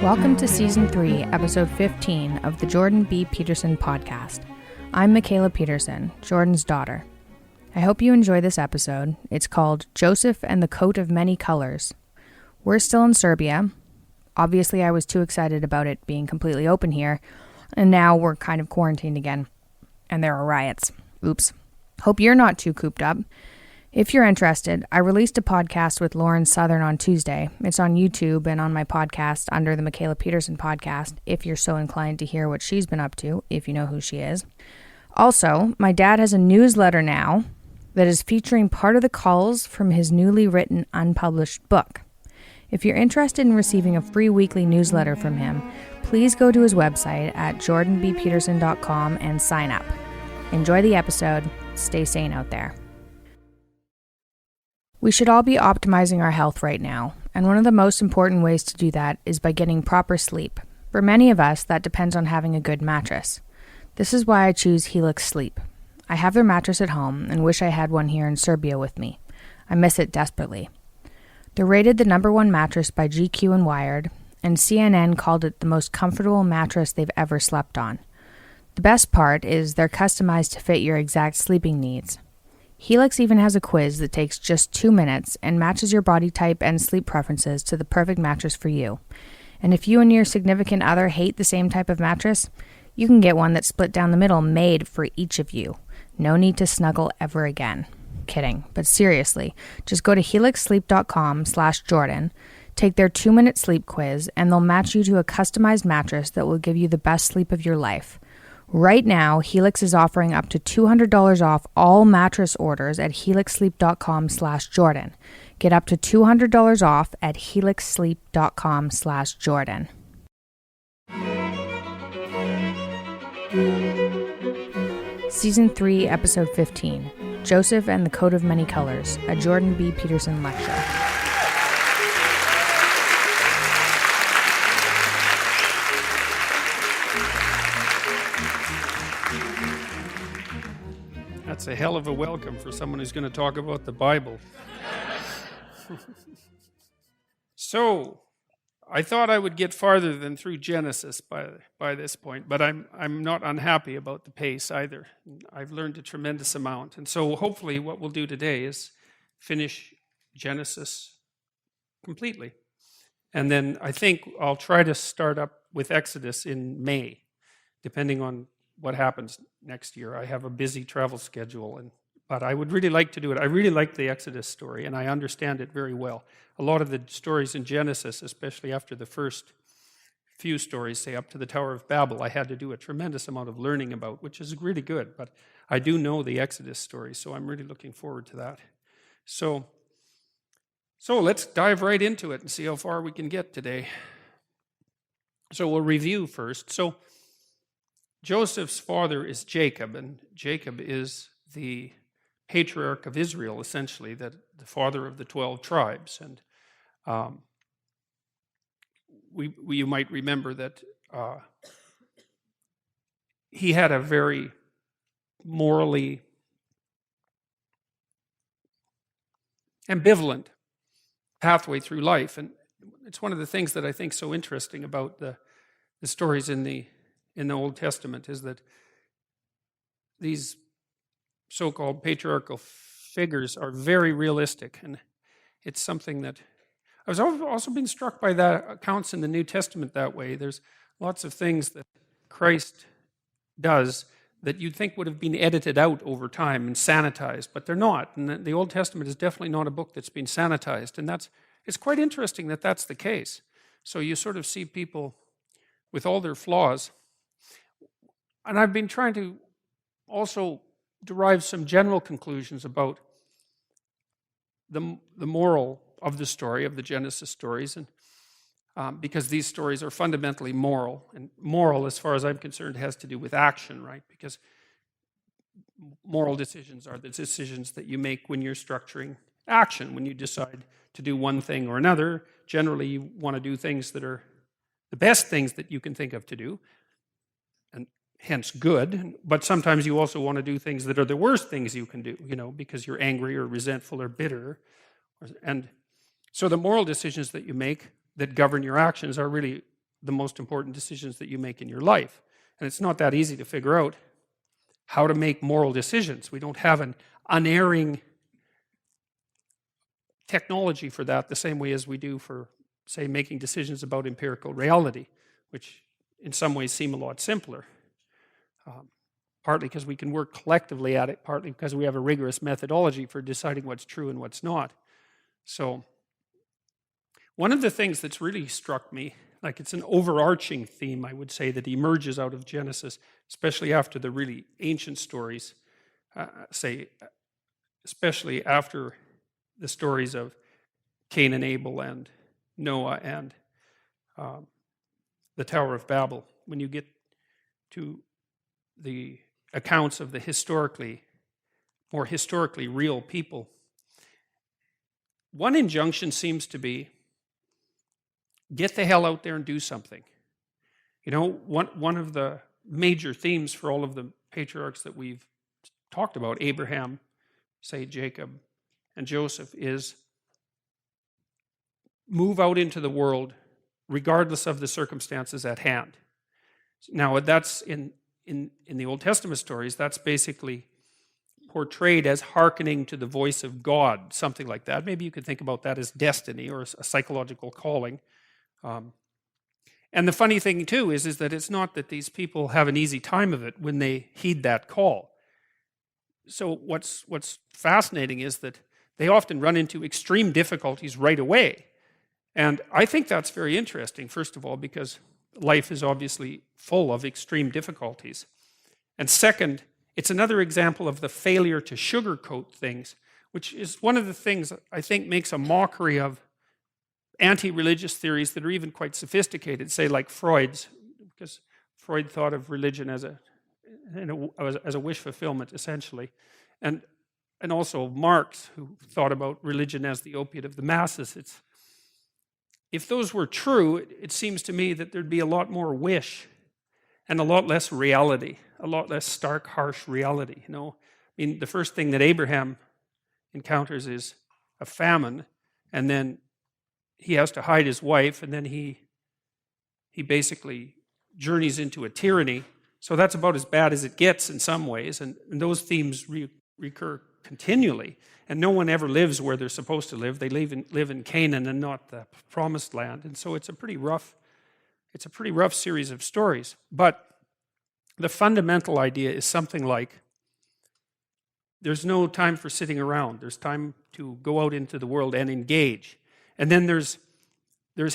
Welcome to Season 3, Episode 15 of the Jordan B. Peterson podcast. I'm Michaela Peterson, Jordan's daughter. I hope you enjoy this episode. It's called Joseph and the Coat of Many Colors. We're still in Serbia. Obviously, I was too excited about it being completely open here, and now we're kind of quarantined again. And there are riots. Oops. Hope you're not too cooped up. If you're interested, I released a podcast with Lauren Southern on Tuesday. It's on YouTube and on my podcast under the Michaela Peterson podcast, if you're so inclined to hear what she's been up to, if you know who she is. Also, my dad has a newsletter now that is featuring part of the calls from his newly written unpublished book. If you're interested in receiving a free weekly newsletter from him, please go to his website at jordanbpeterson.com and sign up. Enjoy the episode. Stay sane out there. We should all be optimizing our health right now, and one of the most important ways to do that is by getting proper sleep. For many of us, that depends on having a good mattress. This is why I choose Helix Sleep. I have their mattress at home and wish I had one here in Serbia with me. I miss it desperately. They're rated the #1 mattress by GQ and Wired, and CNN called it the most comfortable mattress they've ever slept on. The best part is they're customized to fit your exact sleeping needs. Helix even has a quiz that takes just 2 minutes and matches your body type and sleep preferences to the perfect mattress for you. And if you and your significant other hate the same type of mattress, you can get one that's split down the middle made for each of you. No need to snuggle ever again. Kidding, but seriously, just go to helixsleep.com/Jordan, take their 2-minute sleep quiz, and they'll match you to a customized mattress that will give you the best sleep of your life. Right now, Helix is offering up to $200 off all mattress orders at helixsleep.com/Jordan. Get up to $200 off at helixsleep.com/Jordan. Season 3, Episode 15, Joseph and the Coat of Many Colors, a Jordan B. Peterson lecture. That's a hell of a welcome for someone who's going to talk about the Bible. So, I thought I would get farther than through Genesis by this point, but I'm not unhappy about the pace either. I've learned a tremendous amount, and so hopefully what we'll do today is finish Genesis completely. And then I think I'll try to start up with Exodus in May, depending on what happens next year. I have a busy travel schedule, but I would really like to do it. I really like the Exodus story, and I understand it very well. A lot of the stories in Genesis, especially after the first few stories, say up to the Tower of Babel, I had to do a tremendous amount of learning about, which is really good, but I do know the Exodus story, so I'm really looking forward to that. So let's dive right into it and see how far we can get today. So we'll review first. So Joseph's father is Jacob, and Jacob is the patriarch of Israel, essentially, the father of the 12 tribes. And you might remember that he had a very morally ambivalent pathway through life. And it's one of the things that I think so interesting about the stories in the Old Testament is that these so-called patriarchal figures are very realistic, and it's something that I was also been struck by that accounts in the New Testament that way. There's lots of things that Christ does that you'd think would have been edited out over time and sanitized, but they're not. And the Old Testament is definitely not a book that's been sanitized, and it's quite interesting that that's the case. So you sort of see people with all their flaws. And I've been trying to also derive some general conclusions about the moral of the story, of the Genesis stories, and because these stories are fundamentally moral. And moral, as far as I'm concerned, has to do with action, right? Because moral decisions are the decisions that you make when you're structuring action. When you decide to do one thing or another, generally you want to do things that are the best things that you can think of to do, and hence good, but sometimes you also want to do things that are the worst things you can do, because you're angry or resentful or bitter. And so the moral decisions that you make that govern your actions are really the most important decisions that you make in your life. And it's not that easy to figure out how to make moral decisions. We don't have an unerring technology for that the same way as we do for, say, making decisions about empirical reality, which in some ways seem a lot simpler. Partly because we can work collectively at it, partly because we have a rigorous methodology for deciding what's true and what's not. So one of the things that's really struck me, like it's an overarching theme, I would say, that emerges out of Genesis, especially after the really ancient stories, say, especially after the stories of Cain and Abel and Noah and the Tower of Babel. When you get to the accounts of the more historically real people, one injunction seems to be, get the hell out there and do something. You know, one of the major themes for all of the patriarchs that we've talked about, Abraham, say Jacob, and Joseph, is move out into the world regardless of the circumstances at hand. Now, that's in the Old Testament stories, that's basically portrayed as hearkening to the voice of God, something like that. Maybe you could think about that as destiny or a psychological calling. And the funny thing, too, is that it's not that these people have an easy time of it when they heed that call. So what's fascinating is that they often run into extreme difficulties right away. And I think that's very interesting, first of all, because life is obviously full of extreme difficulties. And second, it's another example of the failure to sugarcoat things, which is one of the things I think makes a mockery of anti-religious theories that are even quite sophisticated, say like Freud's, because Freud thought of religion as a wish fulfillment, essentially. And also Marx, who thought about religion as the opiate of the masses. If those were true, it seems to me that there'd be a lot more wish and a lot less reality, a lot less stark, harsh reality. You know, I mean, the first thing that Abraham encounters is a famine, and then he has to hide his wife, and then he basically journeys into a tyranny. So that's about as bad as it gets in some ways, and those themes recur continually. And no one ever lives where they're supposed to live. They live in Canaan and not the promised land. And so it's a pretty rough series of stories. But the fundamental idea is something like, there's no time for sitting around. There's time to go out into the world and engage. And then there's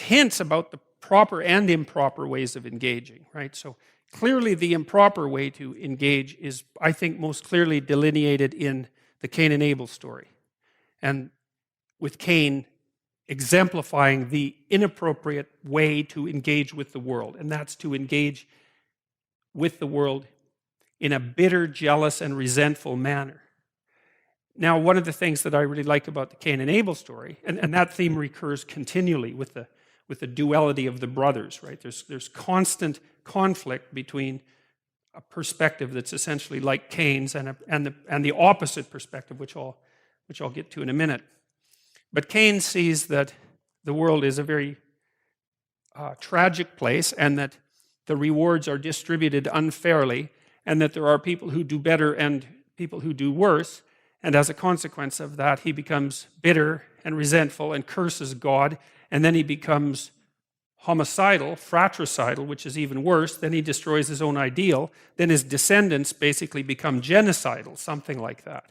hints about the proper and improper ways of engaging, right? So clearly the improper way to engage is, I think, most clearly delineated in the Cain and Abel story. And with Cain exemplifying the inappropriate way to engage with the world. And that's to engage with the world in a bitter, jealous, and resentful manner. Now, one of the things that I really like about the Cain and Abel story, and that theme recurs continually with the duality of the brothers, right? There's constant conflict between a perspective that's essentially like Cain's and the opposite perspective, which I'll get to in a minute. But Cain sees that the world is a very tragic place, and that the rewards are distributed unfairly, and that there are people who do better and people who do worse. And as a consequence of that, he becomes bitter and resentful and curses God, and then he becomes homicidal, fratricidal, which is even worse. Then he destroys his own ideal. Then his descendants basically become genocidal, something like that.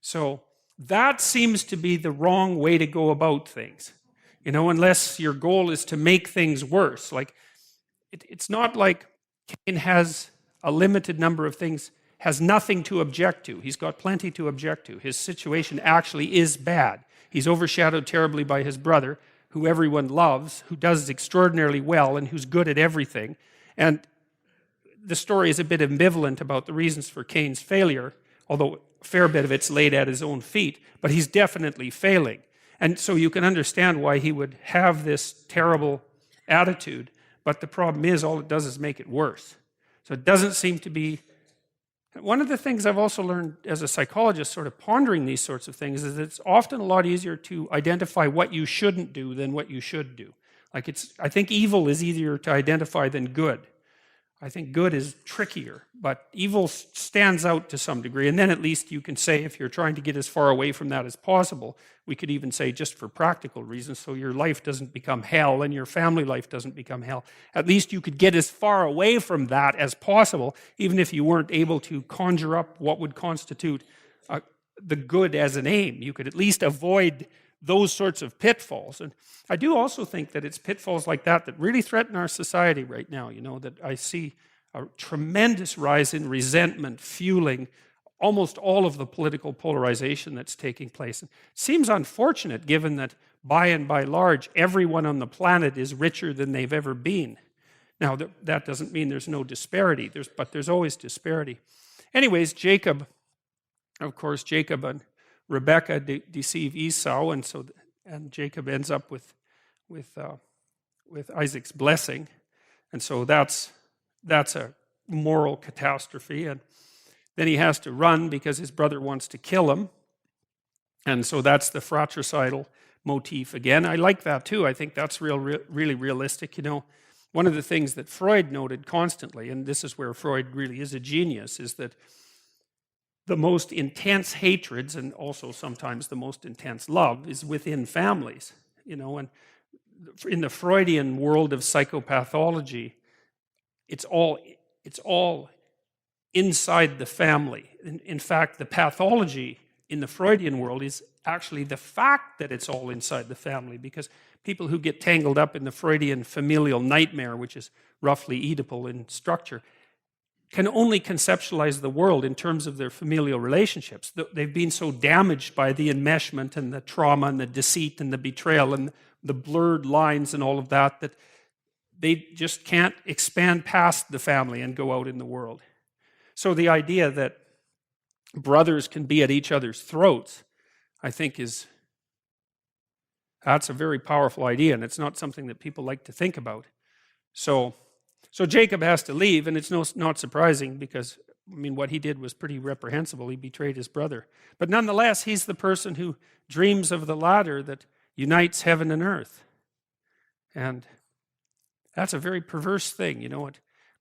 So that seems to be the wrong way to go about things, you know, unless your goal is to make things worse. Like, it's not like Cain has a limited number of things, has nothing to object to. He's got plenty to object to. His situation actually is bad. He's overshadowed terribly by his brother, who everyone loves, who does extraordinarily well, and who's good at everything. And the story is a bit ambivalent about the reasons for Cain's failure, although a fair bit of it's laid at his own feet, but he's definitely failing. And so you can understand why he would have this terrible attitude, but the problem is all it does is make it worse. So it doesn't seem to be... One of the things I've also learned as a psychologist, sort of pondering these sorts of things, is that it's often a lot easier to identify what you shouldn't do than what you should do. I think evil is easier to identify than good. I think good is trickier, but evil stands out to some degree. And then at least you can say, if you're trying to get as far away from that as possible, we could even say just for practical reasons, so your life doesn't become hell and your family life doesn't become hell. At least you could get as far away from that as possible, even if you weren't able to conjure up what would constitute the good as an aim. You could at least avoid those sorts of pitfalls. And I do also think that it's pitfalls like that that really threaten our society right now, that I see a tremendous rise in resentment fueling almost all of the political polarization that's taking place. It seems unfortunate given that by and by large, everyone on the planet is richer than they've ever been. Now, that doesn't mean there's no disparity, but there's always disparity. Anyways, Jacob and Rebekah deceive Esau, and Jacob ends up with Isaac's blessing, and so that's a moral catastrophe. And then he has to run because his brother wants to kill him, and so that's the fratricidal motif again. I like that too. I think that's really realistic. One of the things that Freud noted constantly, and this is where Freud really is a genius, is that the most intense hatreds and also sometimes the most intense love is within families, and in the Freudian world of psychopathology, it's all inside the family. In fact, the pathology in the Freudian world is actually the fact that it's all inside the family, because people who get tangled up in the Freudian familial nightmare, which is roughly Oedipal in structure, can only conceptualize the world in terms of their familial relationships. They've been so damaged by the enmeshment and the trauma and the deceit and the betrayal and the blurred lines and all of that, that they just can't expand past the family and go out in the world. So the idea that brothers can be at each other's throats, I think that's a very powerful idea, and it's not something that people like to think about. So Jacob has to leave, and it's not surprising because, what he did was pretty reprehensible. He betrayed his brother. But nonetheless, he's the person who dreams of the ladder that unites heaven and earth. And that's a very perverse thing,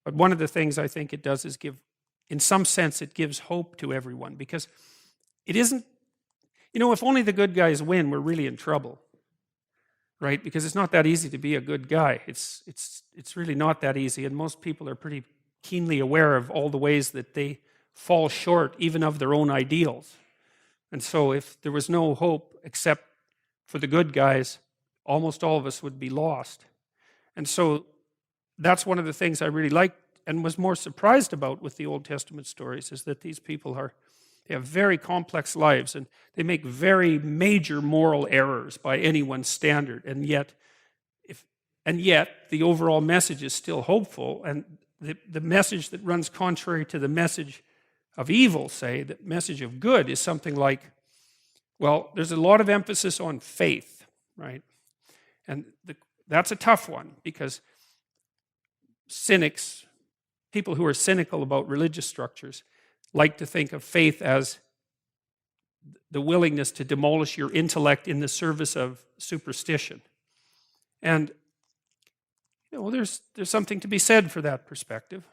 But one of the things I think it does is in some sense, it gives hope to everyone, because it isn't, if only the good guys win, we're really in trouble. Right? Because it's not that easy to be a good guy. It's really not that easy, and most people are pretty keenly aware of all the ways that they fall short even of their own ideals. And so if there was no hope except for the good guys, almost all of us would be lost. And so that's one of the things I really liked and was more surprised about with the Old Testament stories, is that these people they have very complex lives, and they make very major moral errors by anyone's standard, and yet the overall message is still hopeful, and the message that runs contrary to the message of evil, say, the message of good, is something like, well, there's a lot of emphasis on faith, right? And that's a tough one, because cynics, people who are cynical about religious structures, like to think of faith as the willingness to demolish your intellect in the service of superstition. And there's something to be said for that perspective,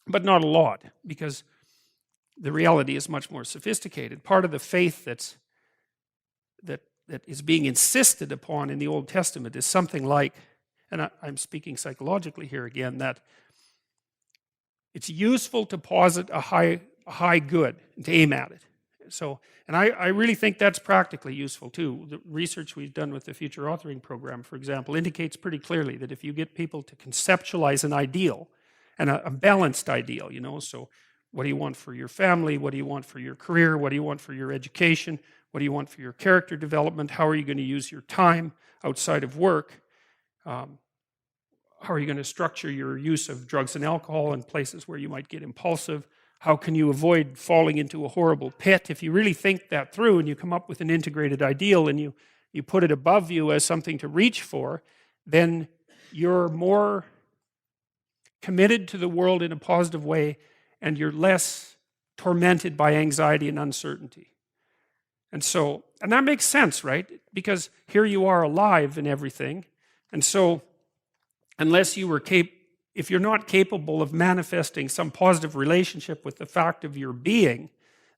but not a lot, because the reality is much more sophisticated. Part of the faith that is being insisted upon in the Old Testament is something like, and I'm speaking psychologically here again, that it's useful to posit a high good and to aim at it. So, and I really think that's practically useful too. The research we've done with the Future Authoring Program, for example, indicates pretty clearly that if you get people to conceptualize an ideal, and a balanced ideal, so what do you want for your family? What do you want for your career? What do you want for your education? What do you want for your character development? How are you going to use your time outside of work? How are you going to structure your use of drugs and alcohol in places where you might get impulsive? How can you avoid falling into a horrible pit? If you really think that through and you come up with an integrated ideal and you put it above you as something to reach for, then you're more committed to the world in a positive way, and you're less tormented by anxiety and uncertainty. And that makes sense, right? Because here you are alive and everything, And so, unless you were if you're not capable of manifesting some positive relationship with the fact of your being,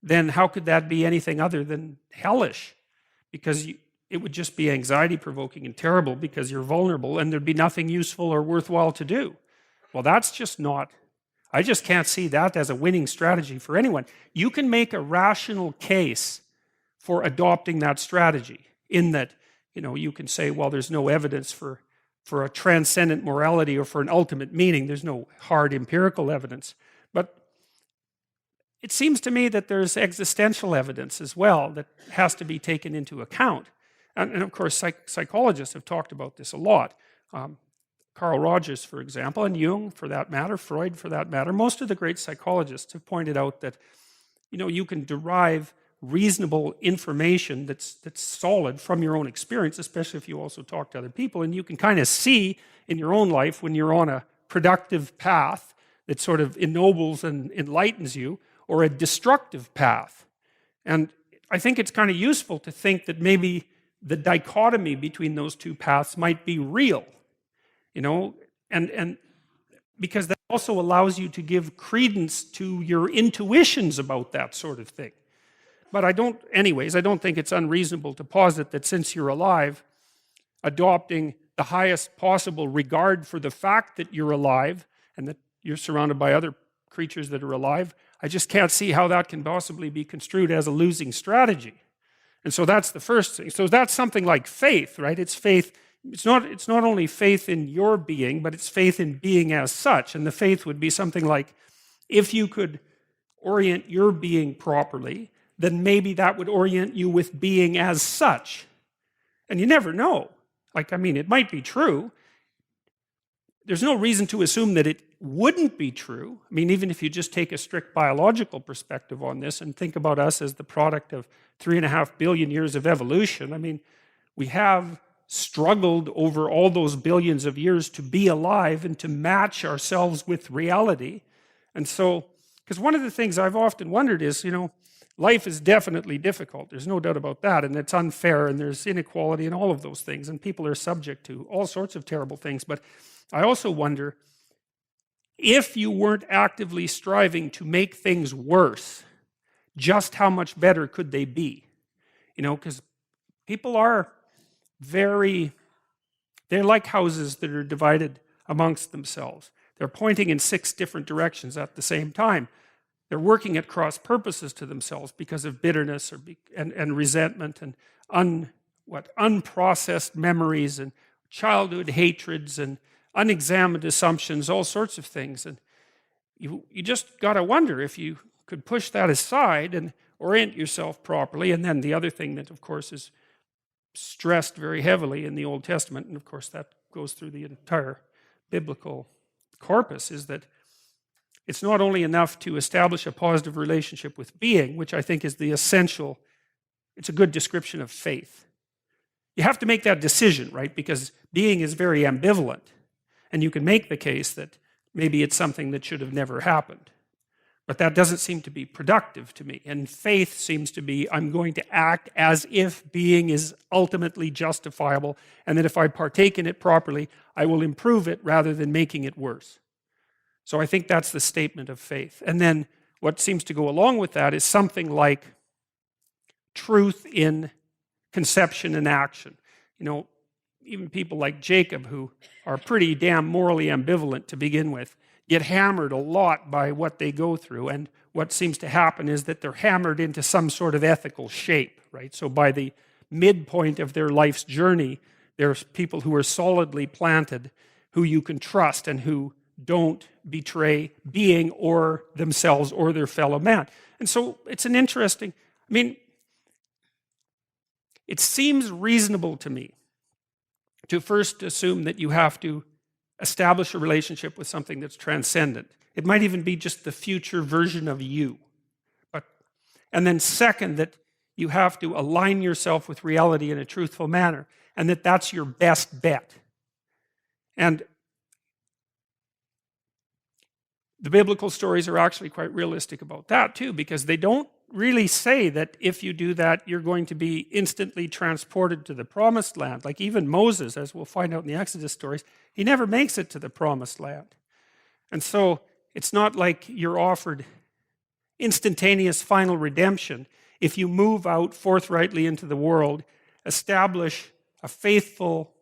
then how could that be anything other than hellish? Because it would just be anxiety provoking and terrible because you're vulnerable and there'd be nothing useful or worthwhile to do. Well, that's just not, I just can't see that as a winning strategy for anyone. You can make a rational case for adopting that strategy in that, you can say, well, there's no evidence for a transcendent morality or for an ultimate meaning. There's no hard empirical evidence. But it seems to me that there's existential evidence as well that has to be taken into account. And of course, psychologists have talked about this a lot. Carl Rogers, for example, and Jung, for that matter, Freud, for that matter, most of the great psychologists have pointed out that, you can derive reasonable information that's solid from your own experience, especially if you also talk to other people, and you can kind of see in your own life when you're on a productive path that sort of ennobles and enlightens you, or a destructive path. And I think it's kind of useful to think that maybe the dichotomy between those two paths might be real, and because that also allows you to give credence to your intuitions about that sort of thing. But I don't think it's unreasonable to posit that since you're alive, adopting the highest possible regard for the fact that you're alive and that you're surrounded by other creatures that are alive, I just can't see how that can possibly be construed as a losing strategy. And so that's the first thing. So that's something like faith, right? It's faith. It's not only faith in your being, but it's faith in being as such. And the faith would be something like, if you could orient your being properly, then maybe that would orient you with being as such. And you never know. It might be true. There's no reason to assume that it wouldn't be true. Even if you just take a strict biological perspective on this and think about us as the product of 3.5 billion years of evolution, we have struggled over all those billions of years to be alive and to match ourselves with reality. And so, because one of the things I've often wondered is, life is definitely difficult. There's no doubt about that. And it's unfair and there's inequality and all of those things. And people are subject to all sorts of terrible things. But I also wonder, if you weren't actively striving to make things worse, just how much better could they be? Because people are they're like houses that are divided amongst themselves. They're pointing in 6 different directions at the same time. They're working at cross purposes to themselves because of bitterness and resentment and unprocessed memories and childhood hatreds and unexamined assumptions, all sorts of things. And you just got to wonder if you could push that aside and orient yourself properly. And then the other thing that, of course, is stressed very heavily in the Old Testament, and of course that goes through the entire biblical corpus, is that it's not only enough to establish a positive relationship with being, which I think is the essential, it's a good description of faith. You have to make that decision, right? Because being is very ambivalent. And you can make the case that maybe it's something that should have never happened. But that doesn't seem to be productive to me. And faith seems to be, I'm going to act as if being is ultimately justifiable, and that if I partake in it properly, I will improve it rather than making it worse. So I think that's the statement of faith. And then what seems to go along with that is something like truth in conception and action. Even people like Jacob, who are pretty damn morally ambivalent to begin with, get hammered a lot by what they go through. And what seems to happen is that they're hammered into some sort of ethical shape, right? So by the midpoint of their life's journey, there's people who are solidly planted, who you can trust and who don't betray being or themselves or their fellow man. And so it's an interesting, it seems reasonable to me to first assume that you have to establish a relationship with something that's transcendent. It might even be just the future version of you. And then second, that you have to align yourself with reality in a truthful manner, and that that's your best bet. And the biblical stories are actually quite realistic about that too, because they don't really say that if you do that, you're going to be instantly transported to the promised land. Like even Moses, as we'll find out in the Exodus stories, he never makes it to the promised land. And so it's not like you're offered instantaneous final redemption if you move out forthrightly into the world, establish a faithful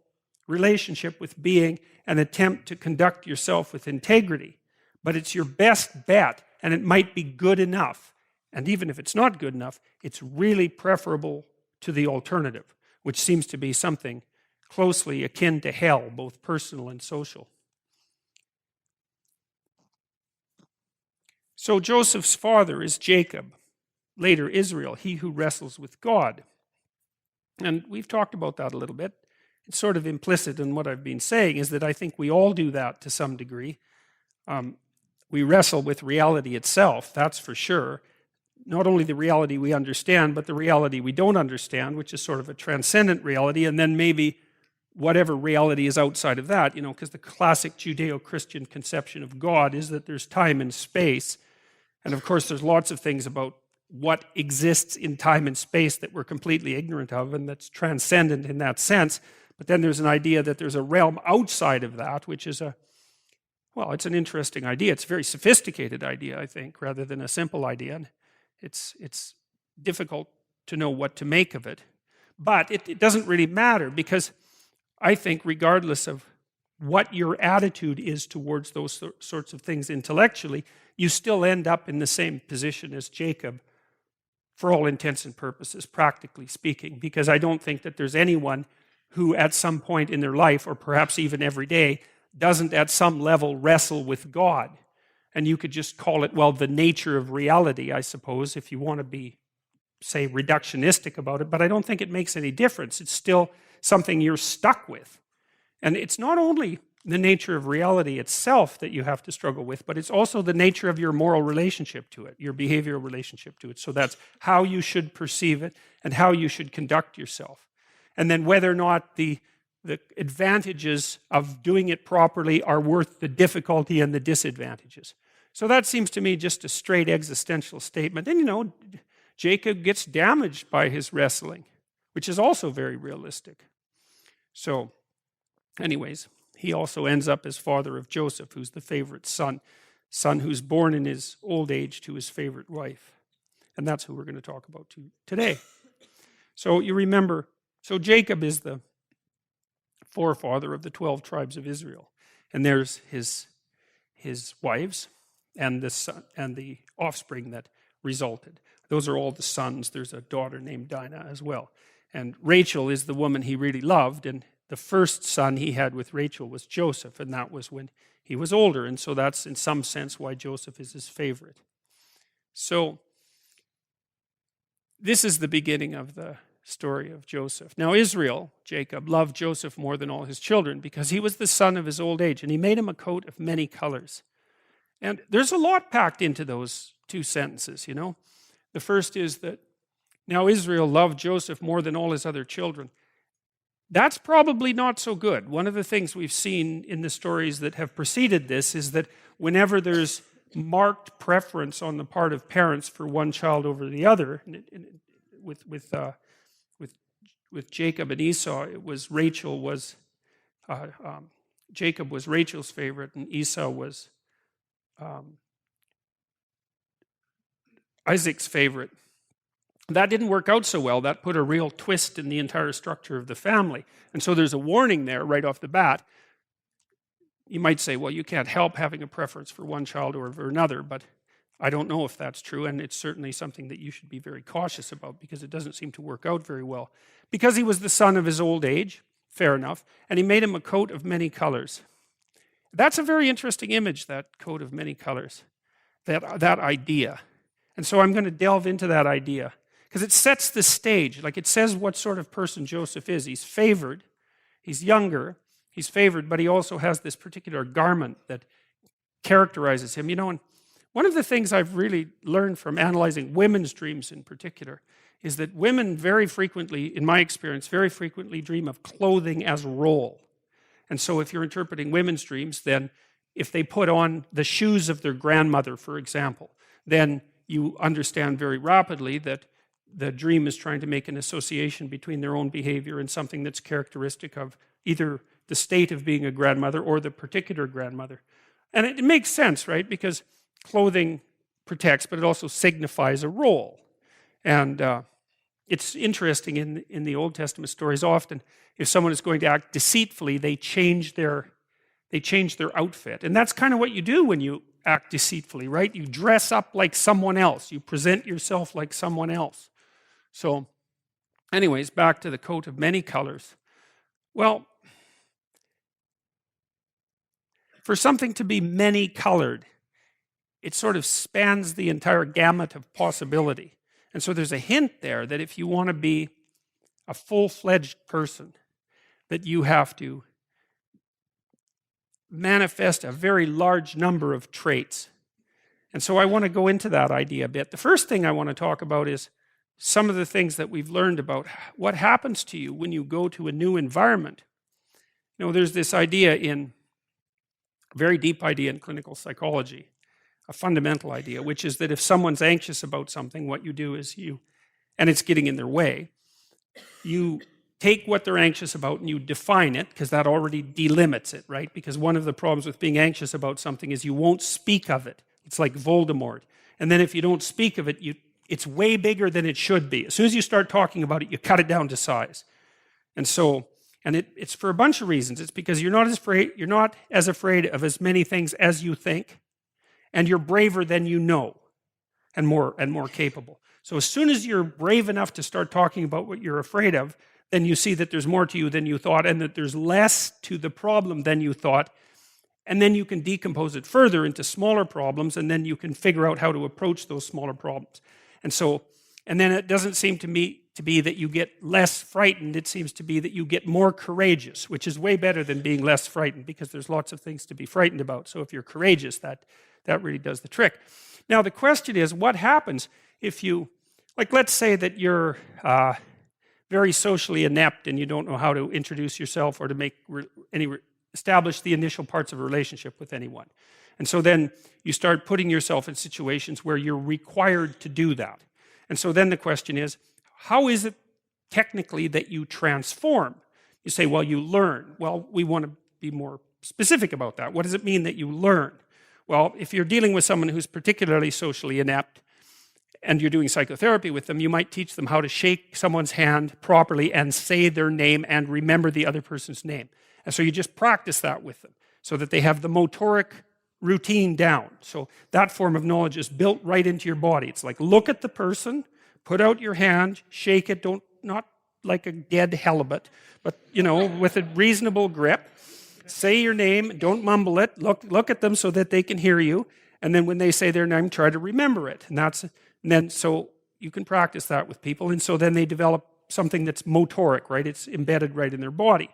relationship with being, and attempt to conduct yourself with integrity. But it's your best bet, and it might be good enough. And even if it's not good enough, it's really preferable to the alternative, which seems to be something closely akin to hell, both personal and social. So Joseph's father is Jacob, later Israel, he who wrestles with God. And we've talked about that a little bit. It's sort of implicit in what I've been saying, is that I think we all do that to some degree. We wrestle with reality itself, that's for sure. Not only the reality we understand, but the reality we don't understand, which is sort of a transcendent reality, and then maybe whatever reality is outside of that, because the classic Judeo-Christian conception of God is that there's time and space. And of course, there's lots of things about what exists in time and space that we're completely ignorant of, and that's transcendent in that sense. But then there's an idea that there's a realm outside of that, which is it's an interesting idea. It's a very sophisticated idea, I think, rather than a simple idea. And it's difficult to know what to make of it. But it doesn't really matter, because I think regardless of what your attitude is towards those sorts of things intellectually, you still end up in the same position as Jacob for all intents and purposes, practically speaking, because I don't think that there's anyone who at some point in their life, or perhaps even every day, doesn't at some level wrestle with God. And you could just call it, the nature of reality, I suppose, if you want to be, say, reductionistic about it, but I don't think it makes any difference. It's still something you're stuck with. And it's not only the nature of reality itself that you have to struggle with, but it's also the nature of your moral relationship to it, your behavioral relationship to it. So that's how you should perceive it and how you should conduct yourself. And then whether or not the advantages of doing it properly are worth the difficulty and the disadvantages. So that seems to me just a straight existential statement. And Jacob gets damaged by his wrestling, which is also very realistic. So, anyways, he also ends up as father of Joseph, who's the favorite son who's born in his old age to his favorite wife. And that's who we're going to talk about today. So you remember, Jacob is the forefather of the 12 tribes of Israel. And there's his wives and the son, and the offspring that resulted. Those are all the sons. There's a daughter named Dinah as well. And Rachel is the woman he really loved, and the first son he had with Rachel was Joseph, and that was when he was older. And so that's in some sense why Joseph is his favorite. So this is the beginning of the story of Joseph. Now Israel, Jacob, loved Joseph more than all his children because he was the son of his old age, and he made him a coat of many colors. And there's a lot packed into those two sentences, The first is that now Israel loved Joseph more than all his other children. That's probably not so good. One of the things we've seen in the stories that have preceded this is that whenever there's marked preference on the part of parents for one child over the other, with Jacob and Esau, it was Jacob was Rachel's favorite, and Esau was Isaac's favorite. That didn't work out so well. That put a real twist in the entire structure of the family. And so there's a warning there right off the bat. You might say, you can't help having a preference for one child over another, but I don't know if that's true, and it's certainly something that you should be very cautious about because it doesn't seem to work out very well. Because he was the son of his old age, fair enough, and he made him a coat of many colors. That's a very interesting image, that coat of many colors, that idea. And so I'm going to delve into that idea because it sets the stage. Like it says what sort of person Joseph is. He's favored, he's younger, he's favored, but he also has this particular garment that characterizes him. And one of the things I've really learned from analyzing women's dreams in particular is that women very frequently, in my experience, very frequently dream of clothing as role. And so if you're interpreting women's dreams, then if they put on the shoes of their grandmother, for example, then you understand very rapidly that the dream is trying to make an association between their own behavior and something that's characteristic of either the state of being a grandmother or the particular grandmother. And it makes sense, right? Because clothing protects, but it also signifies a role. And it's interesting in the Old Testament stories, often if someone is going to act deceitfully, they change their outfit. And that's kind of what you do when you act deceitfully, right? You dress up like someone else. You present yourself like someone else. So anyways, back to the coat of many colors. Well, for something to be many colored, it sort of spans the entire gamut of possibility. And so there's a hint there that if you want to be a full-fledged person, that you have to manifest a very large number of traits. And so I want to go into that idea a bit. The first thing I want to talk about is some of the things that we've learned about what happens to you when you go to a new environment. You know, there's this idea very deep idea in clinical psychology, a fundamental idea, which is that if someone's anxious about something, what you do is and it's getting in their way, you take what they're anxious about and you define it, because that already delimits it, right? Because one of the problems with being anxious about something is you won't speak of it. It's like Voldemort. And then if you don't speak of it, it's way bigger than it should be. As soon as you start talking about it, you cut it down to size. And so, it's for a bunch of reasons. It's because you're not as afraid of as many things as you think, and you're braver than you know, and more capable. So as soon as you're brave enough to start talking about what you're afraid of, then you see that there's more to you than you thought, and that there's less to the problem than you thought. And then you can decompose it further into smaller problems, and then you can figure out how to approach those smaller problems. And then it doesn't seem to me to be that you get less frightened. It seems to be that you get more courageous, which is way better than being less frightened, because there's lots of things to be frightened about. So if you're courageous, that really does the trick. Now the question is, what happens if you, like, let's say that you're very socially inept and you don't know how to introduce yourself or to make establish the initial parts of a relationship with anyone. And so then you start putting yourself in situations where you're required to do that. And so then the question is, how is it technically that you transform? You say, well, you learn. Well, we want to be more specific about that. What does it mean that you learn? Well, if you're dealing with someone who's particularly socially inept and you're doing psychotherapy with them, you might teach them how to shake someone's hand properly and say their name and remember the other person's name. And so you just practice that with them so that they have the motoric routine down. So that form of knowledge is built right into your body. It's like, look at the person, put out your hand, shake it, not like a dead halibut, but with a reasonable grip. Say your name, don't mumble it, look at them so that they can hear you, and then when they say their name, try to remember it. And then so you can practice that with people, and so then they develop something that's motoric, right? It's embedded right in their body.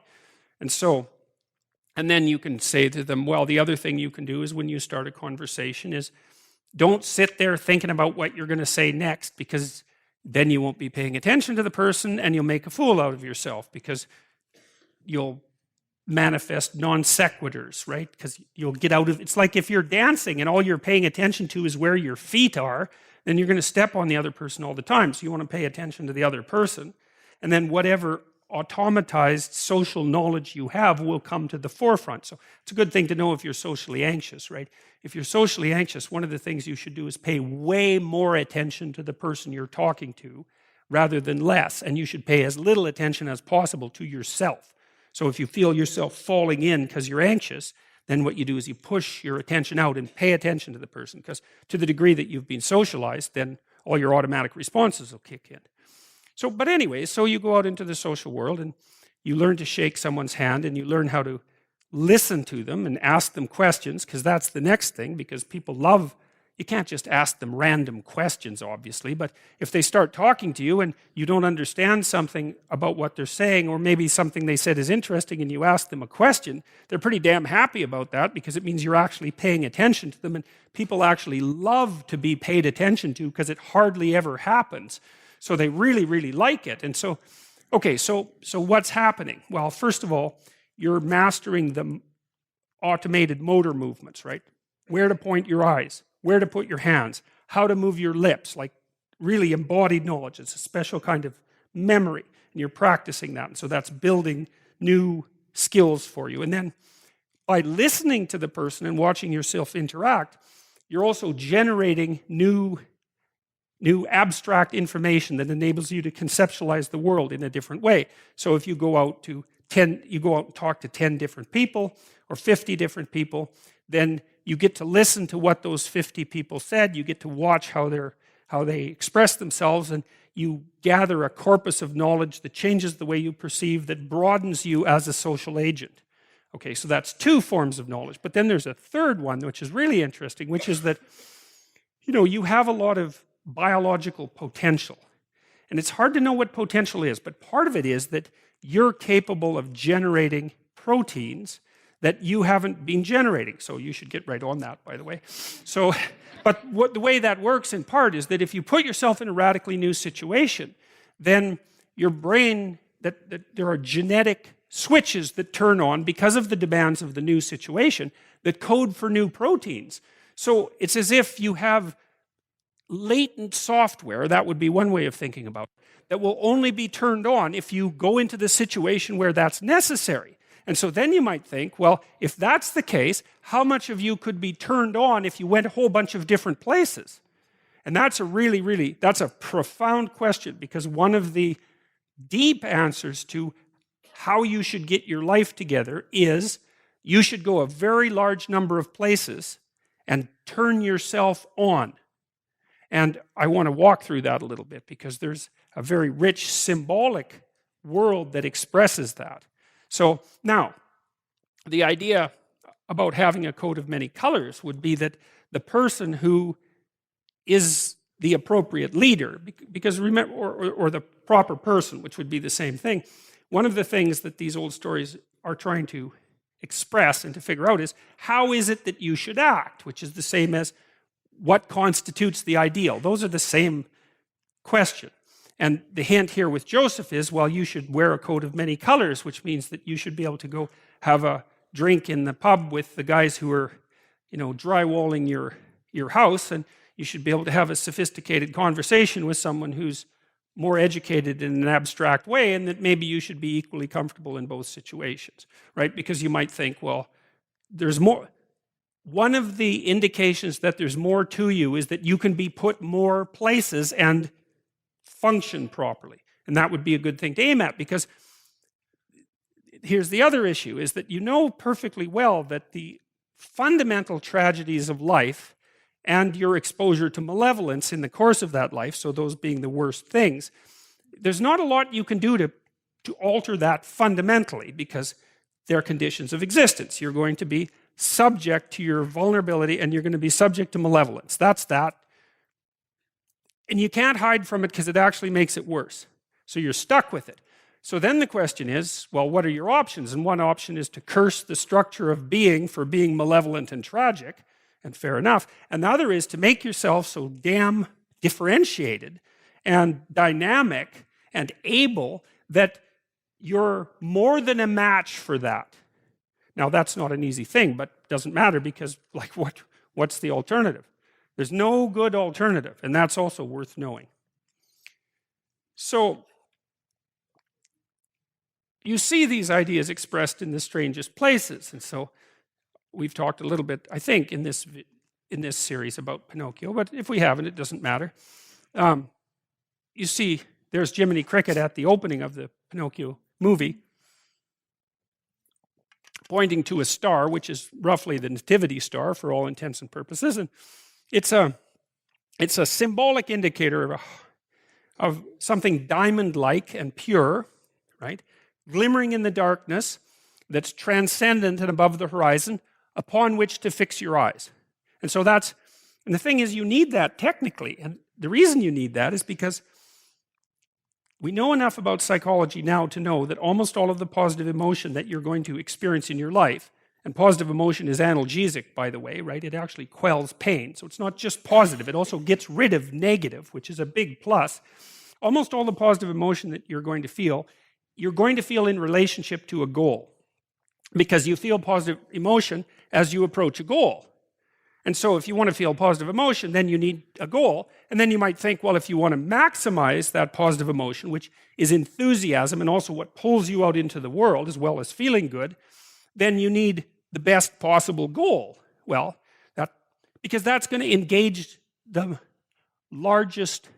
And then you can say to them, well, the other thing you can do is when you start a conversation is don't sit there thinking about what you're going to say next, because then you won't be paying attention to the person and you'll make a fool out of yourself, because you'll manifest non sequiturs, right? Because you'll get out of it's like if you're dancing and all you're paying attention to is where your feet are, then you're going to step on the other person all the time. So you want to pay attention to the other person, and then whatever automatized social knowledge you have will come to the forefront. So it's a good thing to know if you're socially anxious, right? If you're socially anxious, one of the things you should do is pay way more attention to the person you're talking to rather than less, and you should pay as little attention as possible to yourself. So if you feel yourself falling in because you're anxious, then what you do is you push your attention out and pay attention to the person, because to the degree that you've been socialized, then all your automatic responses will kick in. But anyway, so you go out into the social world and you learn to shake someone's hand, and you learn how to listen to them and ask them questions, because that's the next thing, because people you can't just ask them random questions, obviously, but if they start talking to you and you don't understand something about what they're saying, or maybe something they said is interesting and you ask them a question, they're pretty damn happy about that, because it means you're actually paying attention to them, and people actually love to be paid attention to because it hardly ever happens. So they really, really like it. And so, okay, so what's happening? Well, first of all, you're mastering the automated motor movements, right? Where to point your eyes, where to put your hands, how to move your lips, like really embodied knowledge. It's a special kind of memory, and you're practicing that. And so that's building new skills for you. And then by listening to the person and watching yourself interact, you're also generating new abstract information that enables you to conceptualize the world in a different way. So if you go out and talk to 10 different people or 50 different people, then you get to listen to what those 50 people said. You get to watch how they express themselves, and you gather a corpus of knowledge that changes the way you perceive, that broadens you as a social agent. Okay, so that's two forms of knowledge. But then there's a third one, which is really interesting, which is that, you have a lot of biological potential. And it's hard to know what potential is, but part of it is that you're capable of generating proteins that you haven't been generating. So you should get right on that, by the way. So, but the way that works in part is that if you put yourself in a radically new situation, then your brain, that there are genetic switches that turn on because of the demands of the new situation that code for new proteins. So it's as if you have latent software, that would be one way of thinking about it, that will only be turned on if you go into the situation where that's necessary. And so then you might think, well, if that's the case, how much of you could be turned on if you went a whole bunch of different places? And that's that's a profound question, because one of the deep answers to how you should get your life together is you should go a very large number of places and turn yourself on. And I want to walk through that a little bit, because there's a very rich symbolic world that expresses that. So now, the idea about having a coat of many colors would be that the person who is the appropriate leader, because remember, or the proper person, which would be the same thing. One of the things that these old stories are trying to express and to figure out is, how is it that you should act, which is the same as what constitutes the ideal. Those are the same question. And the hint here with Joseph is, well, you should wear a coat of many colors, which means that you should be able to go have a drink in the pub with the guys who are, drywalling your house, and you should be able to have a sophisticated conversation with someone who's more educated in an abstract way, and that maybe you should be equally comfortable in both situations, right? Because you might think, well, there's more. One of the indications that there's more to you is that you can be put more places and function properly. And that would be a good thing to aim at, because here's the other issue, is that you know perfectly well that the fundamental tragedies of life and your exposure to malevolence in the course of that life, so those being the worst things, there's not a lot you can do to alter that fundamentally, because they're conditions of existence. You're going to be subject to your vulnerability, and you're going to be subject to malevolence. That's that. And you can't hide from it, because it actually makes it worse. So you're stuck with it. So then the question is, well, what are your options? And one option is to curse the structure of being for being malevolent and tragic, and fair enough. And the other is to make yourself so damn differentiated and dynamic and able that you're more than a match for that. Now, that's not an easy thing, but it doesn't matter, because, like, what's the alternative? There's no good alternative, and that's also worth knowing. So, you see these ideas expressed in the strangest places, and so we've talked a little bit, I think, in this series about Pinocchio, but if we haven't, it doesn't matter. You see, there's Jiminy Cricket at the opening of the Pinocchio movie, pointing to a star, which is roughly the nativity star for all intents and purposes, and it's a symbolic indicator of something diamond-like and pure, right? Glimmering in the darkness, that's transcendent and above the horizon, upon which to fix your eyes. And so and the thing is, you need that technically, and the reason you need that is because we know enough about psychology now to know that almost all of the positive emotion that you're going to experience in your life, and positive emotion is analgesic, by the way, right? It actually quells pain. So it's not just positive, it also gets rid of negative, which is a big plus. Almost all the positive emotion that you're going to feel in relationship to a goal, because you feel positive emotion as you approach a goal. And so if you want to feel positive emotion, then you need a goal. And then you might think, well, if you want to maximize that positive emotion, which is enthusiasm and also what pulls you out into the world as well as feeling good, then you need the best possible goal. Well, because that's going to engage the largest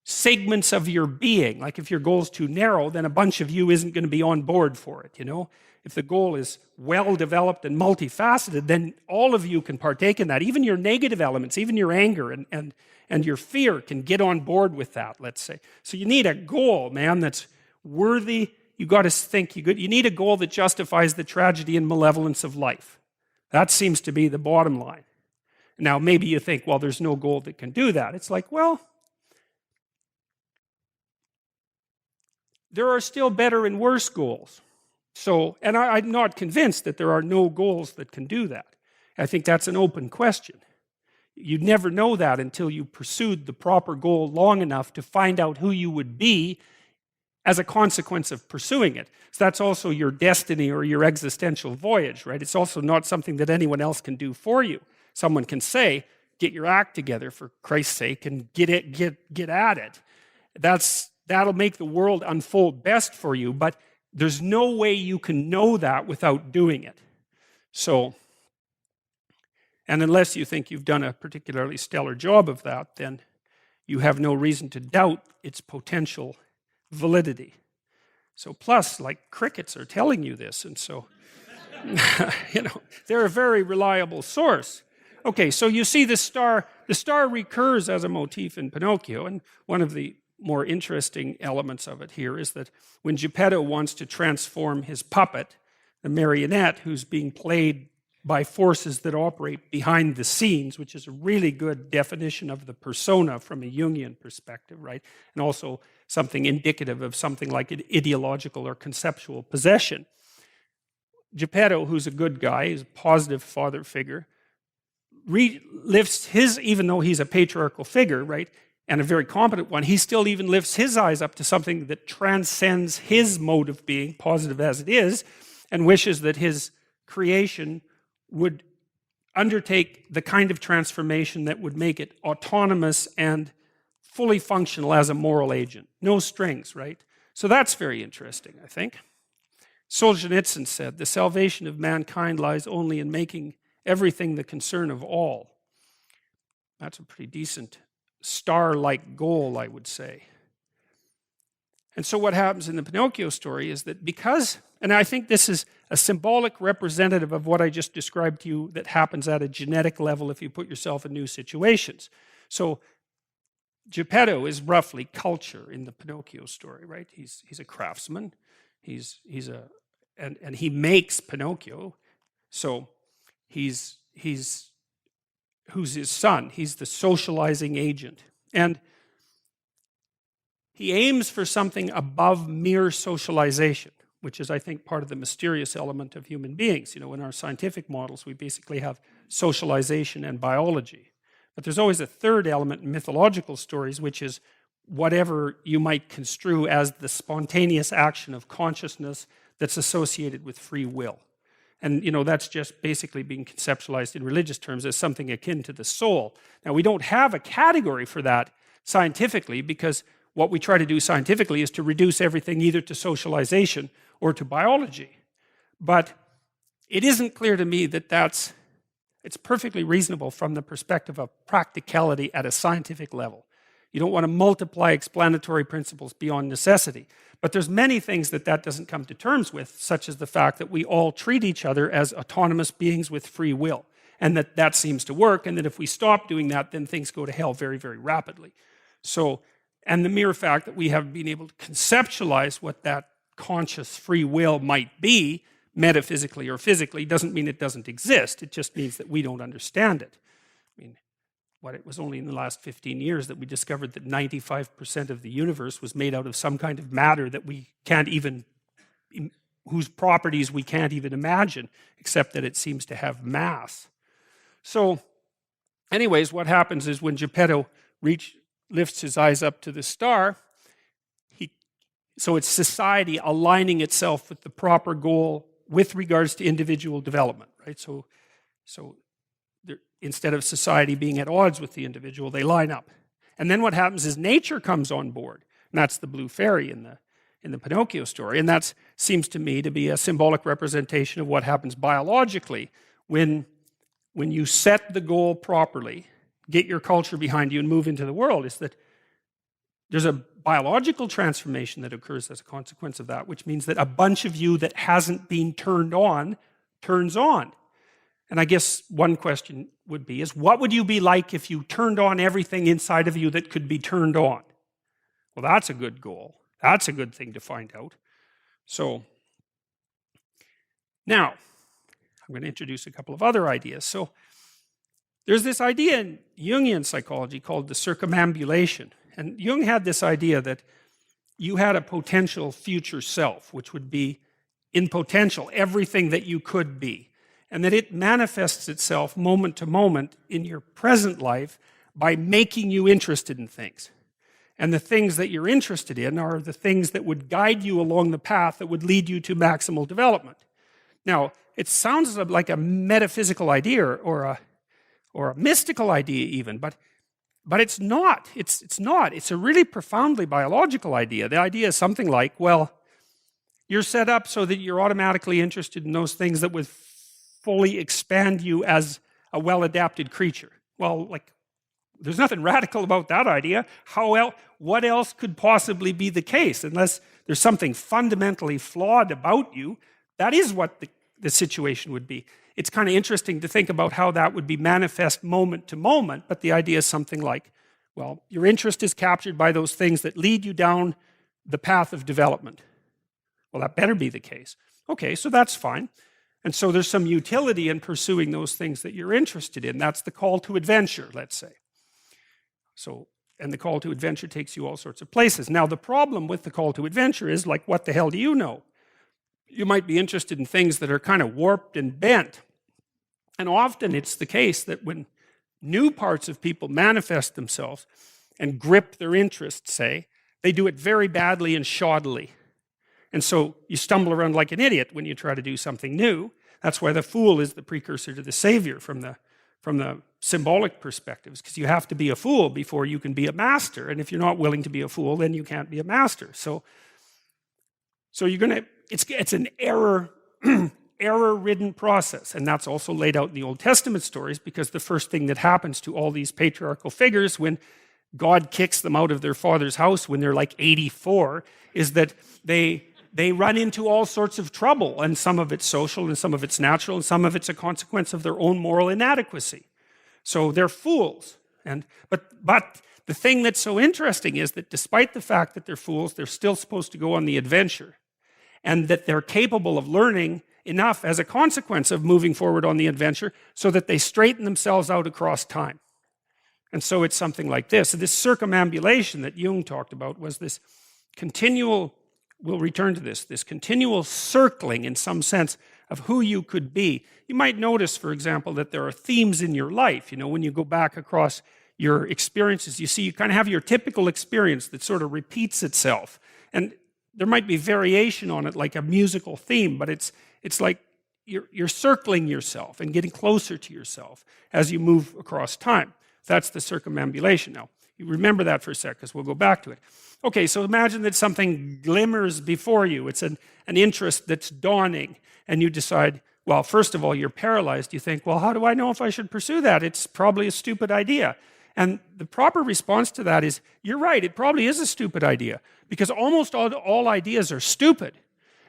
segments of your being. Like if your goal's too narrow, then a bunch of you isn't going to be on board for it, you know? If the goal is well developed and multifaceted, then all of you can partake in that. Even your negative elements, even your anger and your fear can get on board with that, let's say. So you need a goal, man, that's worthy. You got to think, you need a goal that justifies the tragedy and malevolence of life. That seems to be the bottom line. Now, maybe you think, well, there's no goal that can do that. It's like, well, there are still better and worse goals. So, and I'm not convinced that there are no goals that can do that. I think that's an open question. You'd never know that until you pursued the proper goal long enough to find out who you would be as a consequence of pursuing it. So that's also your destiny or your existential voyage, right? It's also not something that anyone else can do for you. Someone can say, get your act together for Christ's sake and get at it. That'll make the world unfold best for you, but there's no way you can know that without doing it. So, and unless you think you've done a particularly stellar job of that, then you have no reason to doubt its potential validity. So plus, like crickets are telling you this, and so, they're a very reliable source. Okay, so you see the star recurs as a motif in Pinocchio, and one of the more interesting elements of it here is that when Geppetto wants to transform his puppet, the marionette, who's being played by forces that operate behind the scenes, which is a really good definition of the persona from a Jungian perspective, right? And also something indicative of something like an ideological or conceptual possession. Geppetto, who's a good guy, is a positive father figure, lifts his, even though he's a patriarchal figure, right, and a very competent one, he still even lifts his eyes up to something that transcends his mode of being, positive as it is, and wishes that his creation would undertake the kind of transformation that would make it autonomous and fully functional as a moral agent. No strings, right? So that's very interesting, I think. Solzhenitsyn said, the salvation of mankind lies only in making everything the concern of all. That's a pretty decent star-like goal, I would say. And so what happens in the Pinocchio story is that because, and I think this is a symbolic representative of what I just described to you that happens at a genetic level if you put yourself in new situations. So Geppetto is roughly culture in the Pinocchio story, right? He's a craftsman. And he makes Pinocchio. So he's who's his son. He's the socializing agent. And he aims for something above mere socialization, which is, I think, part of the mysterious element of human beings. You know, in our scientific models, we basically have socialization and biology. But there's always a third element in mythological stories, which is whatever you might construe as the spontaneous action of consciousness that's associated with free will. And, you know, that's just basically being conceptualized in religious terms as something akin to the soul. Now, we don't have a category for that scientifically because what we try to do scientifically is to reduce everything either to socialization or to biology. But it isn't clear to me that it's perfectly reasonable from the perspective of practicality at a scientific level. You don't want to multiply explanatory principles beyond necessity. But there's many things that doesn't come to terms with, such as the fact that we all treat each other as autonomous beings with free will, and that seems to work, and that if we stop doing that, then things go to hell very, very rapidly. So, and the mere fact that we have been able to conceptualize what that conscious free will might be, metaphysically or physically, doesn't mean it doesn't exist. It just means that we don't understand it. I mean, it was only in the last 15 years that we discovered that 95% of the universe was made out of some kind of matter that we can't even, whose properties we can't even imagine, except that it seems to have mass. So, anyways, what happens is when Geppetto lifts his eyes up to the star, so it's society aligning itself with the proper goal with regards to individual development, right? So instead of society being at odds with the individual, they line up. And then what happens is nature comes on board. And that's the blue fairy in the Pinocchio story. And that seems to me to be a symbolic representation of what happens biologically when you set the goal properly, get your culture behind you and move into the world, is that there's a biological transformation that occurs as a consequence of that, which means that a bunch of you that hasn't been turned on turns on. And I guess one question would be is, what would you be like if you turned on everything inside of you that could be turned on? Well, that's a good goal. That's a good thing to find out. So, now, I'm going to introduce a couple of other ideas. So, there's this idea in Jungian psychology called the circumambulation. And Jung had this idea that you had a potential future self, which would be in potential everything that you could be. And that it manifests itself moment to moment in your present life by making you interested in things. And the things that you're interested in are the things that would guide you along the path that would lead you to maximal development. Now, it sounds like a metaphysical idea or a mystical idea even, but it's not. It's not. It's a really profoundly biological idea. The idea is something like, well, you're set up so that you're automatically interested in those things that would fully expand you as a well-adapted creature. Well, like, there's nothing radical about that idea. What else could possibly be the case? Unless there's something fundamentally flawed about you, that is what the situation would be. It's kind of interesting to think about how that would be manifest moment to moment, but the idea is something like, well, your interest is captured by those things that lead you down the path of development. Well, that better be the case. Okay, so that's fine. And so there's some utility in pursuing those things that you're interested in. That's the call to adventure, let's say. So, and the call to adventure takes you all sorts of places. Now, the problem with the call to adventure is, like, what the hell do you know? You might be interested in things that are kind of warped and bent. And often it's the case that when new parts of people manifest themselves and grip their interests, say, they do it very badly and shoddily. And so you stumble around like an idiot when you try to do something new. That's why the fool is the precursor to the savior from the symbolic perspectives, because you have to be a fool before you can be a master. And if you're not willing to be a fool, then you can't be a master. So you're going to, it's an error-ridden process. And that's also laid out in the Old Testament stories, because the first thing that happens to all these patriarchal figures when God kicks them out of their father's house when they're like 84 is that they run into all sorts of trouble, and some of it's social and some of it's natural and some of it's a consequence of their own moral inadequacy. So they're fools. But the thing that's so interesting is that despite the fact that they're fools, they're still supposed to go on the adventure, and that they're capable of learning enough as a consequence of moving forward on the adventure so that they straighten themselves out across time. And so it's something like this. So this circumambulation that Jung talked about was this continual, we'll return to this continual circling in some sense of who you could be. You might notice, for example, that there are themes in your life. You know, when you go back across your experiences, you see you kind of have your typical experience that sort of repeats itself. And there might be variation on it, like a musical theme, but it's like you're circling yourself and getting closer to yourself as you move across time. That's the circumambulation. Now, you remember that for a sec, because we'll go back to it. Okay, so imagine that something glimmers before you. It's an interest that's dawning, and you decide, well, first of all, you're paralyzed. You think, well, how do I know if I should pursue that? It's probably a stupid idea. And the proper response to that is, you're right, it probably is a stupid idea, because almost all ideas are stupid.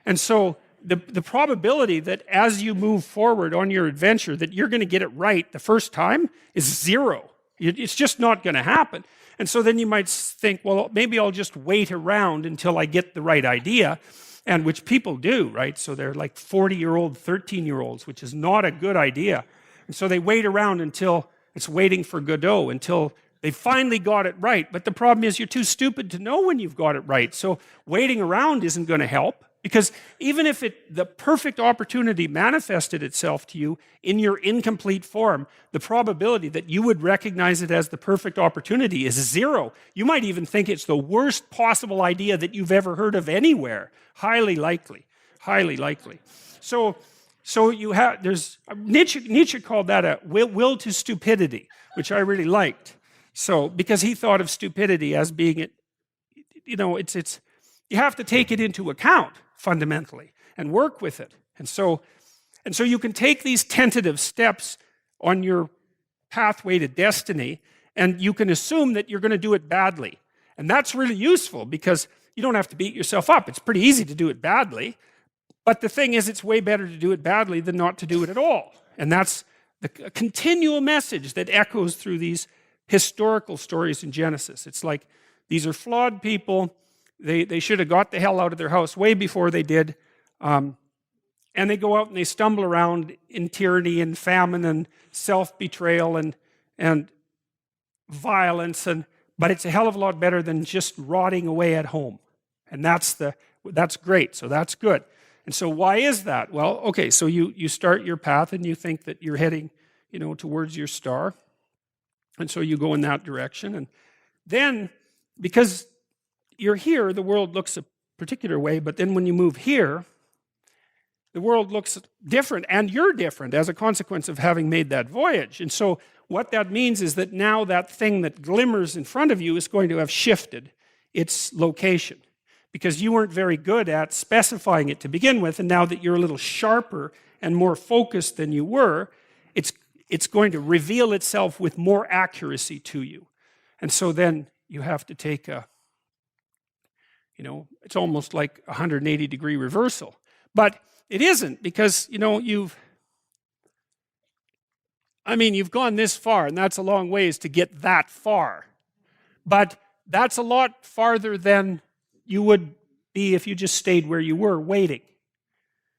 And so the probability that as you move forward on your adventure that you're going to get it right the first time is zero. It's just not going to happen. And so then you might think, well, maybe I'll just wait around until I get the right idea, and which people do, right? So they're like 40-year-old, 13-year-olds, which is not a good idea. And so they wait around until it's waiting for Godot, until they finally got it right. But the problem is you're too stupid to know when you've got it right. So waiting around isn't going to help. Because even if the perfect opportunity manifested itself to you in your incomplete form, the probability that you would recognize it as the perfect opportunity is zero. You might even think it's the worst possible idea that you've ever heard of anywhere. Highly likely. Highly likely. So So Nietzsche called that a will to stupidity, which I really liked. So, because he thought of stupidity as being, it's you have to take it into account fundamentally and work with it. And so you can take these tentative steps on your pathway to destiny, and you can assume that you're going to do it badly. And that's really useful because you don't have to beat yourself up. It's pretty easy to do it badly. But the thing is, it's way better to do it badly than not to do it at all. And that's the continual message that echoes through these historical stories in Genesis. It's like, these are flawed people. They should have got the hell out of their house way before they did. And they go out and they stumble around in tyranny and famine and self-betrayal and violence. But it's a hell of a lot better than just rotting away at home. And that's great. So that's good. And so why is that? Well, okay, so you start your path and you think that you're heading, towards your star. And so you go in that direction. And then, because you're here, the world looks a particular way, but then when you move here, the world looks different, and you're different as a consequence of having made that voyage. And so what that means is that now that thing that glimmers in front of you is going to have shifted its location, because you weren't very good at specifying it to begin with, and now that you're a little sharper and more focused than you were, it's going to reveal itself with more accuracy to you. And so then you have to take it's almost like a 180-degree reversal. But it isn't, because, you've gone this far, and that's a long ways to get that far. But that's a lot farther than you would be if you just stayed where you were waiting.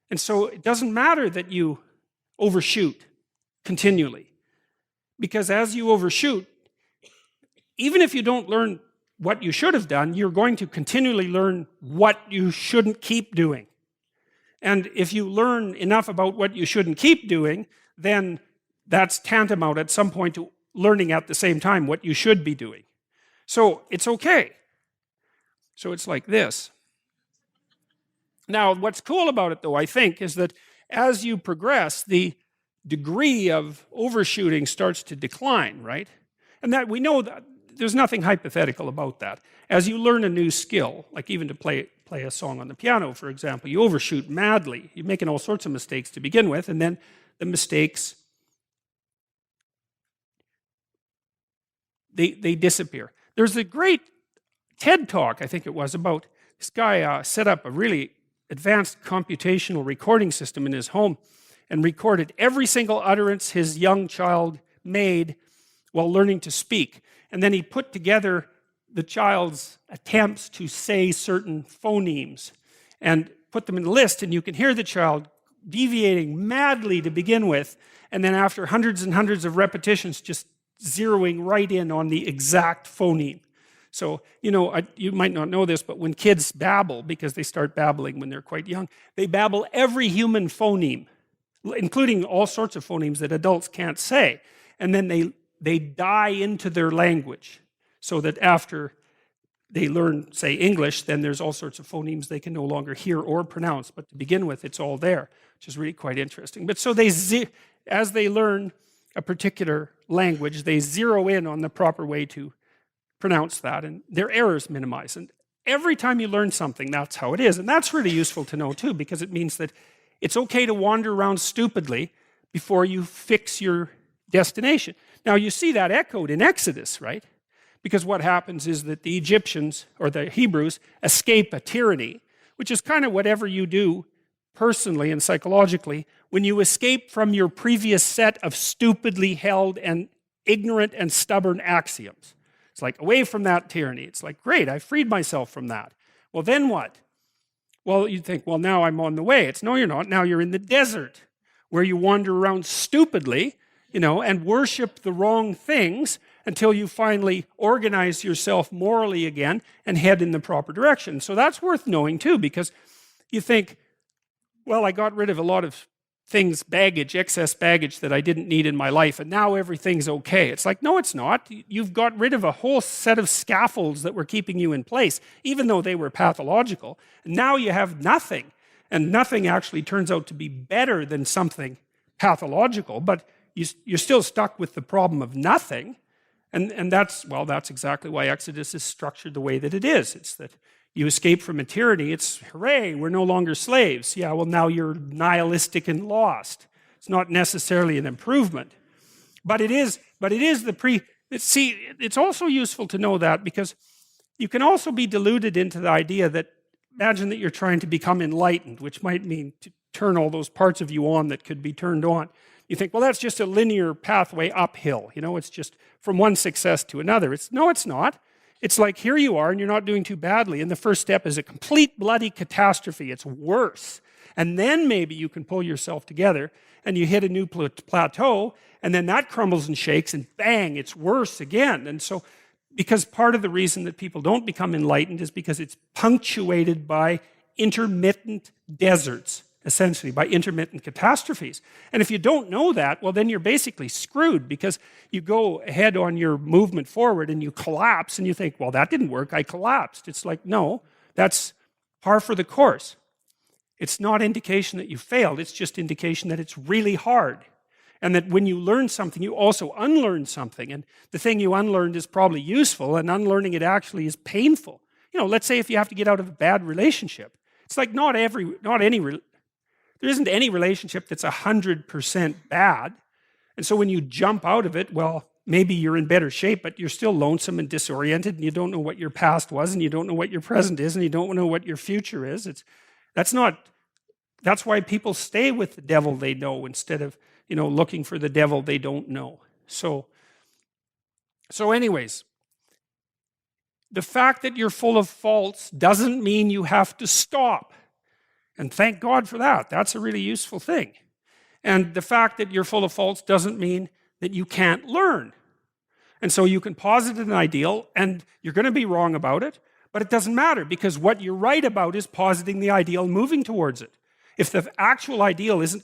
And so it doesn't matter that you overshoot continually, because as you overshoot, even if you don't learn what you should have done, you're going to continually learn what you shouldn't keep doing. And if you learn enough about what you shouldn't keep doing, then that's tantamount at some point to learning at the same time what you should be doing. So it's okay. So it's like this. Now, what's cool about it, though, I think, is that as you progress, the degree of overshooting starts to decline, right? And that we know that there's nothing hypothetical about that. As you learn a new skill, like even to play a song on the piano, for example, you overshoot madly. You're making all sorts of mistakes to begin with, and then the mistakes, they disappear. There's a great TED talk, I think it was, about this guy set up a really advanced computational recording system in his home and recorded every single utterance his young child made while learning to speak. And then he put together the child's attempts to say certain phonemes and put them in a list, and you can hear the child deviating madly to begin with, and then after hundreds and hundreds of repetitions, just zeroing right in on the exact phoneme. So, you might not know this, but when kids babble, because they start babbling when they're quite young, they babble every human phoneme, including all sorts of phonemes that adults can't say. And then they die into their language, so that after they learn, say, English, then there's all sorts of phonemes they can no longer hear or pronounce. But to begin with, it's all there, which is really quite interesting. But so as they learn a particular language, they zero in on the proper way to pronounce that, and their errors minimize. And every time you learn something, that's how it is. And that's really useful to know, too, because it means that it's okay to wander around stupidly before you fix your destination. Now, you see that echoed in Exodus, right? Because what happens is that the Egyptians, or the Hebrews, escape a tyranny, which is kind of whatever you do personally and psychologically when you escape from your previous set of stupidly held and ignorant and stubborn axioms. It's like, away from that tyranny. It's like, great, I freed myself from that. Well, then what? Well, you'd think, well, now I'm on the way. It's, no, you're not. Now you're in the desert, where you wander around stupidly, and worship the wrong things until you finally organize yourself morally again and head in the proper direction. So that's worth knowing, too, because you think, well, I got rid of a lot of things, excess baggage that I didn't need in my life, and now everything's okay. It's like, no, it's not. You've got rid of a whole set of scaffolds that were keeping you in place, even though they were pathological. Now you have nothing. And nothing actually turns out to be better than something pathological, but you're still stuck with the problem of nothing. And that's exactly why Exodus is structured the way that it is. It's that you escape from a tyranny. It's, hooray, we're no longer slaves. Yeah, well, now you're nihilistic and lost. It's not necessarily an improvement. But it is it's also useful to know that, because you can also be deluded into the idea that, imagine that you're trying to become enlightened, which might mean to turn all those parts of you on that could be turned on. You think, well, that's just a linear pathway uphill. It's just from one success to another. No, it's not. It's like, here you are and you're not doing too badly, and the first step is a complete bloody catastrophe. It's worse. And then maybe you can pull yourself together and you hit a new plateau, and then that crumbles and shakes, and bang, it's worse again. And so, because part of the reason that people don't become enlightened is because it's punctuated by intermittent deserts, essentially, by intermittent catastrophes. And if you don't know that, well, then you're basically screwed, because you go ahead on your movement forward and you collapse and you think, well, that didn't work, I collapsed. It's like, no, that's par for the course. It's not indication that you failed, it's just indication that it's really hard. And that when you learn something, you also unlearn something. And the thing you unlearned is probably useful, and unlearning it actually is painful. Let's say if you have to get out of a bad relationship. It's like there isn't any relationship that's 100% bad. And so when you jump out of it, well, maybe you're in better shape, but you're still lonesome and disoriented, and you don't know what your past was, and you don't know what your present is, and you don't know what your future is. That's why people stay with the devil they know instead of looking for the devil they don't know. So anyways, the fact that you're full of faults doesn't mean you have to stop. And thank God for that. That's a really useful thing. And the fact that you're full of faults doesn't mean that you can't learn. And so you can posit an ideal, and you're going to be wrong about it, but it doesn't matter, because what you're right about is positing the ideal and moving towards it. If the actual ideal isn't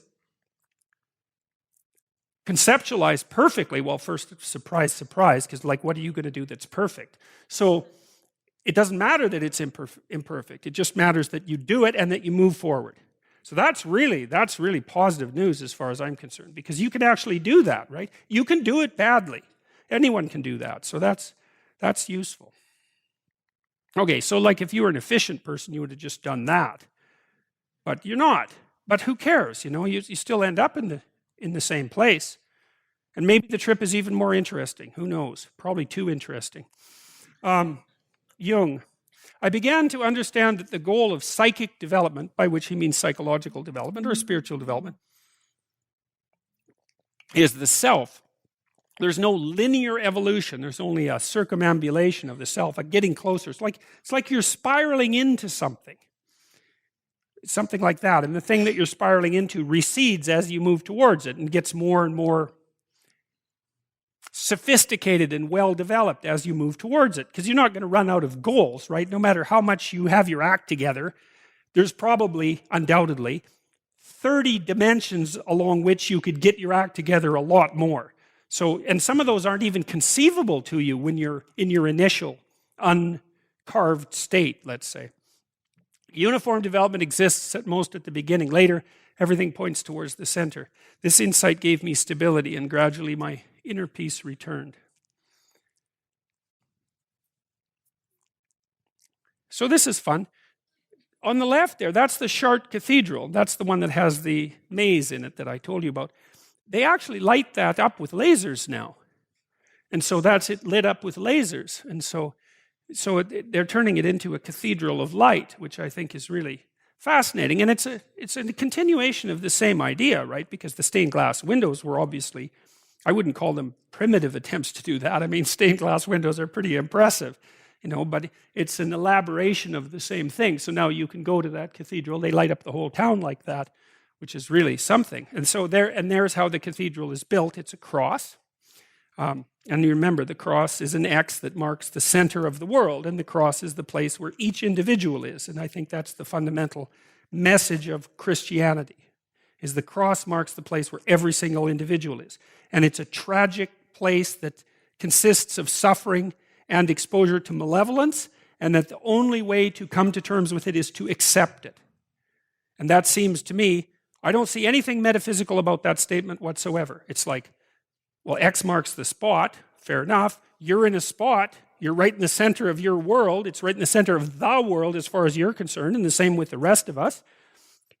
conceptualized perfectly, well, first, surprise, surprise, because what are you going to do that's perfect? So it doesn't matter that it's imperfect. It just matters that you do it and that you move forward. So that's really positive news as far as I'm concerned, because you can actually do that, right? You can do it badly. Anyone can do that. So that's useful. Okay, so if you were an efficient person, you would have just done that. But you're not. But who cares? You still end up in the same place. And maybe the trip is even more interesting. Who knows? Probably too interesting. Jung. I began to understand that the goal of psychic development, by which he means psychological development or spiritual development, is the self. There's no linear evolution. There's only a circumambulation of the self, a getting closer. It's like you're spiraling into something. Something like that. And the thing that you're spiraling into recedes as you move towards it and gets more and more sophisticated and well-developed as you move towards it. Because you're not going to run out of goals, right? No matter how much you have your act together, there's probably, undoubtedly, 30 dimensions along which you could get your act together a lot more. So, and some of those aren't even conceivable to you when you're in your initial uncarved state, let's say. Uniform development exists at most at the beginning. Later, everything points towards the center. This insight gave me stability, and gradually my inner peace returned. So this is fun. On the left there, that's the Chartres Cathedral. That's the one that has the maze in it that I told you about. They actually light that up with lasers now. And so that's it lit up with lasers. And so they're turning it into a cathedral of light, which I think is really fascinating. And it's a continuation of the same idea, right? Because the stained glass windows were obviously, I wouldn't call them primitive attempts to do that. I mean, stained glass windows are pretty impressive, but it's an elaboration of the same thing. So now you can go to that cathedral. They light up the whole town like that, which is really something. And so there's how the cathedral is built. It's a cross. And you remember, the cross is an X that marks the center of the world, and the cross is the place where each individual is. And I think that's the fundamental message of Christianity, is the cross marks the place where every single individual is. And it's a tragic place that consists of suffering and exposure to malevolence, and that the only way to come to terms with it is to accept it. And that seems to me, I don't see anything metaphysical about that statement whatsoever. It's like, well, X marks the spot, fair enough. You're in a spot, you're right in the center of your world, it's right in the center of the world as far as you're concerned, and the same with the rest of us.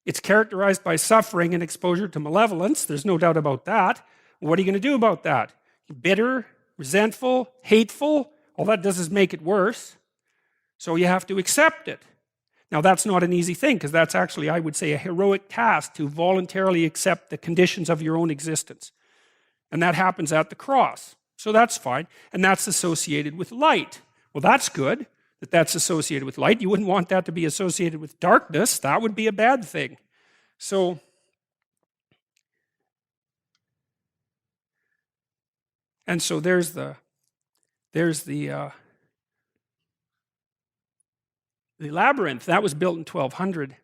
It's characterized by suffering and exposure to malevolence, there's no doubt about that. What are you going to do about that? Bitter, resentful, hateful, all that does is make it worse. So you have to accept it. Now that's not an easy thing, because that's actually, I would say, a heroic task to voluntarily accept the conditions of your own existence. And that happens at the cross. So that's fine. And that's associated with light. Well, that's good that that's associated with light. You wouldn't want that to be associated with darkness. That would be a bad thing. So there's the labyrinth. That was built in 1200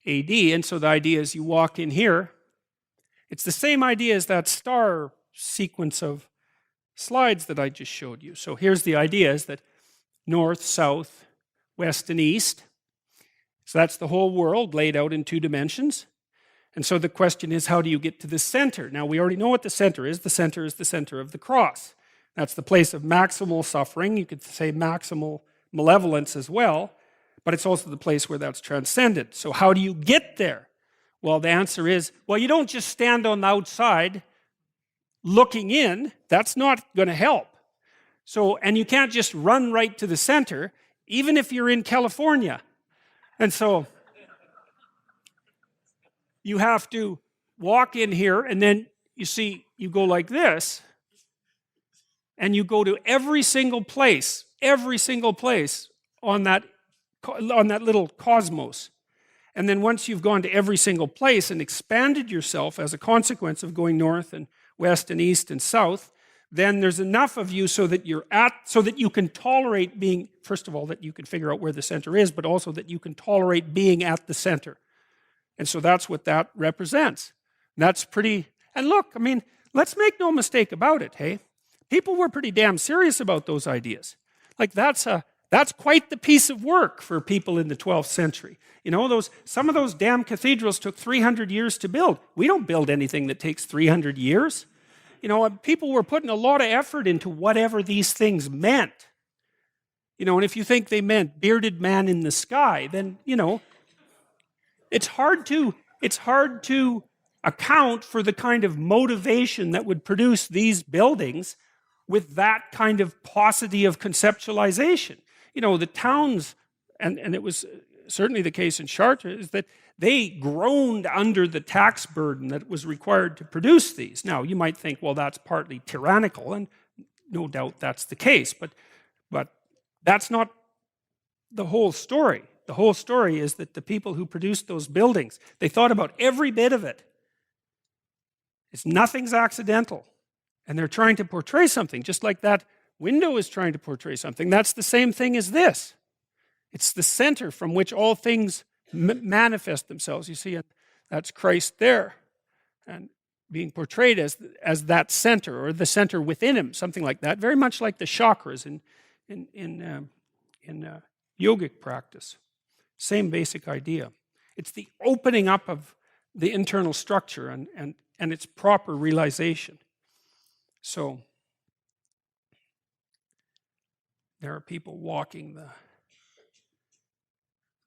AD. And so the idea is you walk in here. It's the same idea as that star sequence of slides that I just showed you. So here's the idea, is that north, south, west, and east. So that's the whole world laid out in 2 dimensions. And so the question is, how do you get to the center? Now, we already know what the center is. The center is the center of the cross. That's the place of maximal suffering. You could say maximal malevolence as well. But it's also the place where that's transcended. So how do you get there? Well, the answer is, well, you don't just stand on the outside looking in. That's not going to help. So, and you can't just run right to the center, even if you're in California. And so you have to walk in here, and then you see, you go like this, and you go to every single place on that little cosmos. And then once you've gone to every single place and expanded yourself as a consequence of going north and west and east and south, then there's enough of you so that you can tolerate being, first of all, that you can figure out where the center is, but also that you can tolerate being at the center. And so that's what that represents. That's pretty, and look, I mean, let's make no mistake about it, hey? People were pretty damn serious about those ideas. Like that's quite the piece of work for people in the 12th century. You know, some of those damn cathedrals took 300 years to build. We don't build anything that takes 300 years. You know, people were putting a lot of effort into whatever these things meant. You know, and if you think they meant bearded man in the sky, then, you know, it's hard to account for the kind of motivation that would produce these buildings with that kind of paucity of conceptualization. You know, the towns, and it was certainly the case in Chartres, is that they groaned under the tax burden that was required to produce these. Now, you might think, well, that's partly tyrannical, and no doubt that's the case, but that's not the whole story. The whole story is that the people who produced those buildings, they thought about every bit of it. Nothing's accidental. And they're trying to portray something, just like that window is trying to portray something. That's the same thing as this. It's the center from which all things manifest themselves. You see, that's Christ there, and being portrayed as that center, or the center within him, something like that. Very much like the chakras in yogic practice. Same basic idea. It's the opening up of the internal structure and its proper realization. So there are people walking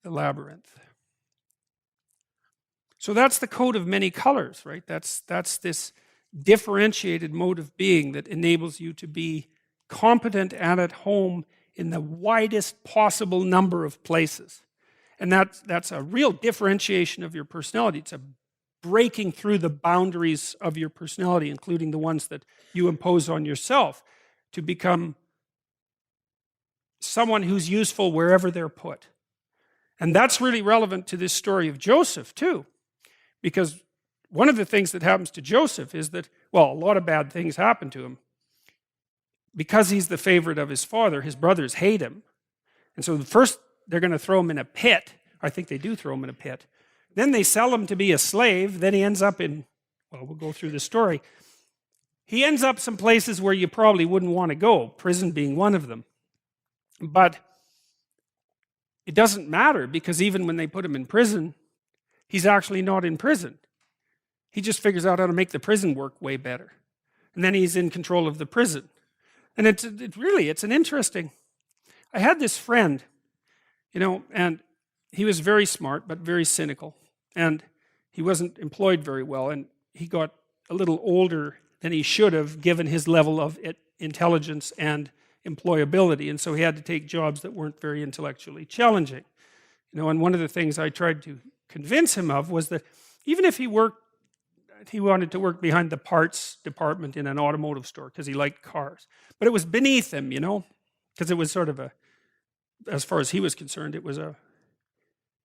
the labyrinth. So that's the coat of many colors, right? That's this differentiated mode of being that enables you to be competent and at home in the widest possible number of places. And that's a real differentiation of your personality. It's a breaking through the boundaries of your personality, including the ones that you impose on yourself, to become someone who's useful wherever they're put. And that's really relevant to this story of Joseph too, because one of the things that happens to Joseph is that, well, a lot of bad things happen to him. Because he's the favorite of his father, his brothers hate him. And so first they're going to throw him in a pit. I think they do throw him in a pit. Then they sell him to be a slave. Then he ends up in, well, we'll go through the story. He ends up some places where you probably wouldn't want to go, prison being one of them. But it doesn't matter, because even when they put him in prison, he's actually not in prison. He just figures out how to make the prison work way better. And then he's in control of the prison. And it's an interesting, I had this friend, and he was very smart, but very cynical. And he wasn't employed very well, and he got a little older than he should have given his level of intelligence and employability. And so he had to take jobs that weren't very intellectually challenging. And one of the things I tried to convince him of was that even if he wanted to work behind the parts department in an automotive store because he liked cars. But it was beneath him, because it was sort of as far as he was concerned,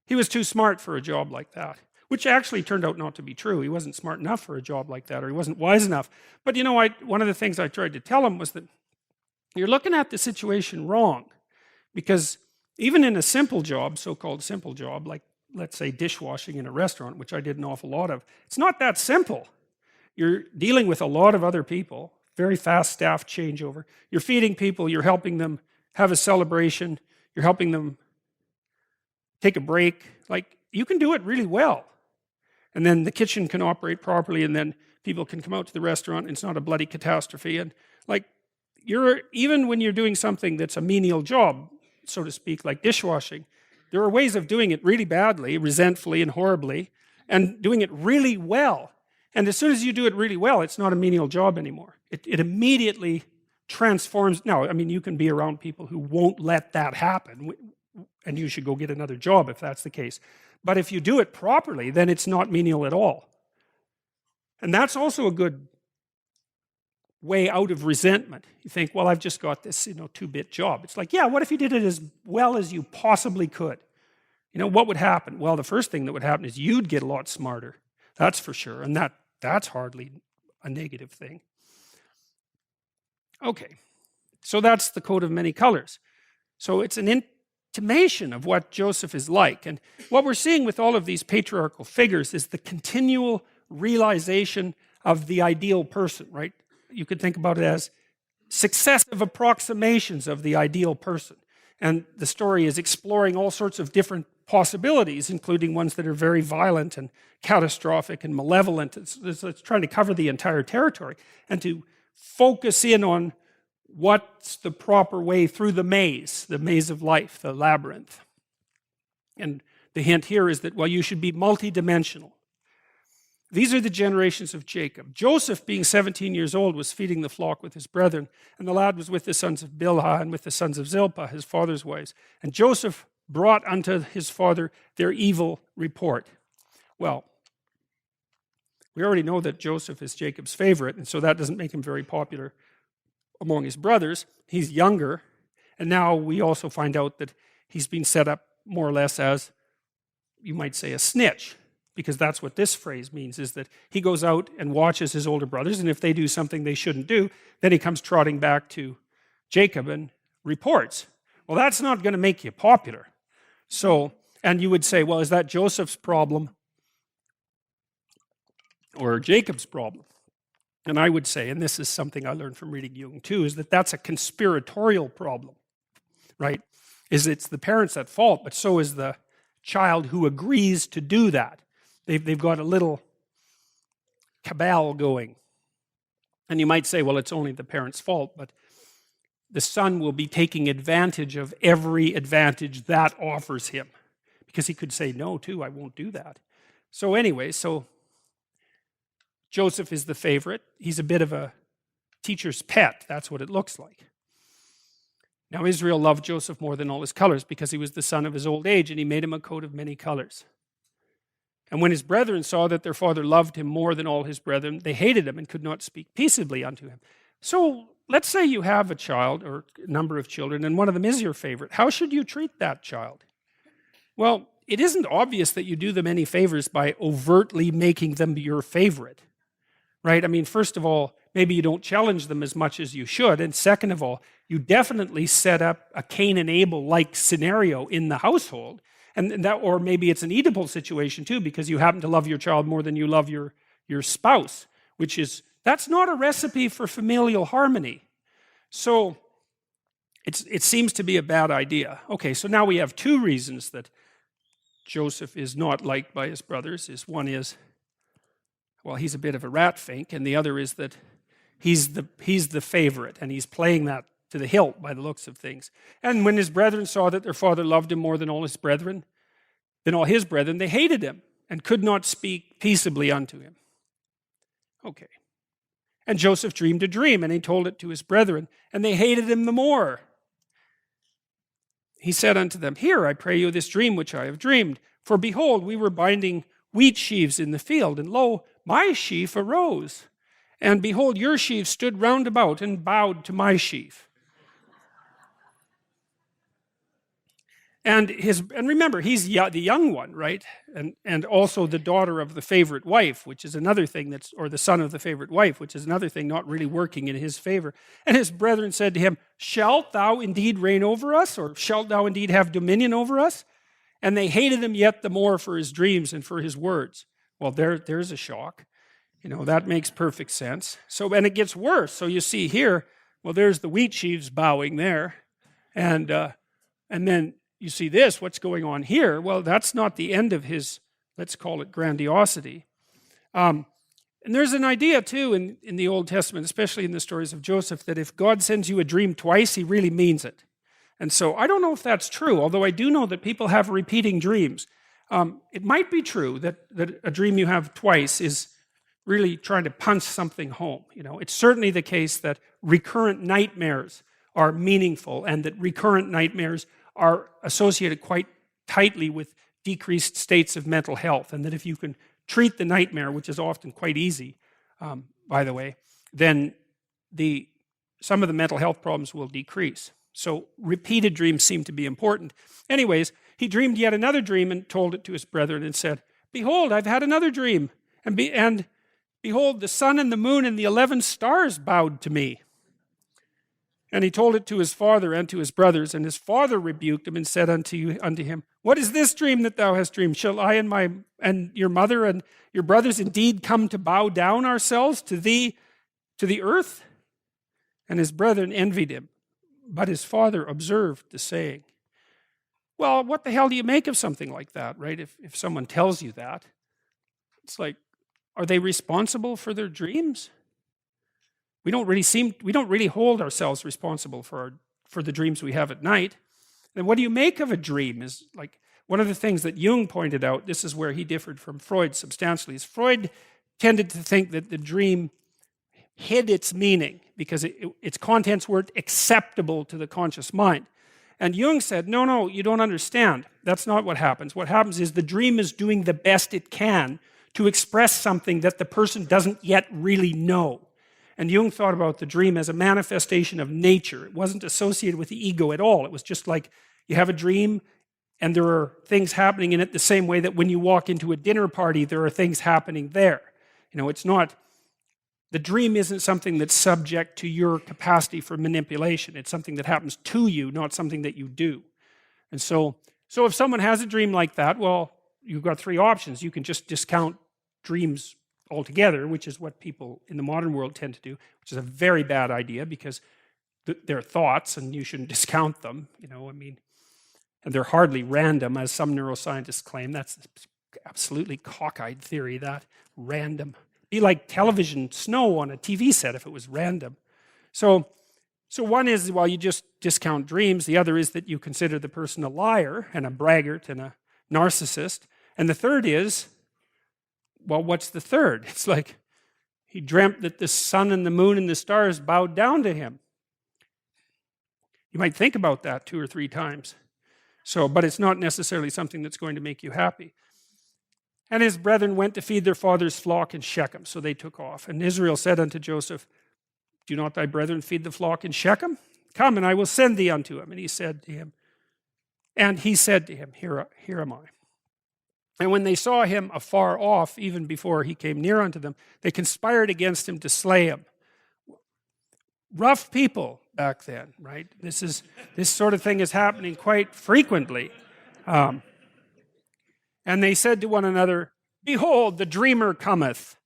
he was too smart for a job like that, which actually turned out not to be true. He wasn't smart enough for a job like that, or he wasn't wise enough. But one of the things I tried to tell him was that you're looking at the situation wrong, because even in a simple job, so-called simple job, like let's say dishwashing in a restaurant, which I did an awful lot of, it's not that simple. You're dealing with a lot of other people, very fast staff changeover. You're feeding people, you're helping them have a celebration, you're helping them take a break. Like, you can do it really well. And then the kitchen can operate properly, and then people can come out to the restaurant, and it's not a bloody catastrophe. And like, even when you're doing something that's a menial job, so to speak, like dishwashing, there are ways of doing it really badly, resentfully and horribly, and doing it really well. And as soon as you do it really well, it's not a menial job anymore. It immediately transforms. Now, I mean, you can be around people who won't let that happen, and you should go get another job if that's the case. But if you do it properly, then it's not menial at all. And that's also a good way out of resentment. You think, well, I've just got this, 2-bit job. It's like, yeah, what if you did it as well as you possibly could? What would happen? Well, the first thing that would happen is you'd get a lot smarter. That's for sure. And that's hardly a negative thing. Okay. So that's the coat of many colors. So it's an intimation of what Joseph is like. And what we're seeing with all of these patriarchal figures is the continual realization of the ideal person, right? You could think about it as successive approximations of the ideal person. And the story is exploring all sorts of different possibilities, including ones that are very violent and catastrophic and malevolent. It's trying to cover the entire territory and to focus in on what's the proper way through the maze of life, the labyrinth. And the hint here is that, well, you should be multidimensional. These are the generations of Jacob. Joseph, being 17 years old, was feeding the flock with his brethren, and the lad was with the sons of Bilhah and with the sons of Zilpah, his father's wives. And Joseph brought unto his father their evil report. Well, we already know that Joseph is Jacob's favorite, and so that doesn't make him very popular among his brothers. He's younger, and now we also find out that he's been set up more or less as, you might say, a snitch. Because that's what this phrase means, is that he goes out and watches his older brothers, and if they do something they shouldn't do, then he comes trotting back to Jacob and reports. Well, that's not going to make you popular. So, and you would say, well, is that Joseph's problem or Jacob's problem? And I would say, and this is something I learned from reading Jung too, is that that's a conspiratorial problem, right? It's the parents at fault, but so is the child who agrees to do that. They've got a little cabal going. And you might say, well, it's only the parents' fault, but the son will be taking advantage of every advantage that offers him. Because he could say, no, too, I won't do that. So anyway, Joseph is the favorite. He's a bit of a teacher's pet. That's what it looks like. Now, Israel loved Joseph more than all his colors because he was the son of his old age, and he made him a coat of many colors. And when his brethren saw that their father loved him more than all his brethren, they hated him and could not speak peaceably unto him. So let's say you have a child or a number of children, and one of them is your favorite. How should you treat that child? Well, it isn't obvious that you do them any favors by overtly making them your favorite, right? I mean, first of all, maybe you don't challenge them as much as you should. And second of all, you definitely set up a Cain and Abel-like scenario in the household. And that, or maybe it's an Oedipal situation too, because you happen to love your child more than you love your spouse, that's not a recipe for familial harmony. So it seems to be a bad idea. Okay, so now we have two reasons that Joseph is not liked by his brothers is one is, well, he's a bit of a rat fink, and the other is that he's the favorite, and he's playing that to the hilt by the looks of things. And when his brethren saw that their father loved him more than all his brethren, they hated him and could not speak peaceably unto him. Okay. And Joseph dreamed a dream, and he told it to his brethren, and they hated him the more. He said unto them, Hear, I pray you, this dream which I have dreamed. For behold, we were binding wheat sheaves in the field, and lo, my sheaf arose. And behold, your sheaf stood round about and bowed to my sheaf. And remember, he's the young one, right? And also the daughter of the favorite wife, which is another thing or the son of the favorite wife, which is another thing not really working in his favor. And his brethren said to him, Shalt thou indeed reign over us, or shalt thou indeed have dominion over us? And they hated him yet the more for his dreams and for his words. Well, there's a shock. That makes perfect sense. And it gets worse. So you see here, well, there's the wheat sheaves bowing there, and then you see this, what's going on here? Well, that's not the end of his, let's call it grandiosity. And there's an idea too in the Old Testament, especially in the stories of Joseph, that if God sends you a dream twice, he really means it. And so I don't know if that's true, although I do know that people have repeating dreams. It might be true that a dream you have twice is really trying to punch something home. It's certainly the case that recurrent nightmares are meaningful, and that recurrent nightmares are associated quite tightly with decreased states of mental health, and that if you can treat the nightmare, which is often quite easy, by the way, then some of the mental health problems will decrease. So repeated dreams seem to be important. Anyways, he dreamed yet another dream and told it to his brethren and said, Behold, I've had another dream, and behold, the sun and the moon and the 11 stars bowed to me. And he told it to his father and to his brothers, and his father rebuked him and said unto him, What is this dream that thou hast dreamed? Shall I and your mother and your brothers indeed come to bow down ourselves to thee, to the earth? And his brethren envied him, but his father observed the saying. Well, what the hell do you make of something like that, right? If someone tells you that, it's like, are they responsible for their dreams? We don't really hold ourselves responsible for the dreams we have at night. And what do you make of a dream is like one of the things that Jung pointed out. This is where he differed from Freud substantially. Is Freud tended to think that the dream hid its meaning because its contents weren't acceptable to the conscious mind. And Jung said, no, you don't understand. That's not what happens. What happens is the dream is doing the best it can to express something that the person doesn't yet really know. And Jung thought about the dream as a manifestation of nature. It wasn't associated with the ego at all. It was just like you have a dream and there are things happening in it the same way that when you walk into a dinner party, there are things happening there. It's not, the dream isn't something that's subject to your capacity for manipulation. It's something that happens to you, not something that you do. And so if someone has a dream like that, well, you've got three options. You can just discount dreams altogether, which is what people in the modern world tend to do, which is a very bad idea because they're thoughts and you shouldn't discount them, and they're hardly random, as some neuroscientists claim. That's absolutely cockeyed theory, that random. Be like television snow on a TV set if it was random. So one is, well, you just discount dreams. The other is that you consider the person a liar and a braggart and a narcissist. And the third is, well, what's the third? It's like he dreamt that the sun and the moon and the stars bowed down to him. You might think about that 2 or 3 times. But it's not necessarily something that's going to make you happy. And his brethren went to feed their father's flock in Shechem, so they took off. And Israel said unto Joseph, Do not thy brethren feed the flock in Shechem? Come, and I will send thee unto him. And he said to him, Here am I. And when they saw him afar off, even before he came near unto them, they conspired against him to slay him. Rough people back then, right? This sort of thing is happening quite frequently. And they said to one another, Behold, the dreamer cometh.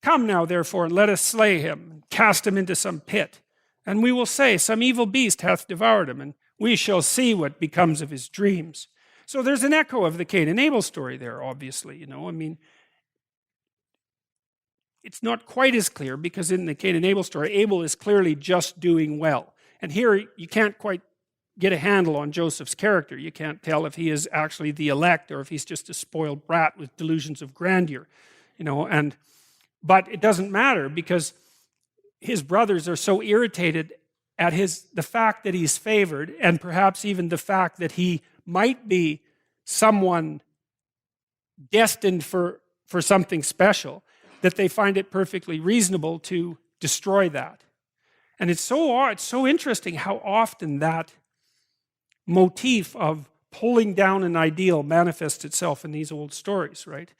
Come now, therefore, and let us slay him, and cast him into some pit. And we will say, Some evil beast hath devoured him, and we shall see what becomes of his dreams. So there's an echo of the Cain and Abel story there, obviously, I mean, it's not quite as clear because in the Cain and Abel story, Abel is clearly just doing well. And here you can't quite get a handle on Joseph's character. You can't tell if he is actually the elect or if he's just a spoiled brat with delusions of grandeur, but it doesn't matter because his brothers are so irritated at the fact that he's favored, and perhaps even the fact that he might be someone destined for something special, that they find it perfectly reasonable to destroy that. And it's so interesting how often that motif of pulling down an ideal manifests itself in these old stories, right?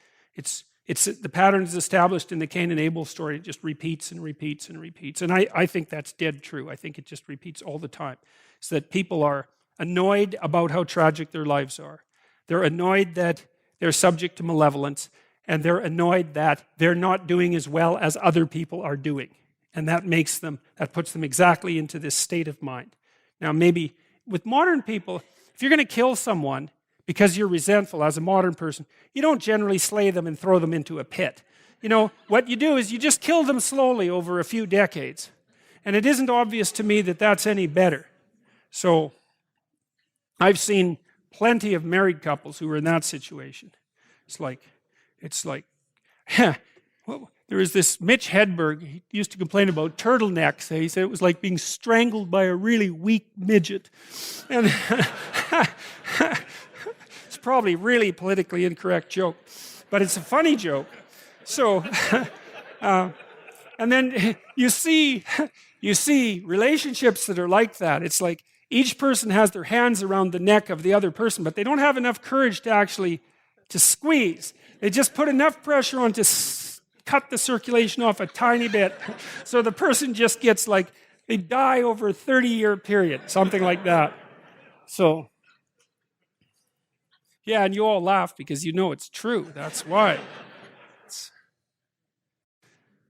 The pattern is established in the Cain and Abel story. It just repeats and repeats and repeats. And I think that's dead true. I think it just repeats all the time. It's that people are annoyed about how tragic their lives are. They're annoyed that they're subject to malevolence, and they're annoyed that they're not doing as well as other people are doing. And that puts them exactly into this state of mind. Now, maybe with modern people, if you're going to kill someone because you're resentful as a modern person, you don't generally slay them and throw them into a pit. What you do is you just kill them slowly over a few decades. And it isn't obvious to me that that's any better. So I've seen plenty of married couples who are in that situation. It's like, well, there was this Mitch Hedberg, he used to complain about turtlenecks. He said it was like being strangled by a really weak midget. And it's probably a really politically incorrect joke, but it's a funny joke. So, and then you see relationships that are like that. It's like each person has their hands around the neck of the other person, but they don't have enough courage to squeeze. They just put enough pressure on to cut the circulation off a tiny bit. So the person just gets they die over a 30-year period, something like that. So, yeah, and you all laugh because you know it's true. That's why.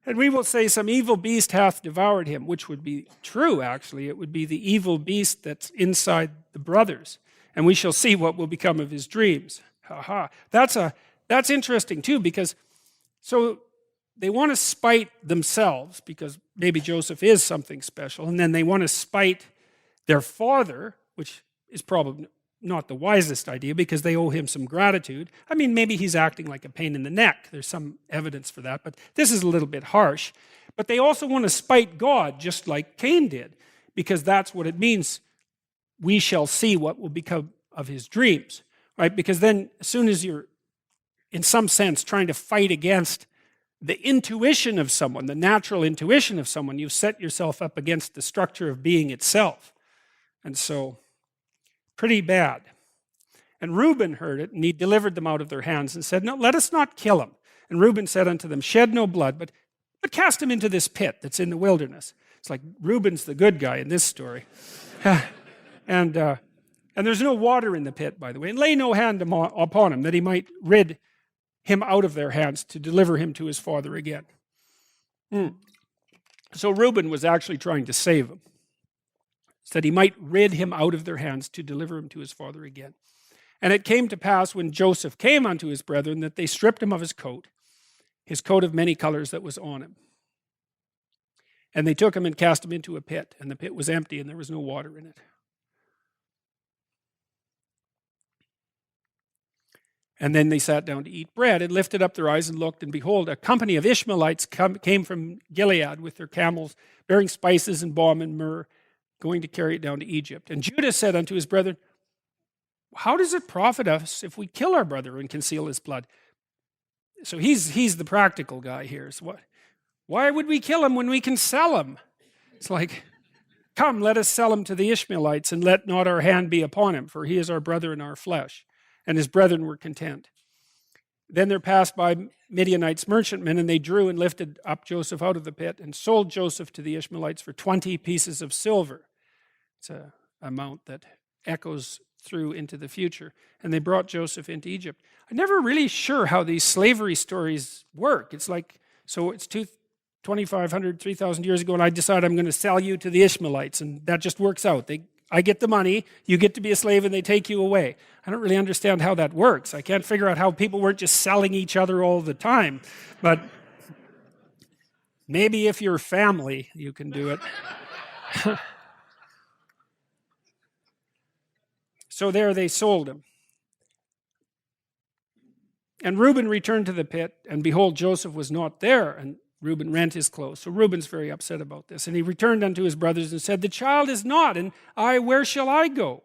And we will say some evil beast hath devoured him, which would be true, actually. It would be the evil beast that's inside the brothers. And we shall see what will become of his dreams. Ha ha. That's interesting too, because so they want to spite themselves because maybe Joseph is something special, and then they want to spite their father, which is probably not the wisest idea because they owe him some gratitude. I mean, maybe he's acting like a pain in the neck. There's some evidence for that, but this is a little bit harsh. But they also want to spite God, just like Cain did, because that's what it means. We shall see what will become of his dreams, right? Because then as soon as you're, in some sense, trying to fight against the intuition of someone, the natural intuition of someone, you've set yourself up against the structure of being itself. And so, pretty bad. And Reuben heard it, and he delivered them out of their hands and said, "No, let us not kill him." And Reuben said unto them, "Shed no blood, but cast him into this pit that's in the wilderness." It's like Reuben's the good guy in this story. And there's no water in the pit, by the way. And lay no hand upon him, that he might rid him out of their hands to deliver him to his father again. So Reuben was actually trying to save him, so that he might rid him out of their hands to deliver him to his father again. And it came to pass when Joseph came unto his brethren that they stripped him of his coat of many colors that was on him. And they took him and cast him into a pit, and the pit was empty and there was no water in it. And then they sat down to eat bread and lifted up their eyes and looked, and behold, a company of Ishmaelites came from Gilead with their camels, bearing spices and balm and myrrh, going to carry it down to Egypt. And Judah said unto his brethren, "How does it profit us if we kill our brother and conceal his blood?" So he's the practical guy here. So why would we kill him when we can sell him? It's like, come, let us sell him to the Ishmaelites, and let not our hand be upon him, for he is our brother in our flesh. And his brethren were content. Then there passed by Midianites merchantmen, and they drew and lifted up Joseph out of the pit and sold Joseph to the Ishmaelites for 20 pieces of silver. It's an amount that echoes through into the future. And they brought Joseph into Egypt. I'm never really sure how these slavery stories work. It's like, so it's 2,500, 3,000 years ago, and I decide I'm going to sell you to the Ishmaelites, and that just works out. I get the money, you get to be a slave, and they take you away. I don't really understand how that works. I can't figure out how people weren't just selling each other all the time. But maybe if you're family, you can do it. So there they sold him. And Reuben returned to the pit, and behold, Joseph was not there, and Reuben rent his clothes. So Reuben's very upset about this. And he returned unto his brothers and said, the child is not, and where shall I go?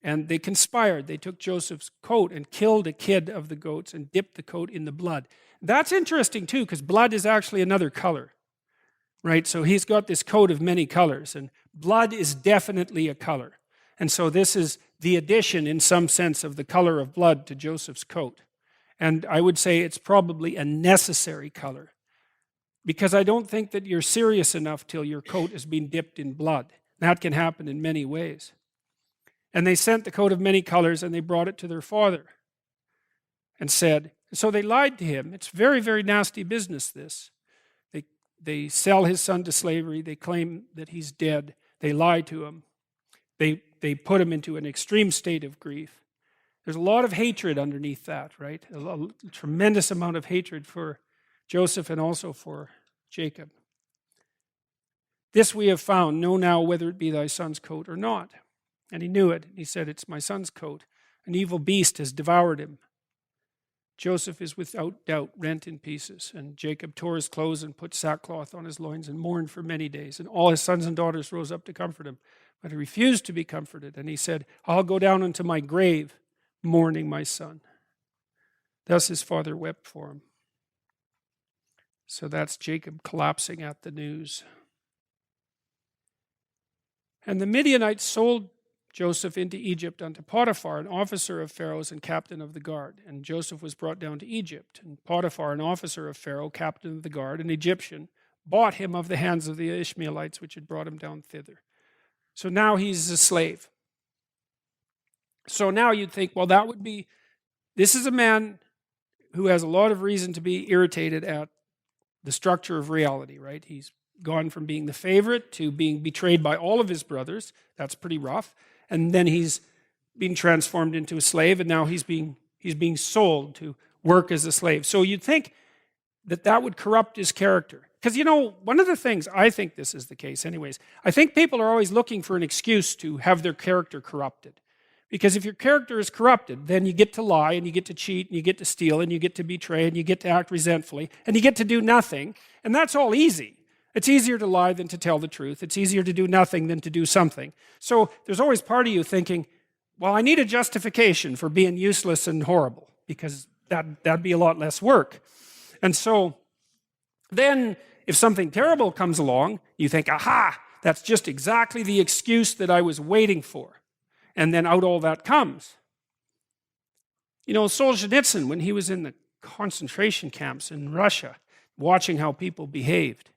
And they conspired. They took Joseph's coat and killed a kid of the goats and dipped the coat in the blood. That's interesting too, because blood is actually another color, right? So he's got this coat of many colors, and blood is definitely a color. And so this is the addition, in some sense, of the color of blood to Joseph's coat. And I would say it's probably a necessary color, because I don't think that you're serious enough till your coat has been dipped in blood. That can happen in many ways. And they sent the coat of many colors, and they brought it to their father and said, so they lied to him. It's very, very nasty business, this. They sell his son to slavery. They claim that he's dead. They lie to him. They put him into an extreme state of grief. There's a lot of hatred underneath that, right? A tremendous amount of hatred for Joseph and also for Jacob. This we have found. Know now whether it be thy son's coat or not. And he knew it. He said, it's my son's coat. An evil beast has devoured him. Joseph is without doubt rent in pieces. And Jacob tore his clothes and put sackcloth on his loins and mourned for many days. And all his sons and daughters rose up to comfort him. But he refused to be comforted. And he said, I'll go down into my grave mourning my son. Thus his father wept for him. So that's Jacob collapsing at the news. And the Midianites sold Joseph into Egypt unto Potiphar, an officer of Pharaoh's and captain of the guard. And Joseph was brought down to Egypt. And Potiphar, an officer of Pharaoh, captain of the guard, an Egyptian, bought him of the hands of the Ishmaelites, which had brought him down thither. So now he's a slave. So now you'd think, well, this is a man who has a lot of reason to be irritated at the structure of reality, right? He's gone from being the favorite to being betrayed by all of his brothers. That's pretty rough. And then he's being transformed into a slave, and now he's being sold to work as a slave. So you'd think that would corrupt his character. Because, one of the things, I think this is the case anyways, I think people are always looking for an excuse to have their character corrupted. Because if your character is corrupted, then you get to lie, and you get to cheat, and you get to steal, and you get to betray, and you get to act resentfully, and you get to do nothing, and that's all easy. It's easier to lie than to tell the truth. It's easier to do nothing than to do something. So there's always part of you thinking, well, I need a justification for being useless and horrible, because that'd be a lot less work. And so then if something terrible comes along, you think, aha, that's just exactly the excuse that I was waiting for. And then out all that comes. Solzhenitsyn, when he was in the concentration camps in Russia, watching how people behaved,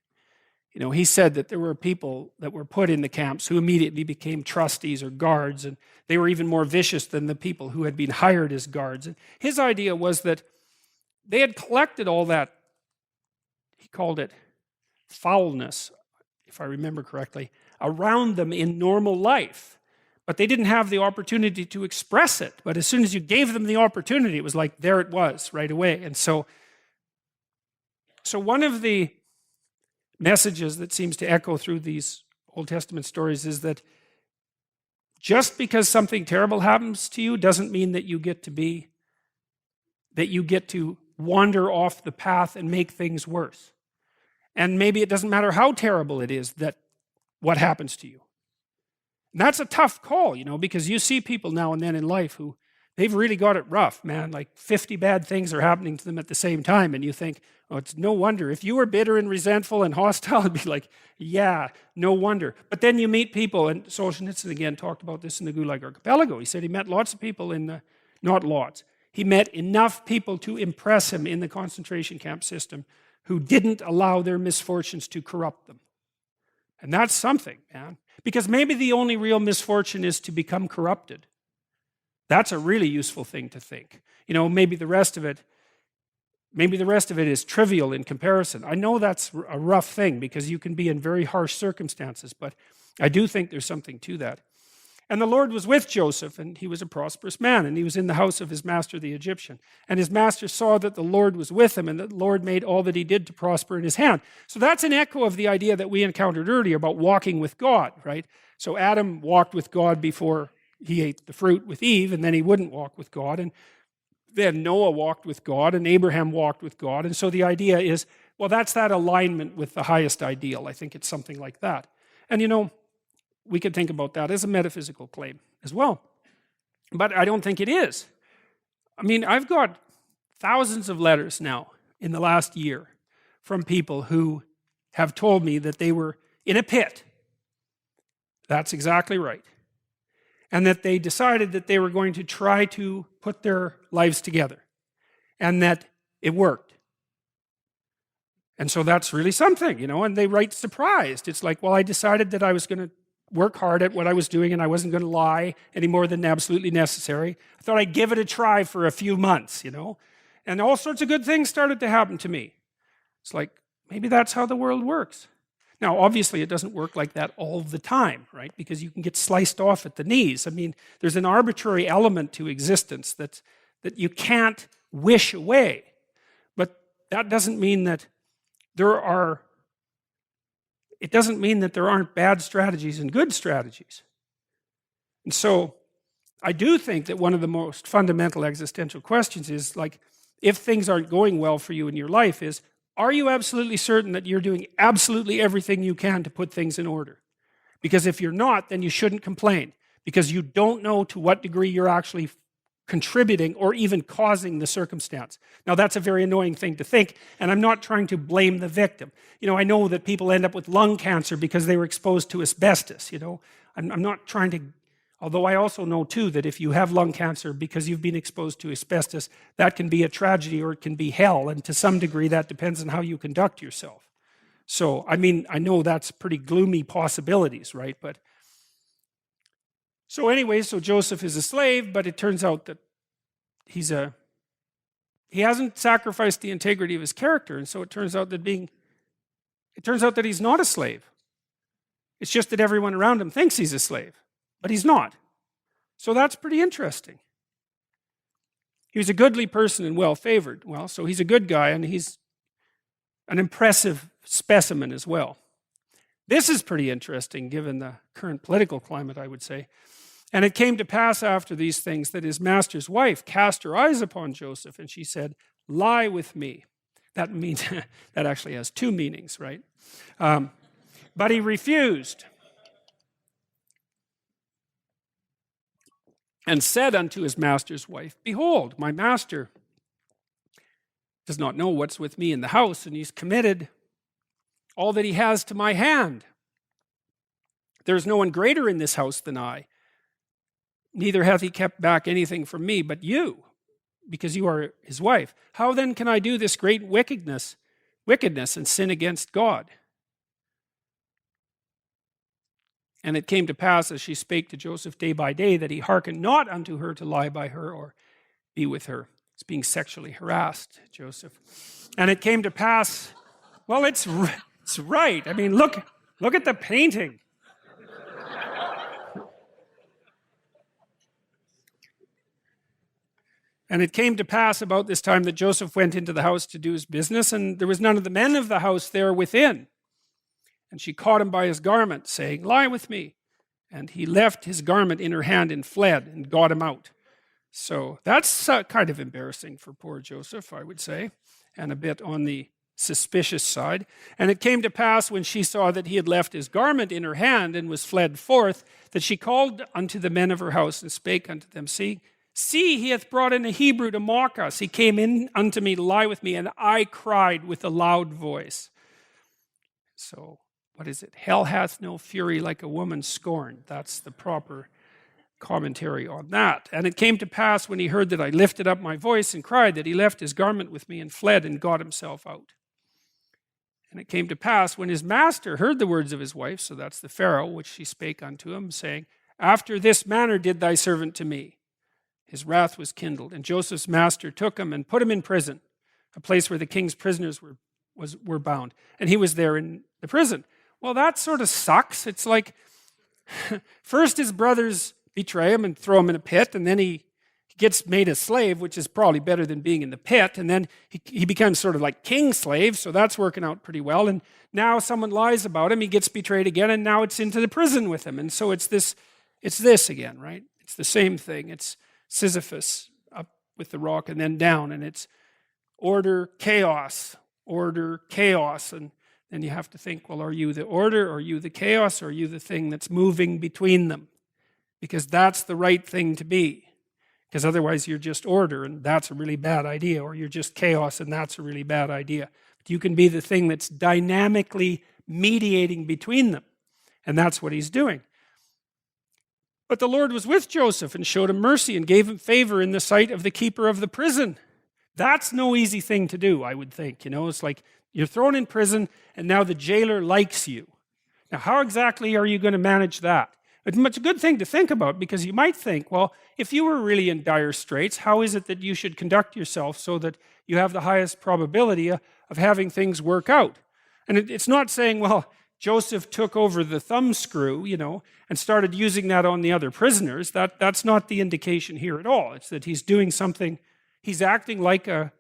he said that there were people that were put in the camps who immediately became trustees or guards, and they were even more vicious than the people who had been hired as guards. And his idea was that they had collected all that, he called it foulness, if I remember correctly, around them in normal life. But they didn't have the opportunity to express it. But as soon as you gave them the opportunity, it was like, there it was, right away. And so one of the messages that seems to echo through these Old Testament stories is that just because something terrible happens to you doesn't mean that you get to wander off the path and make things worse. And maybe it doesn't matter how terrible it is that what happens to you. And that's a tough call, because you see people now and then in life who they've really got it rough, man. Like 50 bad things are happening to them at the same time. And you think, oh, it's no wonder. If you were bitter and resentful and hostile, it'd be like, yeah, no wonder. But then you meet people, and Solzhenitsyn again talked about this in the Gulag Archipelago. He said he met lots of people not lots. He met enough people to impress him in the concentration camp system who didn't allow their misfortunes to corrupt them. And that's something, man. Because maybe the only real misfortune is to become corrupted. That's a really useful thing to think. Maybe the rest of it is trivial in comparison. I know that's a rough thing because you can be in very harsh circumstances, but I do think there's something to that. And the Lord was with Joseph, and he was a prosperous man, and he was in the house of his master the Egyptian. And his master saw that the Lord was with him, and that the Lord made all that he did to prosper in his hand. So that's an echo of the idea that we encountered earlier about walking with God, right? So Adam walked with God before he ate the fruit with Eve, and then he wouldn't walk with God. And then Noah walked with God, and Abraham walked with God. And so the idea is, well, that's that alignment with the highest ideal. I think it's something like that. And we could think about that as a metaphysical claim as well. But I don't think it is. I mean, I've got thousands of letters now in the last year from people who have told me that they were in a pit. That's exactly right. And that they decided that they were going to try to put their lives together. And that it worked. And so that's really something, and they write surprised. It's like, well, I decided that I was going to work hard at what I was doing and I wasn't going to lie any more than absolutely necessary. I thought I'd give it a try for a few months, And all sorts of good things started to happen to me. It's like, maybe that's how the world works. Now, obviously, it doesn't work like that all the time, right? Because you can get sliced off at the knees. I mean, there's an arbitrary element to existence that you can't wish away. But that doesn't mean that there aren't bad strategies and good strategies. And so I do think that one of the most fundamental existential questions is, like, if things aren't going well for you in your life, is, are you absolutely certain that you're doing absolutely everything you can to put things in order? Because if you're not, then you shouldn't complain, because you don't know to what degree you're actually contributing or even causing the circumstance. Now, that's a very annoying thing to think, and I'm not trying to blame the victim. I know that people end up with lung cancer because they were exposed to asbestos, I'm not trying to, although I also know too that if you have lung cancer because you've been exposed to asbestos, that can be a tragedy or it can be hell, and to some degree that depends on how you conduct yourself. So, I mean, I know that's pretty gloomy possibilities, right? But so anyway, so Joseph is a slave, but it turns out that he hasn't sacrificed the integrity of his character, and so it turns out that he's not a slave. It's just that everyone around him thinks he's a slave, but he's not. So that's pretty interesting. He was a goodly person and well-favored. Well, so he's a good guy, and he's an impressive specimen as well. This is pretty interesting given the current political climate, I would say. And it came to pass after these things that his master's wife cast her eyes upon Joseph, and she said, "Lie with me." That means that actually has two meanings, right? But he refused, and said unto his master's wife, "Behold, my master does not know what's with me in the house, and he's committed all that he has to my hand. There's no one greater in this house than I. Neither hath he kept back anything from me but you, because you are his wife. How then can I do this great wickedness and sin against God?" And it came to pass, as she spake to Joseph day by day, that he hearkened not unto her to lie by her or be with her. It's being sexually harassed, Joseph. And it came to pass, well, it's right. I mean, look at the painting. And it came to pass about this time that Joseph went into the house to do his business, and there was none of the men of the house there within. And she caught him by his garment, saying, "Lie with me." And he left his garment in her hand and fled and got him out. So that's kind of embarrassing for poor Joseph, I would say, and a bit on the suspicious side. And it came to pass, when she saw that he had left his garment in her hand and was fled forth, that she called unto the men of her house and spake unto them, See, he hath brought in a Hebrew to mock us. He came in unto me to lie with me, and I cried with a loud voice. So, what is it? Hell hath no fury like a woman scorned. That's the proper commentary on that. And it came to pass, when he heard that I lifted up my voice and cried, that he left his garment with me and fled and got himself out. And it came to pass, when his master heard the words of his wife, so that's the Pharaoh, which she spake unto him, saying, After this manner did thy servant to me. His wrath was kindled, and Joseph's master took him and put him in prison, a place where the king's prisoners were bound. And he was there in the prison. Well, that sort of sucks. It's like, first his brothers betray him and throw him in a pit, and then he gets made a slave, which is probably better than being in the pit, and then he becomes sort of like king slave, so that's working out pretty well, and now someone lies about him, he gets betrayed again, and now it's into the prison with him, and so it's this again, right? It's the same thing. It's Sisyphus up with the rock and then down, and it's order, chaos, and then you have to think, well, are you the order, or are you the chaos, or are you the thing that's moving between them? Because that's the right thing to be. Because otherwise you're just order, and that's a really bad idea, or you're just chaos, and that's a really bad idea. But you can be the thing that's dynamically mediating between them, and that's what he's doing. But the Lord was with Joseph and showed him mercy and gave him favor in the sight of the keeper of the prison. That's no easy thing to do, I would think. It's like you're thrown in prison, and now the jailer likes you. Now, how exactly are you going to manage that? It's a good thing to think about, because you might think, well, if you were really in dire straits, how is it that you should conduct yourself so that you have the highest probability of having things work out? And it's not saying, well, Joseph took over the thumbscrew, and started using that on the other prisoners. That's not the indication here at all. It's that he's doing something, he's acting like a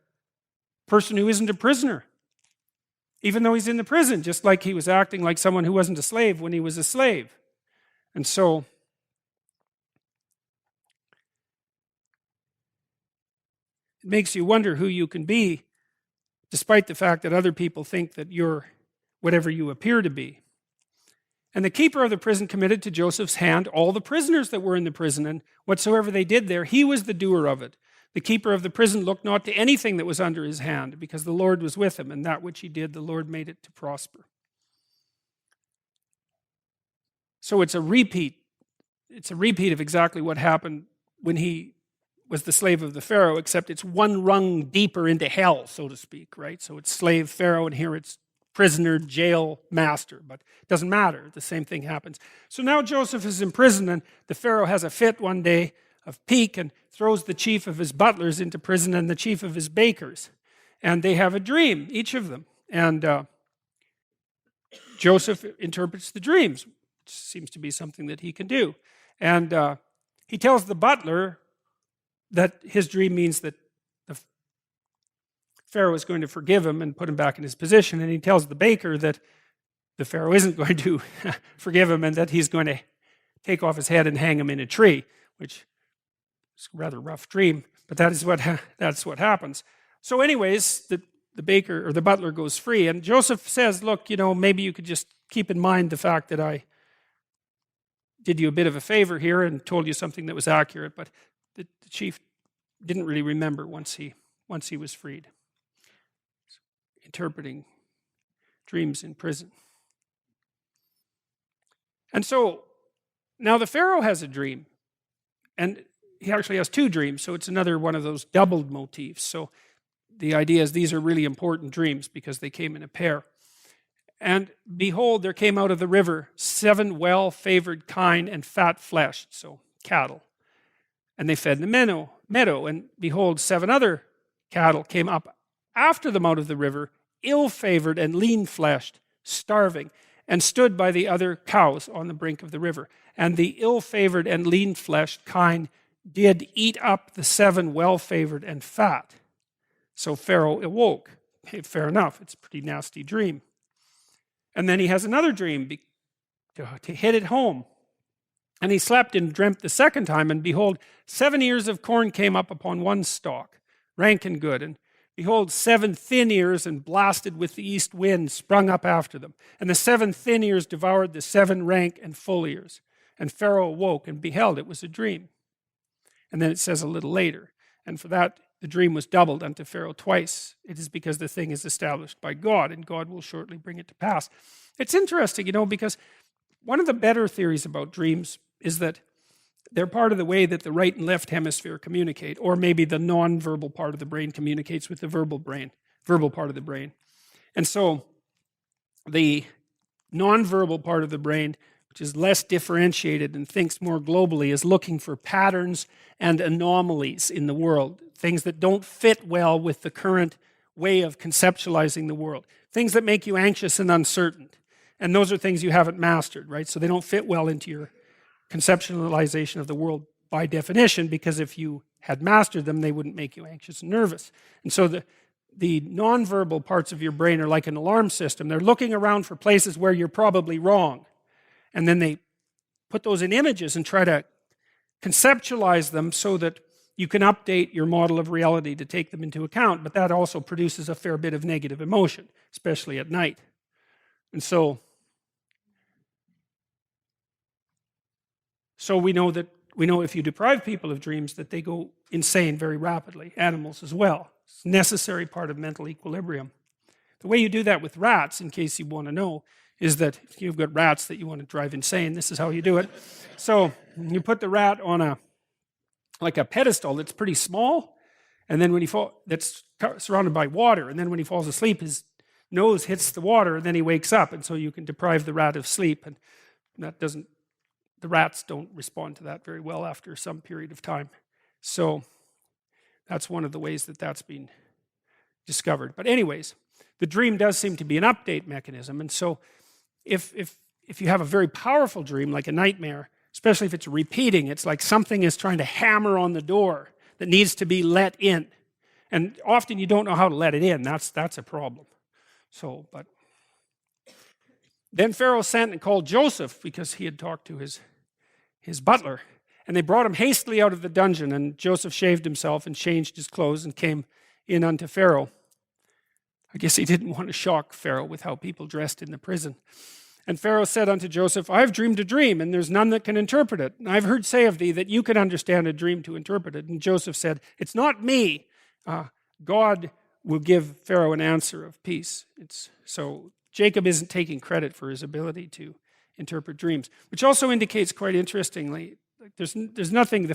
person who isn't a prisoner, even though he's in the prison, just like he was acting like someone who wasn't a slave when he was a slave. And so, it makes you wonder who you can be, despite the fact that other people think that you're whatever you appear to be. And the keeper of the prison committed to Joseph's hand all the prisoners that were in the prison, and whatsoever they did there, he was the doer of it. The keeper of the prison looked not to anything that was under his hand, because the Lord was with him, and that which he did, the Lord made it to prosper. So it's a repeat. It's a repeat of exactly what happened when he was the slave of the Pharaoh, except it's one rung deeper into hell, so to speak, right? So it's slave Pharaoh, and here it's prisoner, jail, master, but it doesn't matter. The same thing happens. So now Joseph is in prison, and the Pharaoh has a fit one day of pique and throws the chief of his butlers into prison and the chief of his bakers. And they have a dream, each of them. And Joseph interprets the dreams, which seems to be something that he can do. And he tells the butler that his dream means that the Pharaoh is going to forgive him and put him back in his position. And he tells the baker that the Pharaoh isn't going to forgive him and that he's going to take off his head and hang him in a tree, which is a rather rough dream, but that's what happens. So anyways, the baker or the butler goes free, and Joseph says, look, maybe you could just keep in mind the fact that I did you a bit of a favor here and told you something that was accurate, but the chief didn't really remember once he was freed. Interpreting dreams in prison. And so now the Pharaoh has a dream, and he actually has two dreams, so it's another one of those doubled motifs. So the idea is these are really important dreams because they came in a pair. And behold, there came out of the river 7 well-favored kine and fat-fleshed, so cattle. And they fed the meadow. And behold, 7 other cattle came up after them out of the river, ill-favored and lean-fleshed, starving, and stood by the other cows on the brink of the river. And the ill-favored and lean-fleshed kine did eat up the 7 well-favored and fat. So Pharaoh awoke. Okay, fair enough, it's a pretty nasty dream. And then he has another dream to hit it home. And he slept and dreamt the second time, and behold, 7 ears of corn came up upon one stalk, rank and good. And behold, 7 thin ears and blasted with the east wind sprung up after them. And the 7 thin ears devoured the 7 rank and full ears. And Pharaoh awoke and beheld it was a dream. And then it says a little later, and for that the dream was doubled unto Pharaoh twice. It is because the thing is established by God, and God will shortly bring it to pass. It's interesting, because one of the better theories about dreams is that they're part of the way that the right and left hemisphere communicate, or maybe the non-verbal part of the brain communicates with the verbal part of the brain. And so the non-verbal part of the brain, which is less differentiated and thinks more globally, is looking for patterns and anomalies in the world, things that don't fit well with the current way of conceptualizing the world, things that make you anxious and uncertain. And those are things you haven't mastered, right? So they don't fit well into your conceptualization of the world by definition, because if you had mastered them, they wouldn't make you anxious and nervous. And so the nonverbal parts of your brain are like an alarm system. They're looking around for places where you're probably wrong. And then they put those in images and try to conceptualize them so that you can update your model of reality to take them into account. But that also produces a fair bit of negative emotion, especially at night. And so we know if you deprive people of dreams that they go insane very rapidly, animals as well. It's a necessary part of mental equilibrium. The way you do that with rats, in case you want to know, is that if you've got rats that you want to drive insane, this is how you do it. So you put the rat on like a pedestal that's pretty small, and then when that's surrounded by water, and then when he falls asleep, his nose hits the water, and then he wakes up, and so you can deprive the rat of sleep, and the rats don't respond to that very well after some period of time. So that's one of the ways that that's been discovered. But anyways, the dream does seem to be an update mechanism, and so if you have a very powerful dream, like a nightmare, especially if it's repeating, it's like something is trying to hammer on the door that needs to be let in. And often you don't know how to let it in. That's a problem. So, but then Pharaoh sent and called Joseph, because he had talked to his butler. And they brought him hastily out of the dungeon, and Joseph shaved himself and changed his clothes and came in unto Pharaoh. I guess he didn't want to shock Pharaoh with how people dressed in the prison. And Pharaoh said unto Joseph, I have dreamed a dream, and there's none that can interpret it. And I've heard say of thee that you can understand a dream to interpret it. And Joseph said, it's not me. God will give Pharaoh an answer of peace. So Jacob isn't taking credit for his ability to interpret dreams, which also indicates, quite interestingly, there's nothing,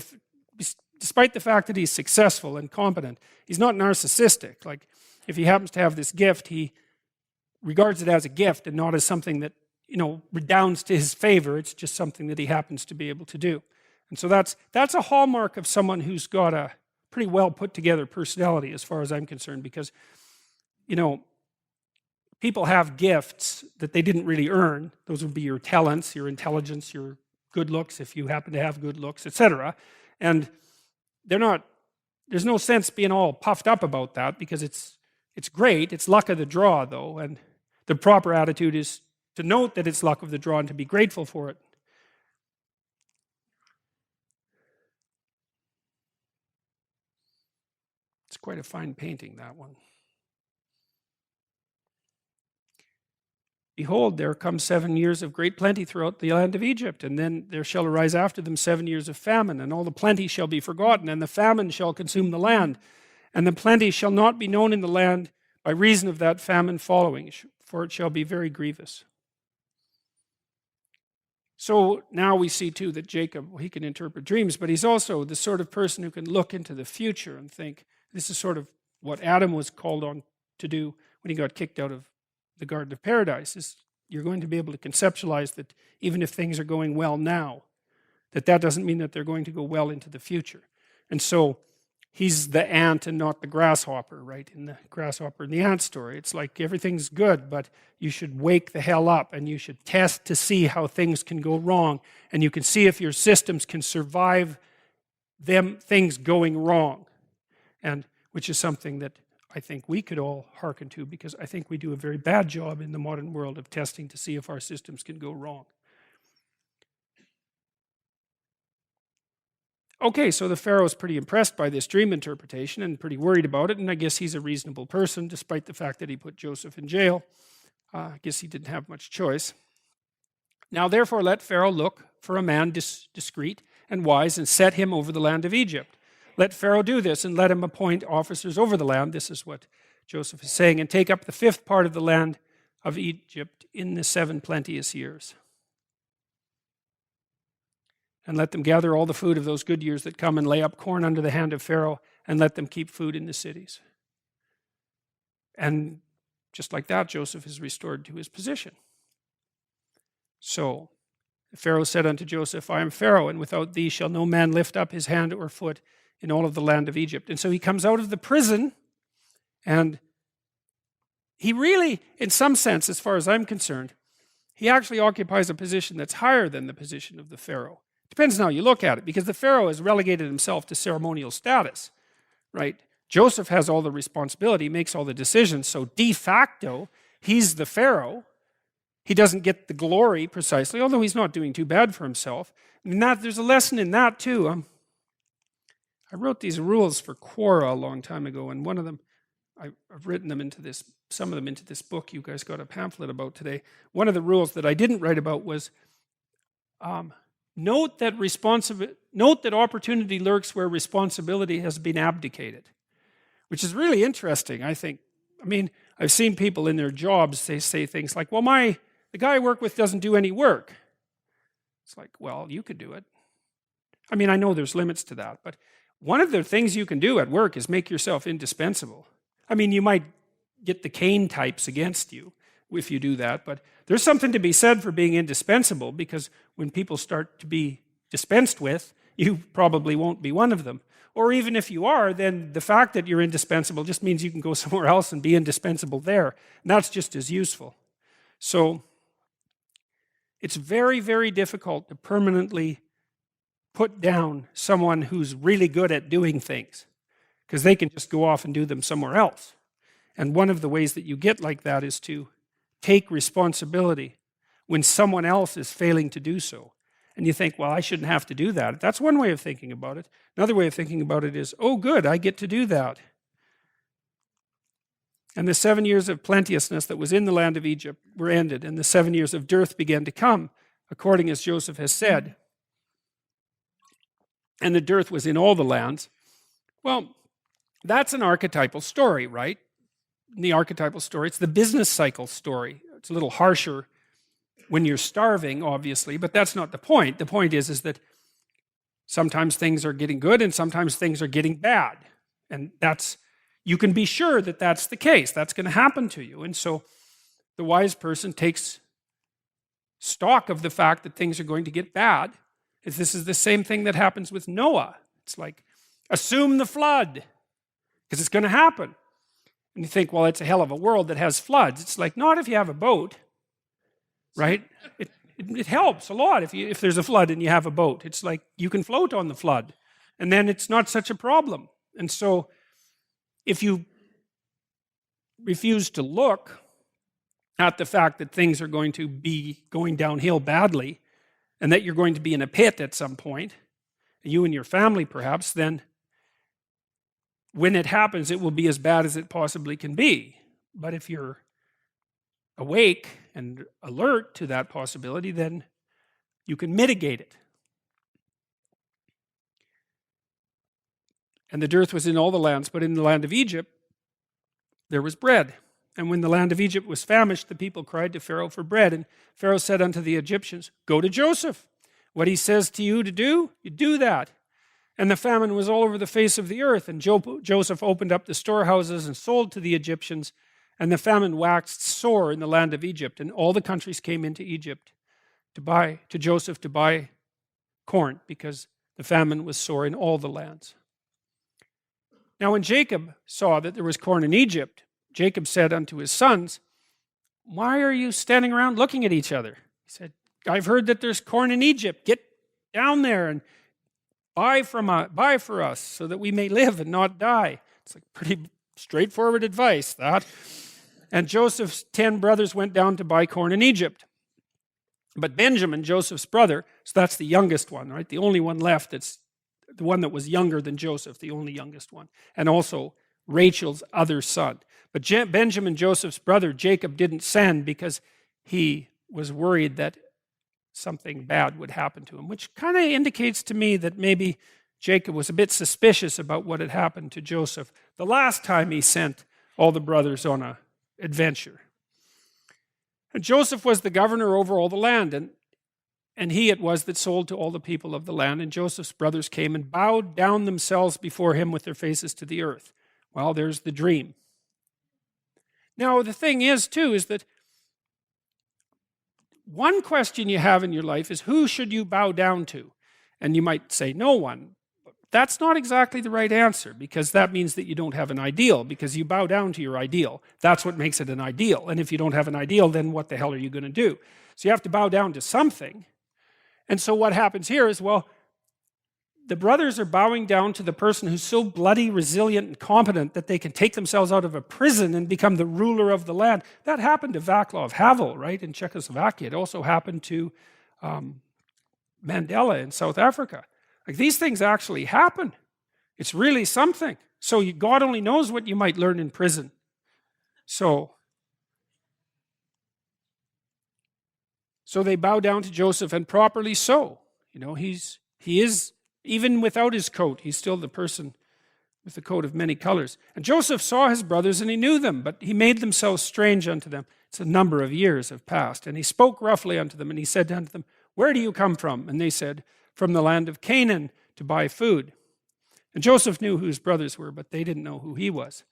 despite the fact that he's successful and competent, he's not narcissistic. Like, if he happens to have this gift, he regards it as a gift and not as something that redounds to his favor. It's just something that he happens to be able to do. And so that's a hallmark of someone who's got a pretty well put together personality, as far as I'm concerned, because people have gifts that they didn't really earn. Those would be your talents, your intelligence, your good looks, if you happen to have good looks, etc. And there's no sense being all puffed up about that, because it's great. It's luck of the draw, though, and the proper attitude is to note that it's luck of the draw and to be grateful for it. It's quite a fine painting, that one. Behold, there come 7 years of great plenty throughout the land of Egypt, and then there shall arise after them 7 years of famine, and all the plenty shall be forgotten, and the famine shall consume the land, and the plenty shall not be known in the land by reason of that famine following, for it shall be very grievous. So now we see too that Jacob, he can interpret dreams, but he's also the sort of person who can look into the future and think, this is sort of what Adam was called on to do when he got kicked out of the Garden of Paradise. Is you're going to be able to conceptualize that even if things are going well now, that doesn't mean that they're going to go well into the future. And so he's the ant and not the grasshopper, right? In the grasshopper and the ant story, it's like everything's good, but you should wake the hell up and you should test to see how things can go wrong. And you can see if your systems can survive things going wrong. And which is something that I think we could all hearken to, because I think we do a very bad job in the modern world of testing to see if our systems can go wrong. Okay, so the Pharaoh is pretty impressed by this dream interpretation and pretty worried about it, and I guess he's a reasonable person, despite the fact that he put Joseph in jail. I guess he didn't have much choice. Now therefore let Pharaoh look for a man discreet and wise, and set him over the land of Egypt. Let Pharaoh do this, and let him appoint officers over the land. This is what Joseph is saying. And take up the 5th part of the land of Egypt in the 7 plenteous years. And let them gather all the food of those good years that come, and lay up corn under the hand of Pharaoh, and let them keep food in the cities. And just like that, Joseph is restored to his position. So Pharaoh said unto Joseph, I am Pharaoh, and without thee shall no man lift up his hand or foot in all of the land of Egypt. And so he comes out of the prison, and he really, in some sense, as far as I'm concerned, he actually occupies a position that's higher than the position of the Pharaoh. Depends on how you look at it, because the Pharaoh has relegated himself to ceremonial status, right? Joseph has all the responsibility, makes all the decisions, so de facto, he's the Pharaoh. He doesn't get the glory precisely, although he's not doing too bad for himself. And there's a lesson in that too. I wrote these rules for Quora a long time ago, and one of them, I've written them into this, some of them into this book you guys got a pamphlet about today. One of the rules that I didn't write about was note that opportunity lurks where responsibility has been abdicated, which is really interesting, I think. I mean, I've seen people in their jobs, they say things like, well, the guy I work with doesn't do any work. It's like, well, you could do it. I mean, I know there's limits to that, but one of the things you can do at work is make yourself indispensable. I mean, you might get the cane types against you if you do that, but there's something to be said for being indispensable, because when people start to be dispensed with, you probably won't be one of them. Or even if you are, then the fact that you're indispensable just means you can go somewhere else and be indispensable there. And that's just as useful. So it's very, very difficult to permanently put down someone who's really good at doing things, because they can just go off and do them somewhere else. And one of the ways that you get like that is to take responsibility when someone else is failing to do so. And you think, well, I shouldn't have to do that. That's one way of thinking about it. Another way of thinking about it is, oh, good, I get to do that. And the 7 years of plenteousness that was in the land of Egypt were ended, and the 7 years of dearth began to come, according as Joseph has said. And the dearth was in all the lands. Well, that's an archetypal story, right? The archetypal story, it's the business cycle story. It's a little harsher when you're starving, obviously, but that's not the point. The point is that sometimes things are getting good and sometimes things are getting bad. And you can be sure that that's the case. That's going to happen to you. And so the wise person takes stock of the fact that things are going to get bad. This is the same thing that happens with Noah. It's like, assume the flood, because it's going to happen. And you think, well, it's a hell of a world that has floods. It's like, not if you have a boat, right? It helps a lot if there's a flood and you have a boat. It's like you can float on the flood, and then it's not such a problem. And so if you refuse to look at the fact that things are going to be going downhill badly, and that you're going to be in a pit at some point, you and your family perhaps, then when it happens, it will be as bad as it possibly can be. But if you're awake and alert to that possibility, then you can mitigate it. And the dearth was in all the lands, but in the land of Egypt, there was bread. And when the land of Egypt was famished, the people cried to Pharaoh for bread. And Pharaoh said unto the Egyptians, go to Joseph. What he says to you to do, you do that. And the famine was all over the face of the earth. And Joseph opened up the storehouses and sold to the Egyptians. And the famine waxed sore in the land of Egypt. And all the countries came into Egypt to Joseph to buy corn, because the famine was sore in all the lands. Now when Jacob saw that there was corn in Egypt, Jacob said unto his sons, why are you standing around looking at each other? He said, I've heard that there's corn in Egypt. Get down there and buy for us so that we may live and not die. It's like pretty straightforward advice, that. And Joseph's 10 brothers went down to buy corn in Egypt. But Benjamin, Joseph's brother, so that's the youngest one, right? The only one left, that's the one that was younger than Joseph, the only youngest one. And also Rachel's other son. But Benjamin, Joseph's brother, Jacob didn't send because he was worried that something bad would happen to him, which kind of indicates to me that maybe Jacob was a bit suspicious about what had happened to Joseph the last time he sent all the brothers on an adventure. And Joseph was the governor over all the land, and he it was that sold to all the people of the land. And Joseph's brothers came and bowed down themselves before him with their faces to the earth. Well, there's the dream. Now, the thing is, too, is that one question you have in your life is, who should you bow down to? And you might say, no one. That's not exactly the right answer, because that means that you don't have an ideal, because you bow down to your ideal. That's what makes it an ideal. And if you don't have an ideal, then what the hell are you going to do? So you have to bow down to something. And so what happens here is, well, the brothers are bowing down to the person who's so bloody, resilient, and competent that they can take themselves out of a prison and become the ruler of the land. That happened to Václav Havel, right, in Czechoslovakia. It also happened to Mandela in South Africa. Like, these things actually happen. It's really something. So God only knows what you might learn in prison. So they bow down to Joseph, and properly so. You know, he is, even without his coat, he's still the person with the coat of many colors. And Joseph saw his brothers, and he knew them, but he made themselves strange unto them. It's a number of years have passed. And he spoke roughly unto them, and he said unto them, where do you come from? And they said, from the land of Canaan, to buy food. And Joseph knew who his brothers were, but they didn't know who he was.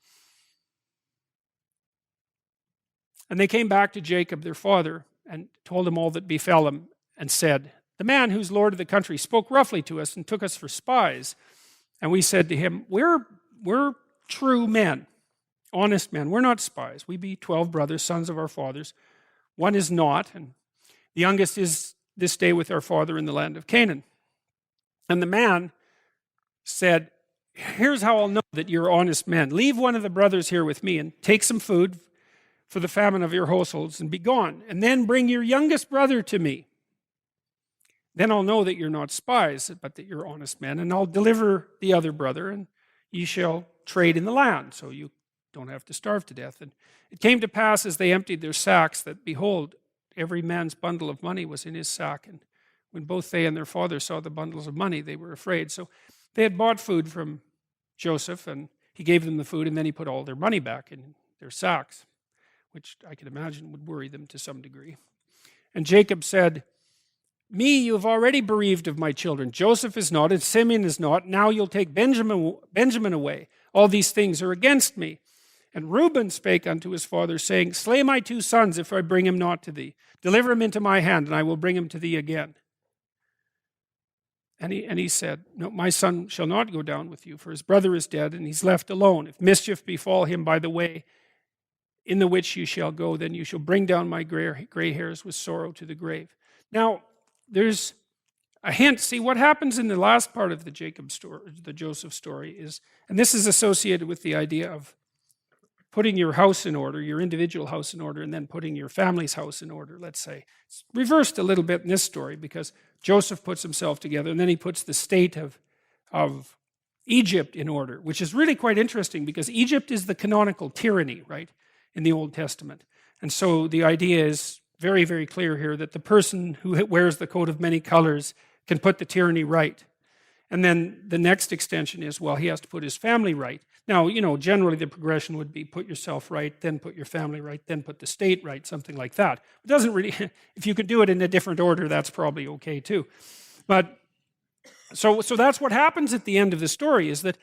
And they came back to Jacob, their father, and told him all that befell him, and said, the man who's lord of the country spoke roughly to us and took us for spies. And we said to him, we're true men, honest men. We're not spies. We be 12 brothers, sons of our fathers. One is not, and the youngest is this day with our father in the land of Canaan. And the man said, here's how I'll know that you're honest men. Leave one of the brothers here with me and take some food for the famine of your households and be gone. And then bring your youngest brother to me. Then I'll know that you're not spies, but that you're honest men. And I'll deliver the other brother, and ye shall trade in the land, so you don't have to starve to death. And it came to pass as they emptied their sacks that, behold, every man's bundle of money was in his sack. And when both they and their father saw the bundles of money, they were afraid. So they had bought food from Joseph, and he gave them the food, and then he put all their money back in their sacks, which I can imagine would worry them to some degree. And Jacob said, me you have already bereaved of my children. Joseph is not, and Simeon is not. Now you'll take Benjamin away. All these things are against me. And Reuben spake unto his father, saying, slay my 2 sons if I bring him not to thee. Deliver him into my hand, and I will bring him to thee again. And he said, no, my son shall not go down with you, for his brother is dead, and he's left alone. If mischief befall him by the way in the which you shall go, then you shall bring down my gray hairs with sorrow to the grave. Now, there's a hint. See, what happens in the last part of the Joseph story is, and this is associated with the idea of putting your house in order, your individual house in order, and then putting your family's house in order, let's say. It's reversed a little bit in this story because Joseph puts himself together, and then he puts the state of Egypt in order, which is really quite interesting because Egypt is the canonical tyranny, right, in the Old Testament. And so the idea is very, very clear here that the person who wears the coat of many colors can put the tyranny right. And then the next extension is, well, he has to put his family right. Now, you know, generally the progression would be put yourself right, then put your family right, then put the state right, something like that. It doesn't really, if you could do it in a different order, that's probably okay too. But, so that's what happens at the end of the story is that,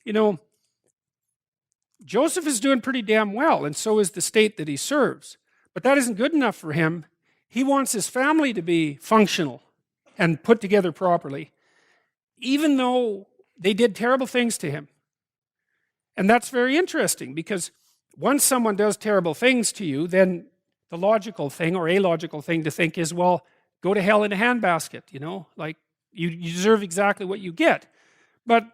you know, Joseph is doing pretty damn well, and so is the state that he serves. But that isn't good enough for him. He wants his family to be functional and put together properly, even though they did terrible things to him. And that's very interesting because once someone does terrible things to you, then the logical thing or illogical thing to think is, well, go to hell in a handbasket, you know, like you deserve exactly what you get. But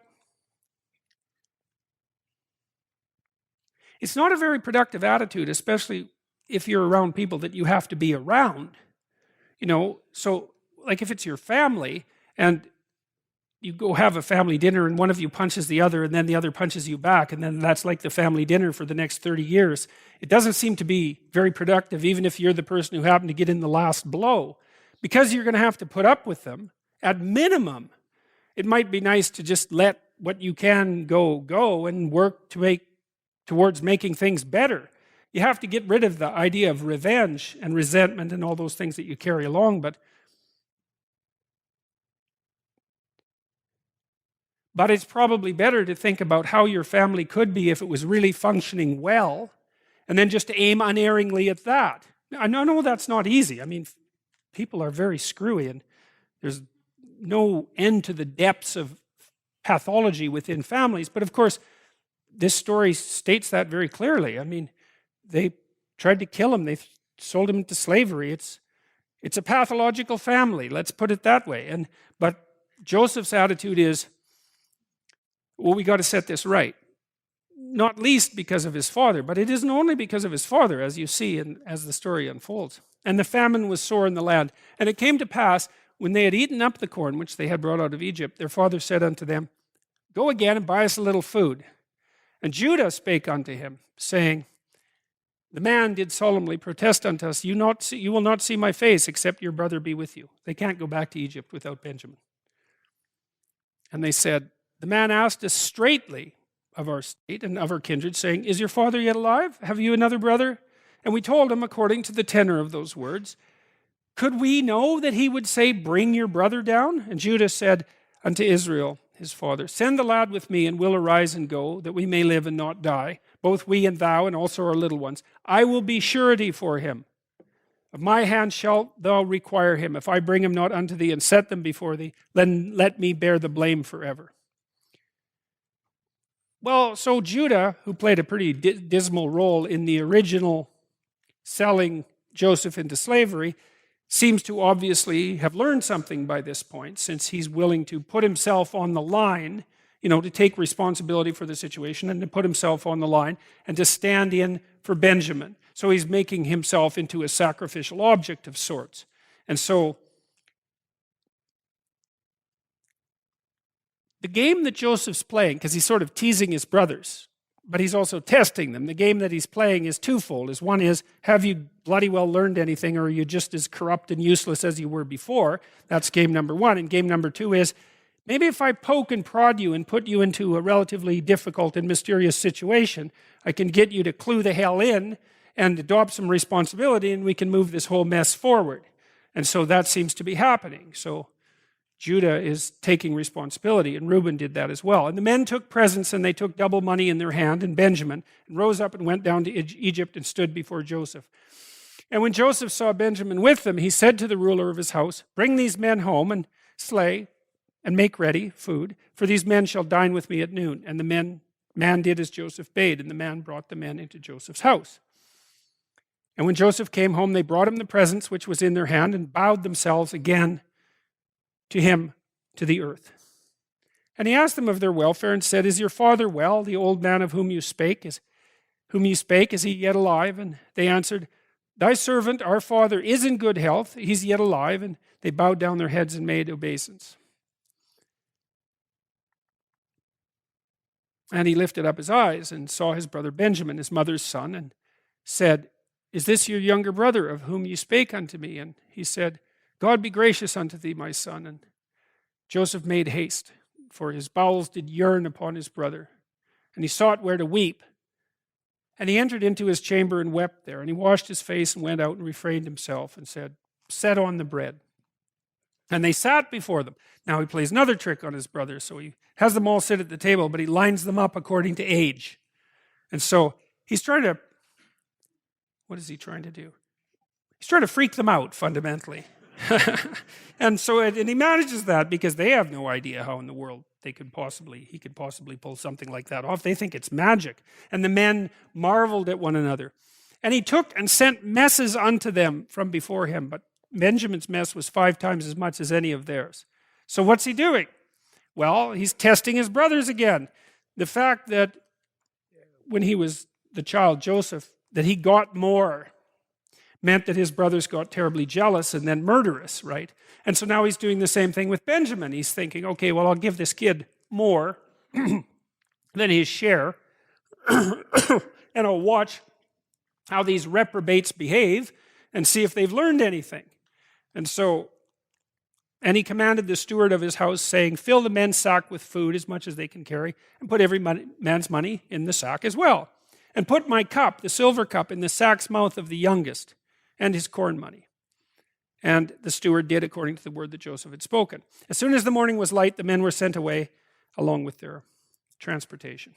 it's not a very productive attitude, especially if you're around people that you have to be around, you know. So like if it's your family and you go have a family dinner and one of you punches the other and then the other punches you back and then that's like the family dinner for the next 30 years. It doesn't seem to be very productive even if you're the person who happened to get in the last blow. Because you're going to have to put up with them, at minimum, it might be nice to just let what you can go and work towards making things better. You have to get rid of the idea of revenge and resentment and all those things that you carry along, but it's probably better to think about how your family could be if it was really functioning well, and then just aim unerringly at that. I know that's not easy. I mean, people are very screwy, and there's no end to the depths of pathology within families, but of course, this story states that very clearly. I mean, they tried to kill him. They sold him into slavery. It's a pathological family, let's put it that way. But Joseph's attitude is, well, we got to set this right. Not least because of his father, but it isn't only because of his father, as you see as the story unfolds. And the famine was sore in the land. And it came to pass, when they had eaten up the corn which they had brought out of Egypt, their father said unto them, Go again and buy us a little food. And Judah spake unto him, saying, The man did solemnly protest unto us, You will not see my face, except your brother be with you. They can't go back to Egypt without Benjamin. And they said, The man asked us straightly of our state and of our kindred, saying, Is your father yet alive? Have you another brother? And we told him according to the tenor of those words. Could we know that he would say, Bring your brother down? And Judah said unto Israel, his father, Send the lad with me, and we'll arise and go, that we may live and not die, both we and thou, and also our little ones. I will be surety for him. Of my hand shalt thou require him. If I bring him not unto thee and set them before thee, then let me bear the blame forever. Well, so Judah, who played a pretty dismal role in the original selling Joseph into slavery, seems to obviously have learned something by this point, since he's willing to put himself on the line, to take responsibility for the situation and to put himself on the line and to stand in for Benjamin. So he's making himself into a sacrificial object of sorts. And so the game that Joseph's playing, because he's sort of teasing his brothers, but he's also testing them. The game that he's playing is twofold. One is, have you bloody well learned anything, or are you just as corrupt and useless as you were before? That's game number one. And game number two is, maybe if I poke and prod you and put you into a relatively difficult and mysterious situation, I can get you to clue the hell in and adopt some responsibility, and we can move this whole mess forward. And so that seems to be happening. So Judah is taking responsibility, and Reuben did that as well. And the men took presents, and they took double money in their hand, and Benjamin, and rose up and went down to Egypt and stood before Joseph. And when Joseph saw Benjamin with them, he said to the ruler of his house, Bring these men home and slay and make ready food, for these men shall dine with me at noon. And the man did as Joseph bade, and the man brought the men into Joseph's house. And when Joseph came home, they brought him the presents which was in their hand, and bowed themselves again to him to the earth. And he asked them of their welfare, and said, Is your father well, the old man of whom you spake? Is he yet alive? And they answered, Thy servant, our father, is in good health. He's yet alive. And they bowed down their heads and made obeisance. And he lifted up his eyes and saw his brother Benjamin, his mother's son, and said, Is this your younger brother of whom you spake unto me? And he said, God be gracious unto thee, my son. And Joseph made haste, for his bowels did yearn upon his brother. And he sought where to weep. And he entered into his chamber and wept there. And he washed his face and went out and refrained himself and said, Set on the bread. And they sat before them. Now he plays another trick on his brothers. So he has them all sit at the table, but he lines them up according to age. And so he's trying to, what is he trying to do? He's trying to freak them out, fundamentally. And he manages that because they have no idea how in the world he could possibly pull something like that off. They think it's magic. And the men marveled at one another. And he took and sent messes unto them from before him, but Benjamin's mess was 5 times as much as any of theirs. So what's he doing? Well, he's testing his brothers again. The fact that when he was the child Joseph, that he got more, meant that his brothers got terribly jealous and then murderous, right? And so now he's doing the same thing with Benjamin. He's thinking, okay, well, I'll give this kid more than his share, and I'll watch how these reprobates behave and see if they've learned anything. And he commanded the steward of his house, saying, Fill the men's sack with food as much as they can carry, and put every man's money in the sack as well. And put my cup, the silver cup, in the sack's mouth of the youngest, and his corn money. And the steward did according to the word that Joseph had spoken. As soon as the morning was light, the men were sent away along with their transportation.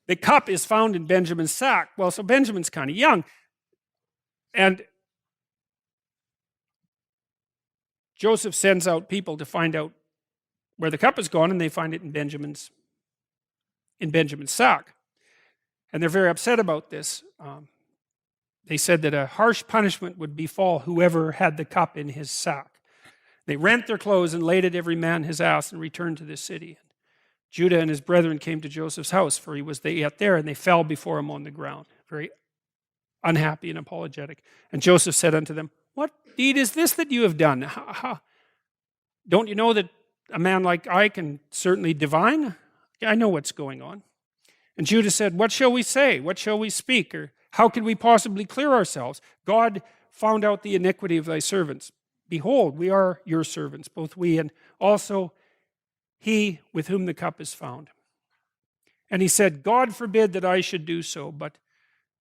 The cup is found in Benjamin's sack. Well, so Benjamin's kind of young. And Joseph sends out people to find out where the cup is gone, and they find it in Benjamin's sack. And they're very upset about this. they said that a harsh punishment would befall whoever had the cup in his sack. They rent their clothes and laid it every man his ass and returned to the city. Judah and his brethren came to Joseph's house, for he was yet there, and they fell before him on the ground, very unhappy and apologetic. And Joseph said unto them, what deed is this that you have done? Don't you know that a man like I can certainly divine? I know what's going on. And Judah said, what shall we say? What shall we speak? Or how can we possibly clear ourselves? God found out the iniquity of thy servants. Behold, we are your servants, both we and also he with whom the cup is found. And he said, God forbid that I should do so, but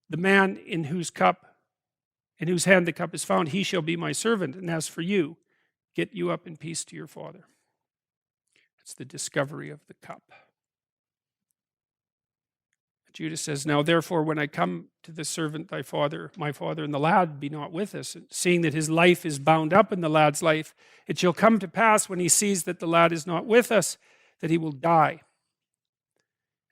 the man in whose hand the cup is found, he shall be my servant. And as for you, get you up in peace to your father. That's the discovery of the cup. Judah says, now therefore, when I come to the servant thy father, my father, and the lad be not with us, seeing that his life is bound up in the lad's life, it shall come to pass when he sees that the lad is not with us, that he will die.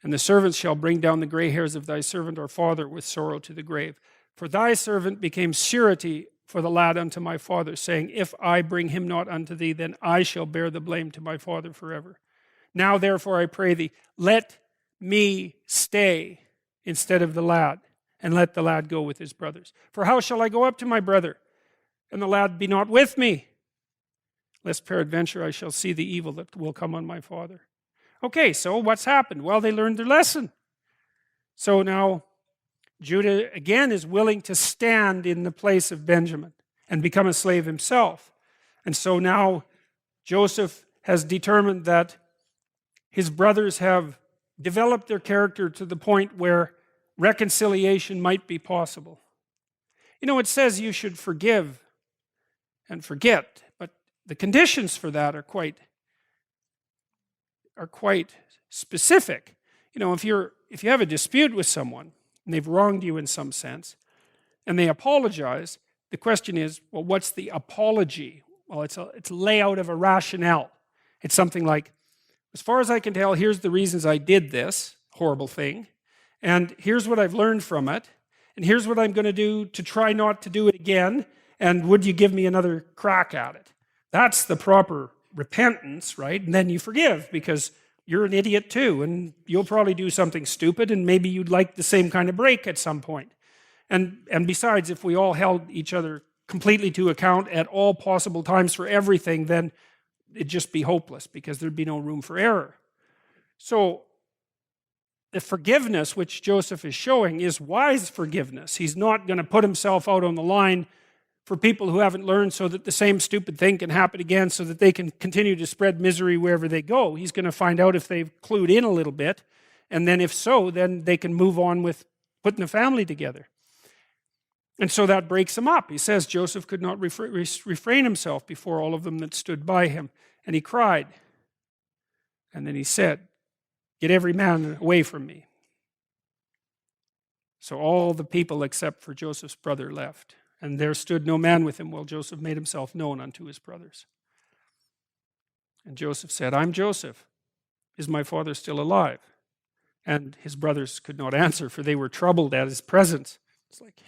And the servants shall bring down the gray hairs of thy servant our father with sorrow to the grave. For thy servant became surety for the lad unto my father, saying, if I bring him not unto thee, then I shall bear the blame to my father forever. Now therefore I pray thee, let me stay instead of the lad, and let the lad go with his brothers. For how shall I go up to my brother, and the lad be not with me? Lest peradventure I shall see the evil that will come on my father. Okay, so what's happened? Well, they learned their lesson. So now Judah again is willing to stand in the place of Benjamin and become a slave himself. And so now Joseph has determined that his brothers have developed their character to the point where reconciliation might be possible. You know, it says you should forgive and forget, but the conditions for that are quite specific. You know, if you have a dispute with someone and they've wronged you in some sense and they apologize, the question is, well, what's the apology? Well, it's a layout of a rationale. It's something like, as far as I can tell, here's the reasons I did this horrible thing, and here's what I've learned from it, and here's what I'm going to do to try not to do it again, and would you give me another crack at it? That's the proper repentance, right? And then you forgive, because you're an idiot too, and you'll probably do something stupid, and maybe you'd like the same kind of break at some point. And besides, if we all held each other completely to account at all possible times for everything, then it'd just be hopeless, because there'd be no room for error. So the forgiveness which Joseph is showing is wise forgiveness. He's not going to put himself out on the line for people who haven't learned, so that the same stupid thing can happen again, so that they can continue to spread misery wherever they go. He's going to find out if they've clued in a little bit, and then if so, then they can move on with putting the family together. And so that breaks him up. He says Joseph could not refrain himself before all of them that stood by him. And he cried. And then he said, get every man away from me. So all the people except for Joseph's brother left. And there stood no man with him while Joseph made himself known unto his brothers. And Joseph said, I'm Joseph. Is my father still alive? And his brothers could not answer, for they were troubled at his presence. It's like,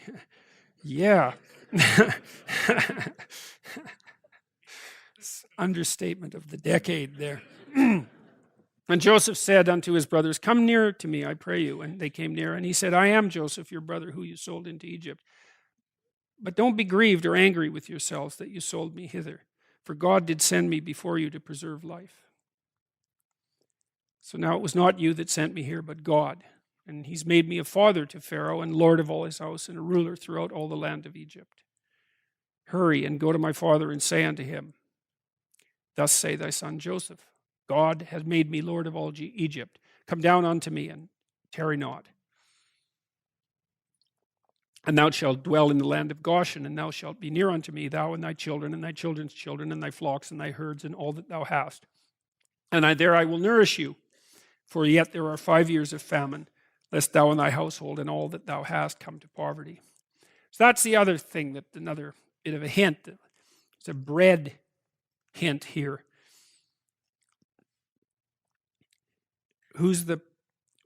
yeah. Understatement of the decade there. And Joseph said unto his brothers, come near to me, I pray you. And they came near, and he said, I am Joseph, your brother, who you sold into Egypt. But don't be grieved or angry with yourselves that you sold me hither, for God did send me before you to preserve life. So now it was not you that sent me here, but God. And he's made me a father to Pharaoh and lord of all his house and a ruler throughout all the land of Egypt. Hurry and go to my father and say unto him, thus say thy son Joseph, God hath made me lord of all Egypt. Come down unto me and tarry not. And thou shalt dwell in the land of Goshen, and thou shalt be near unto me, thou and thy children and thy children's children and thy flocks and thy herds and all that thou hast. And there I will nourish you, for yet there are 5 years of famine, lest thou and thy household and all that thou hast come to poverty. So that's the other thing, that another bit of a hint. It's a bread hint here.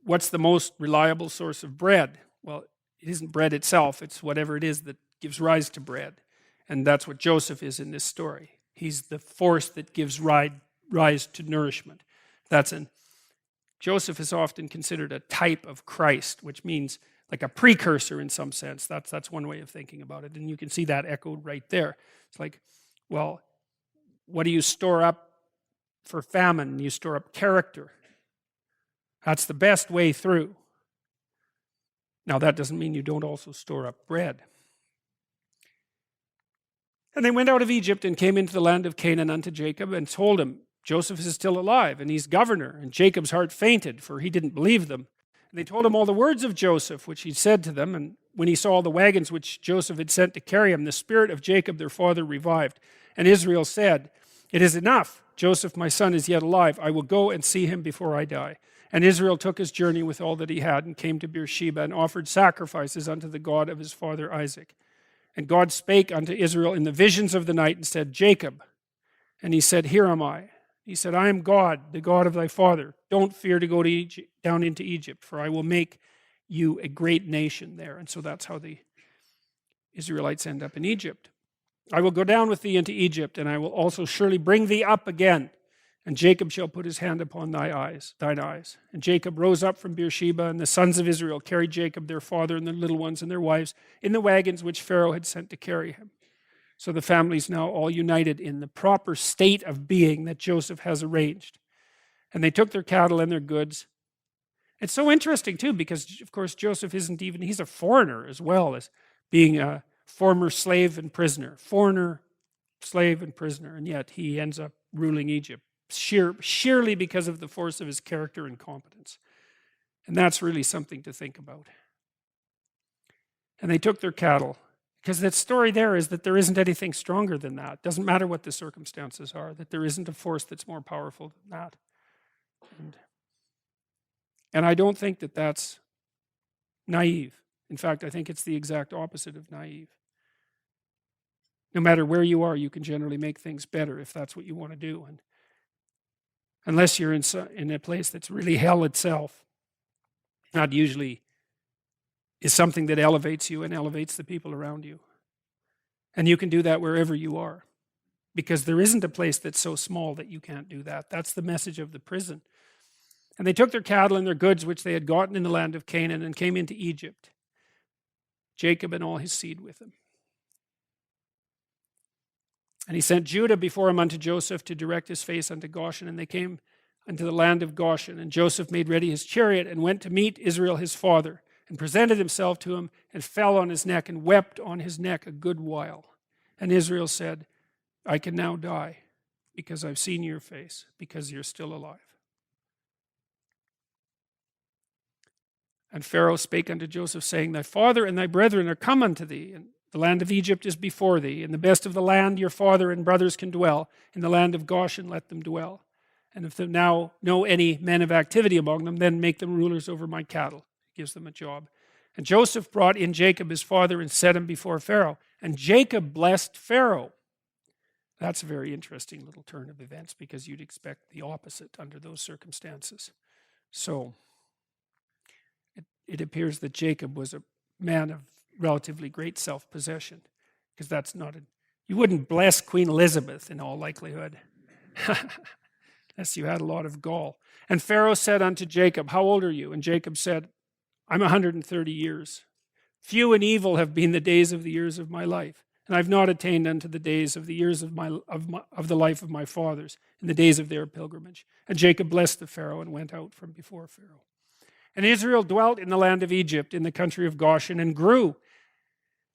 What's the most reliable source of bread? Well, it isn't bread itself, it's whatever it is that gives rise to bread. And that's what Joseph is in this story. He's the force that gives rise to nourishment. Joseph is often considered a type of Christ, which means like a precursor in some sense. That's one way of thinking about it. And you can see that echoed right there. It's like, well, what do you store up for famine? You store up character. That's the best way through. Now, that doesn't mean you don't also store up bread. And they went out of Egypt and came into the land of Canaan unto Jacob and told him, Joseph is still alive and he's governor. And Jacob's heart fainted, for he didn't believe them. And they told him all the words of Joseph, which he said to them. And when he saw all the wagons which Joseph had sent to carry him, the spirit of Jacob their father revived. And Israel said, it is enough. Joseph, my son, is yet alive. I will go and see him before I die. And Israel took his journey with all that he had and came to Beersheba and offered sacrifices unto the God of his father Isaac. And God spake unto Israel in the visions of the night and said, Jacob. And he said, here am I. He said, I am God, the God of thy father. Don't fear to go down into Egypt, for I will make you a great nation there. And so that's how the Israelites end up in Egypt. I will go down with thee into Egypt, and I will also surely bring thee up again. And Jacob shall put his hand upon thine eyes. And Jacob rose up from Beersheba, and the sons of Israel carried Jacob, their father, and their little ones, and their wives, in the wagons which Pharaoh had sent to carry him. So the family's now all united in the proper state of being that Joseph has arranged. And they took their cattle and their goods. It's so interesting, too, because, of course, Joseph he's a foreigner as well as being a former slave and prisoner. Foreigner, slave, and prisoner. And yet he ends up ruling Egypt. Sheerly because of the force of his character and competence. And that's really something to think about. And they took their cattle, because that story there is that there isn't anything stronger than that. Doesn't matter what the circumstances are, that there isn't a force that's more powerful than that. And I don't think that that's naive. In fact, I think it's the exact opposite of naive. No matter where you are, you can generally make things better if that's what you want to do. And unless you're in a place that's really hell itself, that usually is something that elevates you and elevates the people around you. And you can do that wherever you are, because there isn't a place that's so small that you can't do that. That's the message of the prison. And they took their cattle and their goods which they had gotten in the land of Canaan and came into Egypt, Jacob and all his seed with him. And he sent Judah before him unto Joseph to direct his face unto Goshen. And they came unto the land of Goshen. And Joseph made ready his chariot and went to meet Israel his father, and presented himself to him, and fell on his neck, and wept on his neck a good while. And Israel said, I can now die, because I've seen your face, because you're still alive. And Pharaoh spake unto Joseph, saying, Thy father and thy brethren are come unto thee, and the land of Egypt is before thee. In the best of the land your father and brothers can dwell. In the land of Goshen let them dwell. And if there now know any men of activity among them, then make them rulers over my cattle. Gives them a job. And Joseph brought in Jacob his father and set him before Pharaoh. And Jacob blessed Pharaoh. That's a very interesting little turn of events, because you'd expect the opposite under those circumstances. So it appears that Jacob was a man of relatively great self-possession, because that's not you wouldn't bless Queen Elizabeth in all likelihood, unless you had a lot of gall. And Pharaoh said unto Jacob, How old are you? And Jacob said, I'm 130 years. Few and evil have been the days of the years of my life, and I've not attained unto the days of the years of the life of my fathers, in the days of their pilgrimage. And Jacob blessed the Pharaoh and went out from before Pharaoh. And Israel dwelt in the land of Egypt, in the country of Goshen, and grew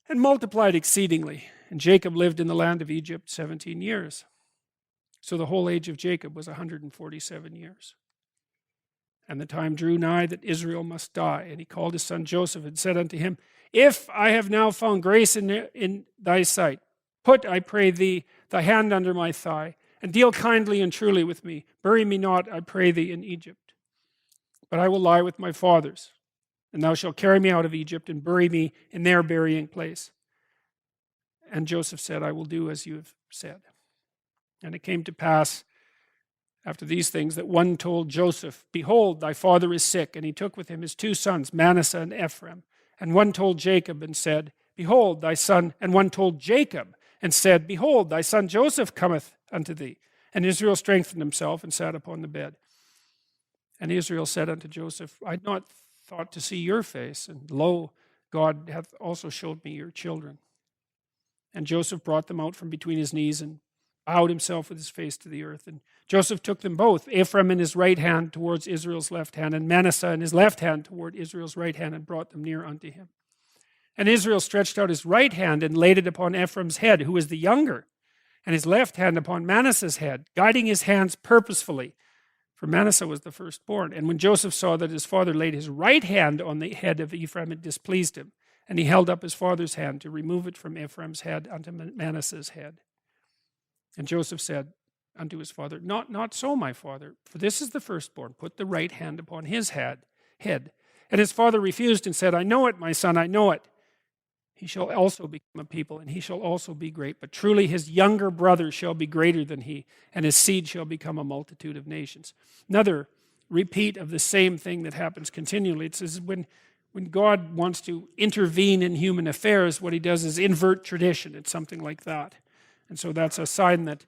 and multiplied exceedingly. And Jacob lived in the land of Egypt 17 years. So the whole age of Jacob was 147 years. And the time drew nigh that Israel must die. And he called his son Joseph and said unto him, If I have now found grace in thy sight, put, I pray thee, thy hand under my thigh, and deal kindly and truly with me. Bury me not, I pray thee, in Egypt. But I will lie with my fathers, and thou shalt carry me out of Egypt and bury me in their burying place. And Joseph said, I will do as you have said. And it came to pass after these things that one told Joseph, Behold, thy father is sick. And he took with him his two sons, Manasseh and Ephraim, And one told Jacob and said, Behold, thy son. And one told Jacob and said, Behold, thy son Joseph cometh unto thee. And Israel strengthened himself and sat upon the bed. And Israel said unto Joseph, I had not thought to see your face, and lo, God hath also showed me your children. And Joseph brought them out from between his knees and bowed himself with his face to the earth. And Joseph took them both, Ephraim in his right hand towards Israel's left hand, and Manasseh in his left hand toward Israel's right hand, and brought them near unto him. And Israel stretched out his right hand and laid it upon Ephraim's head, who was the younger, and his left hand upon Manasseh's head, guiding his hands purposefully, for Manasseh was the firstborn. And when Joseph saw that his father laid his right hand on the head of Ephraim, it displeased him. And he held up his father's hand to remove it from Ephraim's head unto Manasseh's head. And Joseph said unto his father, Not so, my father, for this is the firstborn. Put the right hand upon his head. And his father refused and said, I know it, my son, I know it. He shall also become a people, and he shall also be great. But truly his younger brother shall be greater than he, and his seed shall become a multitude of nations. Another repeat of the same thing that happens continually. It says when God wants to intervene in human affairs, what he does is invert tradition. It's something like that. And so that's a sign that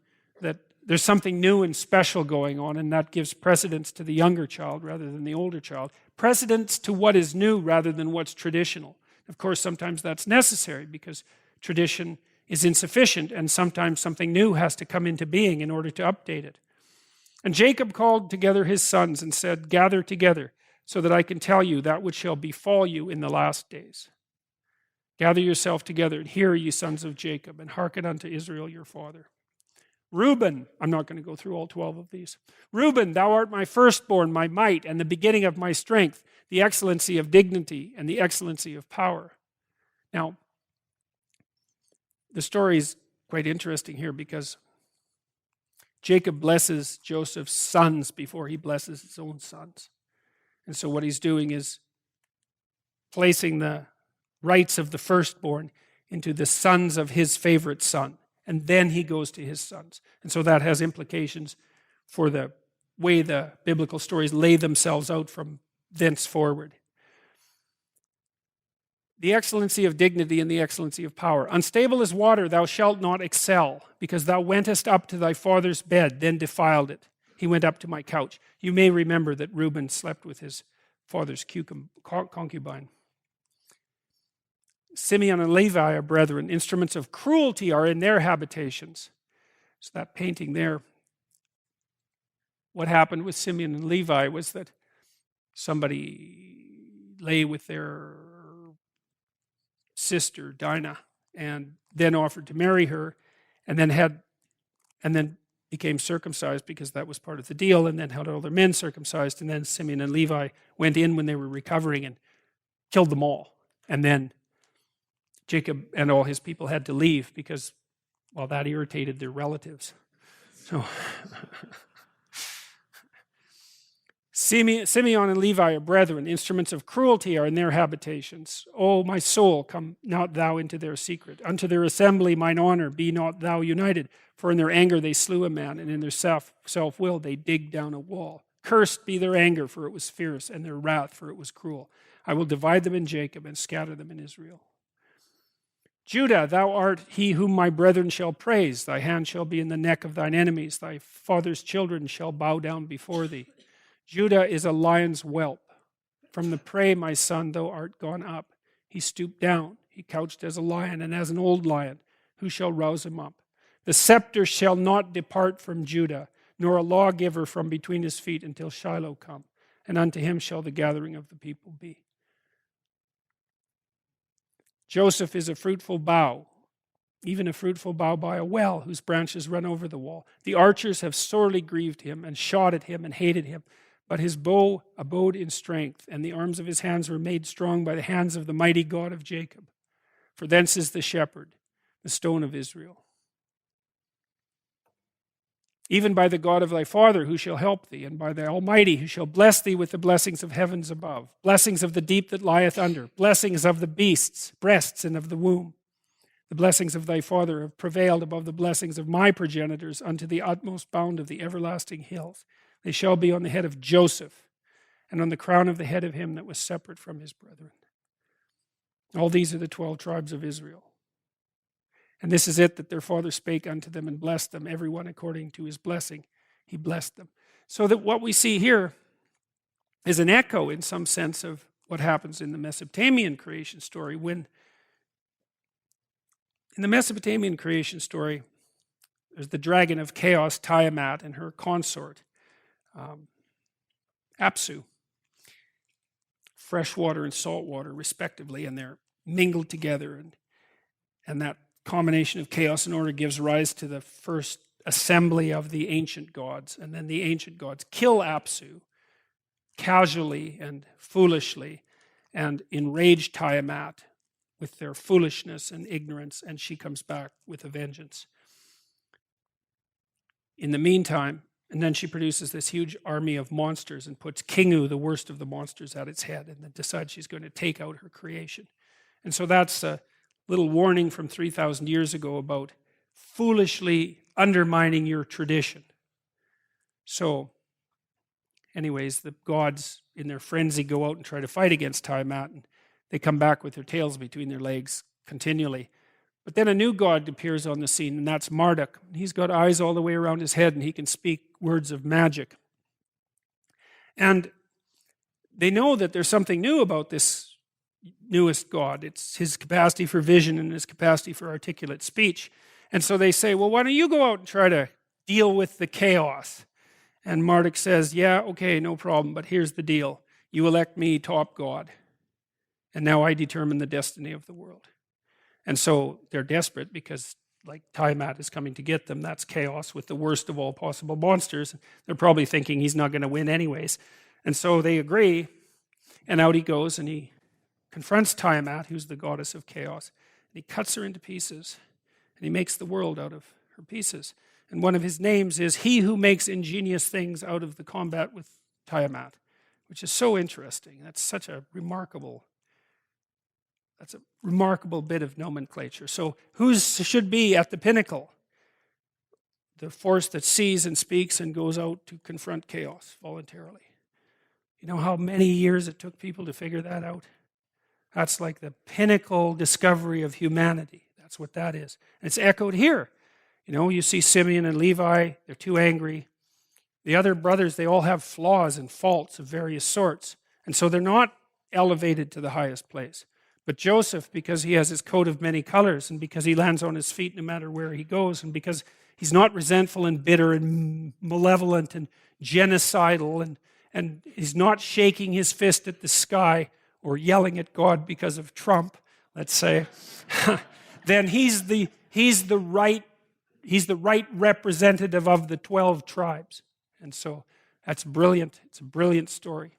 there's something new and special going on, and that gives precedence to the younger child rather than the older child. Precedence to what is new rather than what's traditional. Of course, sometimes that's necessary because tradition is insufficient, and sometimes something new has to come into being in order to update it. And Jacob called together his sons and said, Gather together, so that I can tell you that which shall befall you in the last days. Gather yourself together, and hear, ye sons of Jacob, and hearken unto Israel your father. Reuben, I'm not going to go through all 12 of these. Reuben, thou art my firstborn, my might, and the beginning of my strength, the excellency of dignity, and the excellency of power. Now, the story is quite interesting here because Jacob blesses Joseph's sons before he blesses his own sons. And so what he's doing is placing the rights of the firstborn into the sons of his favorite son. And then he goes to his sons. And so that has implications for the way the biblical stories lay themselves out from thenceforward. The excellency of dignity and the excellency of power. Unstable as water, thou shalt not excel, because thou wentest up to thy father's bed, then defiled it. He went up to my couch. You may remember that Reuben slept with his father's concubine. Simeon and Levi are brethren. Instruments of cruelty are in their habitations. So that painting there, what happened with Simeon and Levi was that somebody lay with their sister Dinah and then offered to marry her, and then became circumcised because that was part of the deal, and then had all their men circumcised, and then Simeon and Levi went in when they were recovering and killed them all. And then Jacob and all his people had to leave because, well, that irritated their relatives. So Simeon and Levi are brethren. Instruments of cruelty are in their habitations. O my soul, come not thou into their secret. Unto their assembly mine honor, be not thou united. For in their anger they slew a man, and in their self-will they digged down a wall. Cursed be their anger, for it was fierce, and their wrath, for it was cruel. I will divide them in Jacob and scatter them in Israel. Judah, thou art he whom my brethren shall praise. Thy hand shall be in the neck of thine enemies. Thy father's children shall bow down before thee. Judah is a lion's whelp. From the prey, my son, thou art gone up. He stooped down. He couched as a lion and as an old lion. Who shall rouse him up? The scepter shall not depart from Judah, nor a lawgiver from between his feet until Shiloh come. And unto him shall the gathering of the people be. Joseph is a fruitful bough, even a fruitful bough by a well, whose branches run over the wall. The archers have sorely grieved him and shot at him and hated him. But his bow abode in strength, and the arms of his hands were made strong by the hands of the mighty God of Jacob. For thence is the shepherd, the stone of Israel. Even by the God of thy father, who shall help thee, and by the Almighty, who shall bless thee with the blessings of heavens above, blessings of the deep that lieth under, blessings of the beasts, breasts, and of the womb. The blessings of thy father have prevailed above the blessings of my progenitors unto the utmost bound of the everlasting hills. They shall be on the head of Joseph, and on the crown of the head of him that was separate from his brethren. All these are the 12 tribes of Israel. And this is it, that their father spake unto them and blessed them, every one according to his blessing. He blessed them. So that what we see here is an echo, in some sense, of what happens in the Mesopotamian creation story. When in the Mesopotamian creation story, there's the dragon of chaos, Tiamat, and her consort, Apsu, fresh water and salt water, respectively, and they're mingled together. And that combination of chaos and order gives rise to the first assembly of the ancient gods. And then the ancient gods kill Apsu casually and foolishly and enrage Tiamat with their foolishness and ignorance, and she comes back with a vengeance. In the meantime, and then she produces this huge army of monsters and puts Kingu, the worst of the monsters, at its head, and then decides she's going to take out her creation. And so that's a little warning from 3,000 years ago about foolishly undermining your tradition. So, anyways, the gods, in their frenzy, go out and try to fight against Tiamat, and they come back with their tails between their legs continually. But then a new god appears on the scene, and that's Marduk. He's got eyes all the way around his head, and he can speak words of magic. And they know that there's something new about this newest god. It's his capacity for vision and his capacity for articulate speech. And so they say, well, why don't you go out and try to deal with the chaos? And Marduk says, yeah, okay, no problem, but here's the deal. You elect me top god, and now I determine the destiny of the world. And so they're desperate because, like, Tiamat is coming to get them. That's chaos with the worst of all possible monsters. They're probably thinking he's not going to win anyways. And so they agree, and out he goes, and he confronts Tiamat, who's the goddess of chaos, and he cuts her into pieces, and he makes the world out of her pieces. And one of his names is He Who Makes Ingenious Things Out of the Combat with Tiamat, which is so interesting. That's a remarkable bit of nomenclature. So who should be at the pinnacle? The force that sees and speaks and goes out to confront chaos voluntarily. You know how many years it took people to figure that out? That's like the pinnacle discovery of humanity. That's what that is. And it's echoed here. You know, you see Simeon and Levi, they're too angry. The other brothers, they all have flaws and faults of various sorts. And so they're not elevated to the highest place. But Joseph, because he has his coat of many colors, and because he lands on his feet no matter where he goes, and because he's not resentful and bitter and malevolent and genocidal, and he's not shaking his fist at the sky or yelling at God because of Trump, let's say, then he's the right representative of the 12 tribes. And so that's brilliant. It's a brilliant story.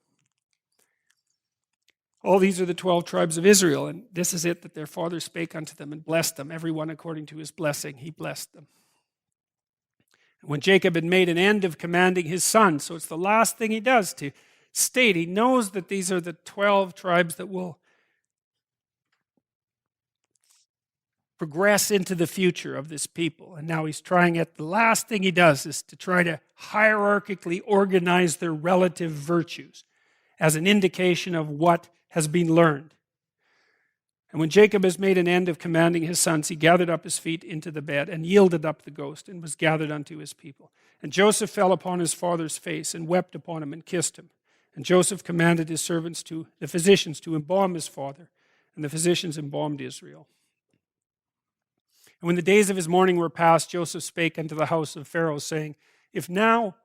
All these are the 12 tribes of Israel, and this is it, that their father spake unto them and blessed them, every one according to his blessing, he blessed them. And when Jacob had made an end of commanding his son, so it's the last thing he does to state, he knows that these are the 12 tribes that will progress into the future of this people. And now he's trying it. The last thing he does is to try to hierarchically organize their relative virtues as an indication of what has been learned. And when Jacob has made an end of commanding his sons, he gathered up his feet into the bed and yielded up the ghost and was gathered unto his people. And Joseph fell upon his father's face and wept upon him and kissed him. And Joseph commanded his servants, the physicians, to embalm his father. And the physicians embalmed Israel. And when the days of his mourning were past, Joseph spake unto the house of Pharaoh, saying, If now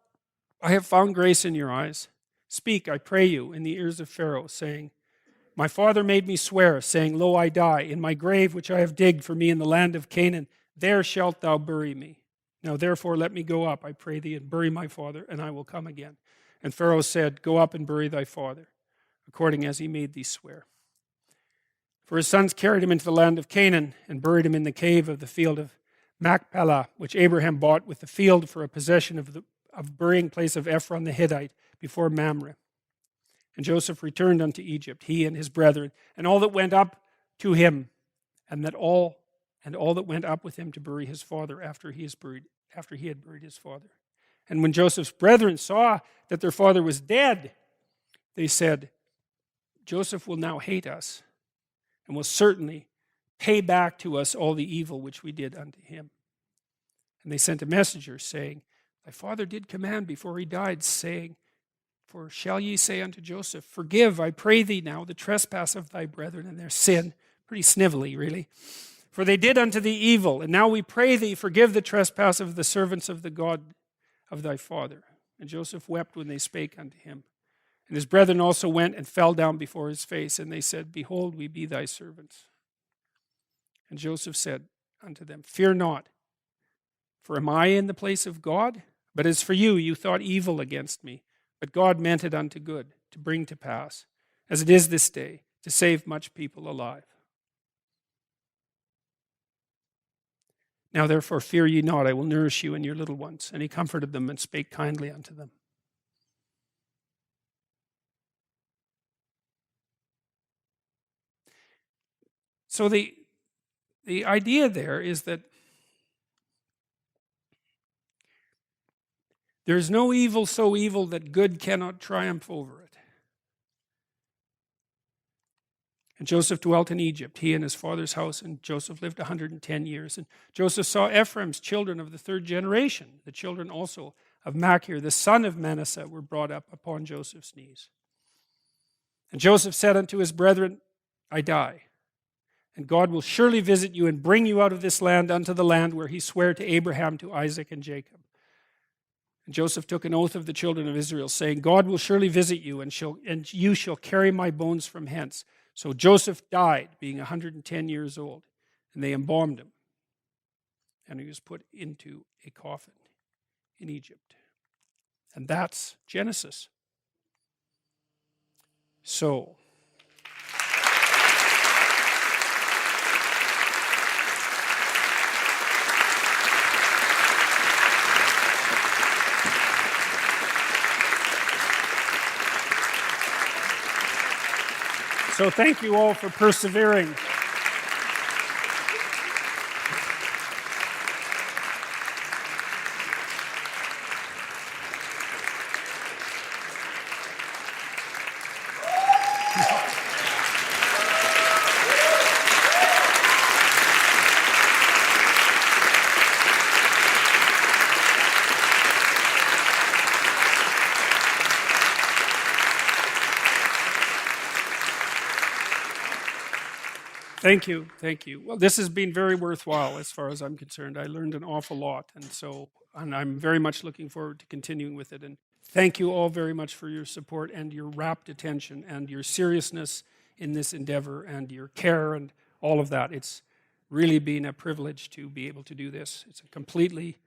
I have found grace in your eyes, speak, I pray you, in the ears of Pharaoh, saying, My father made me swear, saying, Lo, I die. In my grave which I have digged for me in the land of Canaan, there shalt thou bury me. Now therefore let me go up, I pray thee, and bury my father, and I will come again. And Pharaoh said, Go up and bury thy father, according as he made thee swear. For his sons carried him into the land of Canaan, and buried him in the cave of the field of Machpelah, which Abraham bought with the field for a possession of the burying place of Ephron the Hittite, before Mamre. And Joseph returned unto Egypt, he and his brethren, and all that went up to him, and all that went up with him to bury his father after he had buried his father. And when Joseph's brethren saw that their father was dead, they said, Joseph will now hate us, and will certainly pay back to us all the evil which we did unto him. And they sent a messenger, saying, Thy father did command before he died, saying, For shall ye say unto Joseph, Forgive, I pray thee now, the trespass of thy brethren and their sin. Pretty snivelly, really. For they did unto thee evil, and now we pray thee, forgive the trespass of the servants of the God of thy father. And Joseph wept when they spake unto him. And his brethren also went and fell down before his face, and they said, Behold, we be thy servants. And Joseph said unto them, Fear not, for am I in the place of God? But as for you, you thought evil against me, but God meant it unto good, to bring to pass, as it is this day, to save much people alive. Now therefore fear ye not, I will nourish you and your little ones. And he comforted them and spake kindly unto them. So the idea there is that there's no evil so evil that good cannot triumph over it. And Joseph dwelt in Egypt, he and his father's house, and Joseph lived 110 years. And Joseph saw Ephraim's children of the third generation. The children also of Machir, the son of Manasseh, were brought up upon Joseph's knees. And Joseph said unto his brethren, I die, and God will surely visit you and bring you out of this land unto the land where he sware to Abraham, to Isaac, and Jacob. And Joseph took an oath of the children of Israel, saying, God will surely visit you, and you shall carry my bones from hence. So Joseph died, being 110 years old, and they embalmed him. And he was put into a coffin in Egypt. And that's Genesis. So, thank you all for persevering. Thank you, thank you. Well, this has been very worthwhile as far as I'm concerned. I learned an awful lot, and I'm very much looking forward to continuing with it. And thank you all very much for your support and your rapt attention and your seriousness in this endeavor and your care and all of that. It's really been a privilege to be able to do this. It's a completely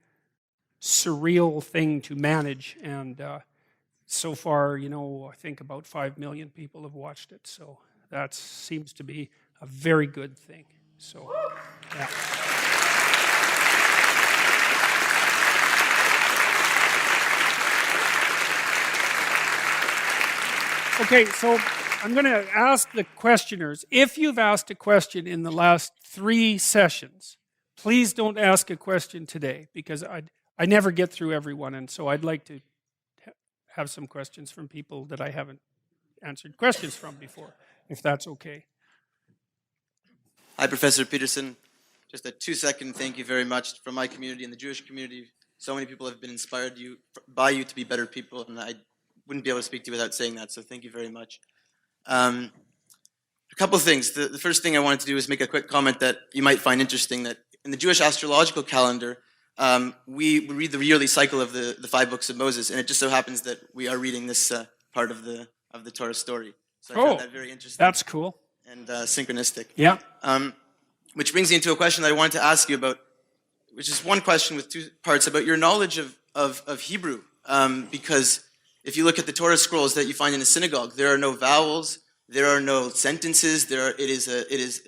surreal thing to manage, and so far, I think about 5 million people have watched it, so that seems to be a very good thing. So, yeah. Okay, so I'm going to ask the questioners, if you've asked a question in the last 3 sessions, please don't ask a question today, because I never get through everyone, and so I'd like to have some questions from people that I haven't answered questions from before, if that's okay. Hi, Professor Peterson. Just a 2-second thank you very much from my community and the Jewish community. So many people have been inspired by you to be better people, and I wouldn't be able to speak to you without saying that, so thank you very much. A couple of things. The first thing I wanted to do is make a quick comment that you might find interesting, that in the Jewish astrological calendar, we read the yearly cycle of the 5 books of Moses, and it just so happens that we are reading this part of the Torah story. So I found that very interesting. That's cool. And synchronistic. Yeah. Which brings me into a question that I wanted to ask you about, which is one question with 2 parts, about your knowledge of Hebrew. Because if you look at the Torah scrolls that you find in a synagogue, there are no vowels, there are no sentences, it is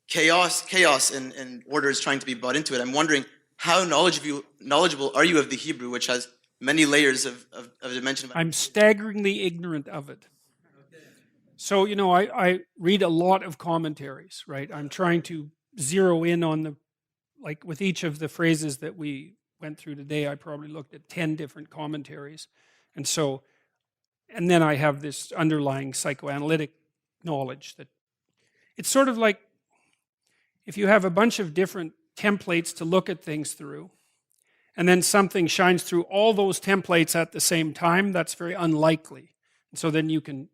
chaos and order is trying to be brought into it. I'm wondering, how knowledgeable are you of the Hebrew, which has many layers of dimension? I'm staggeringly ignorant of it. So, I read a lot of commentaries, right? I'm trying to zero in on like with each of the phrases that we went through today, I probably looked at 10 different commentaries. And then I have this underlying psychoanalytic knowledge that it's sort of like if you have a bunch of different templates to look at things through, and then something shines through all those templates at the same time, that's very unlikely. And so then you can,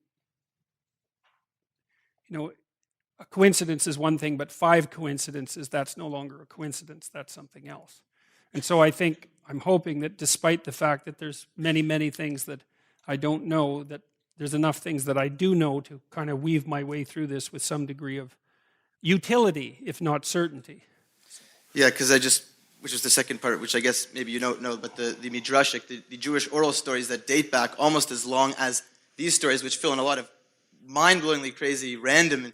a coincidence is one thing, but 5 coincidences, that's no longer a coincidence, that's something else. And so I'm hoping that despite the fact that there's many, many things that I don't know, that there's enough things that I do know to kind of weave my way through this with some degree of utility, if not certainty. Yeah, because which is the second part, which I guess maybe you don't know, but the Midrashic, the Jewish oral stories that date back almost as long as these stories, which fill in a lot of mind-blowingly crazy, random,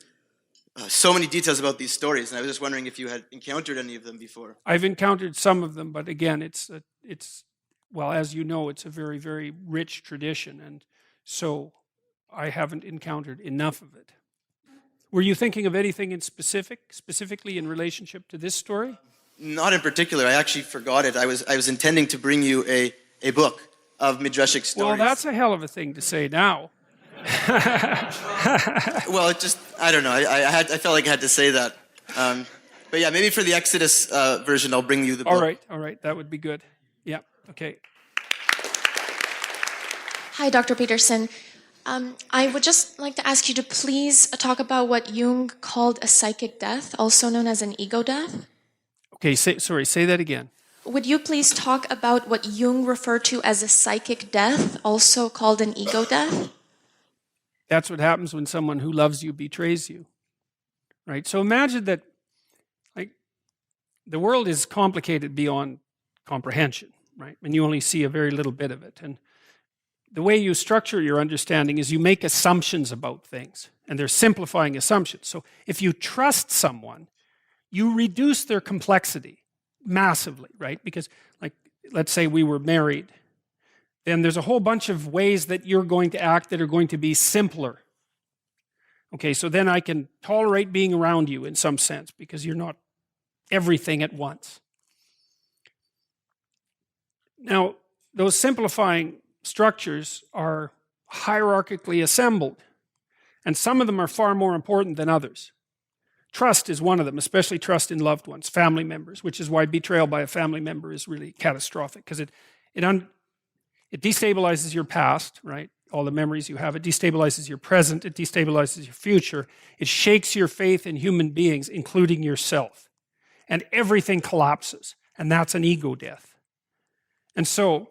so many details about these stories. And I was just wondering if you had encountered any of them before. I've encountered some of them, but again, well, as you know, it's a very, very rich tradition, and so I haven't encountered enough of it. Were you thinking of anything specifically in relationship to this story? Not in particular. I actually forgot it. I was intending to bring you a book of Midrashic stories. Well, that's a hell of a thing to say now. Well, I don't know. I felt like I had to say that. But yeah, maybe for the Exodus version, I'll bring you the book. All right. That would be good. Yeah, okay. Hi, Dr. Peterson. I would just like to ask you to please talk about what Jung called a psychic death, also known as an ego death. Okay, say that again. Would you please talk about what Jung referred to as a psychic death, also called an ego death? That's what happens when someone who loves you betrays you, right? So imagine that, the world is complicated beyond comprehension, right? And you only see a very little bit of it. And the way you structure your understanding is you make assumptions about things, and they're simplifying assumptions. So if you trust someone, you reduce their complexity massively, right? Because, let's say we were married, then there's a whole bunch of ways that you're going to act that are going to be simpler. Okay, so then I can tolerate being around you in some sense because you're not everything at once. Now, those simplifying structures are hierarchically assembled, and some of them are far more important than others. Trust is one of them, especially trust in loved ones, family members, which is why betrayal by a family member is really catastrophic, because it destabilizes your past, right? All the memories you have. It destabilizes your present. It destabilizes your future. It shakes your faith in human beings, including yourself. And everything collapses. And that's an ego death. And so,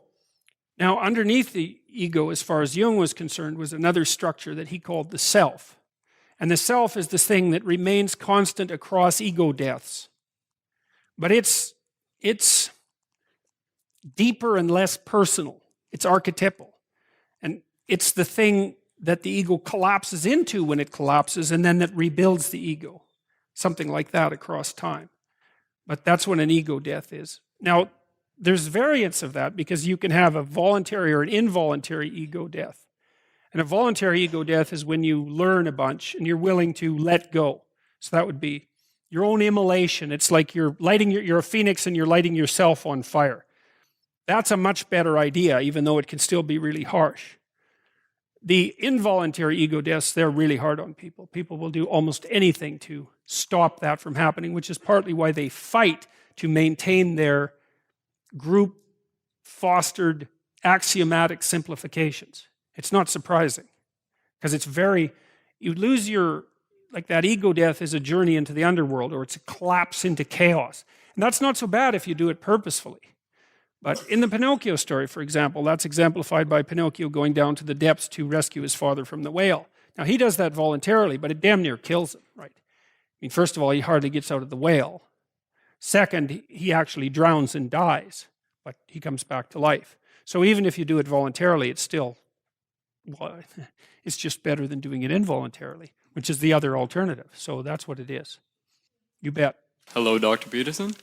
now underneath the ego, as far as Jung was concerned, was another structure that he called the self. And the self is this thing that remains constant across ego deaths. But it's deeper and less personal. It's archetypal. And it's the thing that the ego collapses into when it collapses, and then that rebuilds the ego. Something like that across time. But that's what an ego death is. Now, there's variants of that because you can have a voluntary or an involuntary ego death. And a voluntary ego death is when you learn a bunch and you're willing to let go. So that would be your own immolation. It's like you're a phoenix and you're lighting yourself on fire. That's a much better idea, even though it can still be really harsh. The involuntary ego deaths, they're really hard on people. People will do almost anything to stop that from happening, which is partly why they fight to maintain their group-fostered axiomatic simplifications. It's not surprising, because you lose that ego death is a journey into the underworld, or it's a collapse into chaos. And that's not so bad if you do it purposefully. But in the Pinocchio story, for example, that's exemplified by Pinocchio going down to the depths to rescue his father from the whale. Now, he does that voluntarily, but it damn near kills him, right? I mean, first of all, he hardly gets out of the whale. Second, he actually drowns and dies, but he comes back to life. So even if you do it voluntarily, it's just better than doing it involuntarily, which is the other alternative. So that's what it is. You bet. Hello, Dr. Peterson.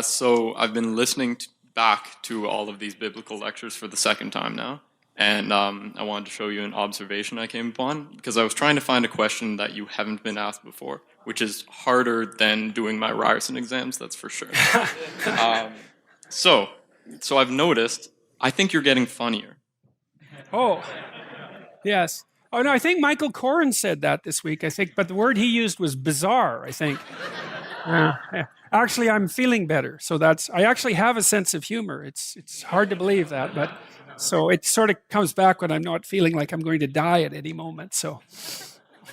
So I've been listening back to all of these biblical lectures for the second time now, and I wanted to show you an observation I came upon, because I was trying to find a question that you haven't been asked before, which is harder than doing my Ryerson exams, that's for sure. So I've noticed, I think you're getting funnier. Oh, yes. Oh, no, I think Michael Corrin said that this week, I think, but the word he used was bizarre, I think. Yeah. Actually, I'm feeling better. So I actually have a sense of humor. It's hard to believe that, but so it sort of comes back when I'm not feeling like I'm going to die at any moment. So,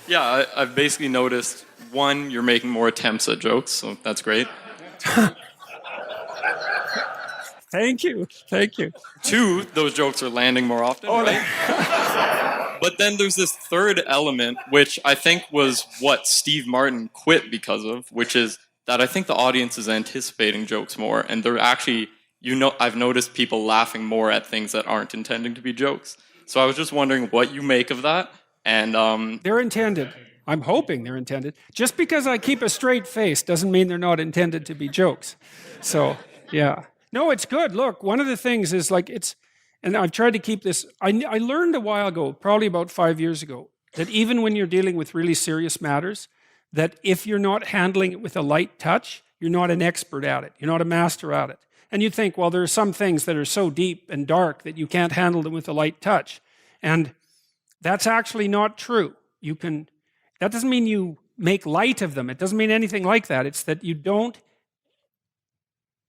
Yeah, I've basically noticed, one, you're making more attempts at jokes, so that's great. thank you. Two, those jokes are landing more often, right? But then there's this third element, which I think was what Steve Martin quit because of, which is that I think the audience is anticipating jokes more, and they're actually, I've noticed people laughing more at things that aren't intending to be jokes. So I was just wondering what you make of that, and They're intended. I'm hoping they're intended. Just because I keep a straight face doesn't mean they're not intended to be jokes. So, yeah. No, it's good. Look, one of the things is like and I've tried to keep this. I learned a while ago, probably about 5 years ago, that even when you're dealing with really serious matters, that if you're not handling it with a light touch, you're not an expert at it. You're not a master at it. And you think, well, there are some things that are so deep and dark that you can't handle them with a light touch. And that's actually not true. That doesn't mean you make light of them. It doesn't mean anything like that. It's that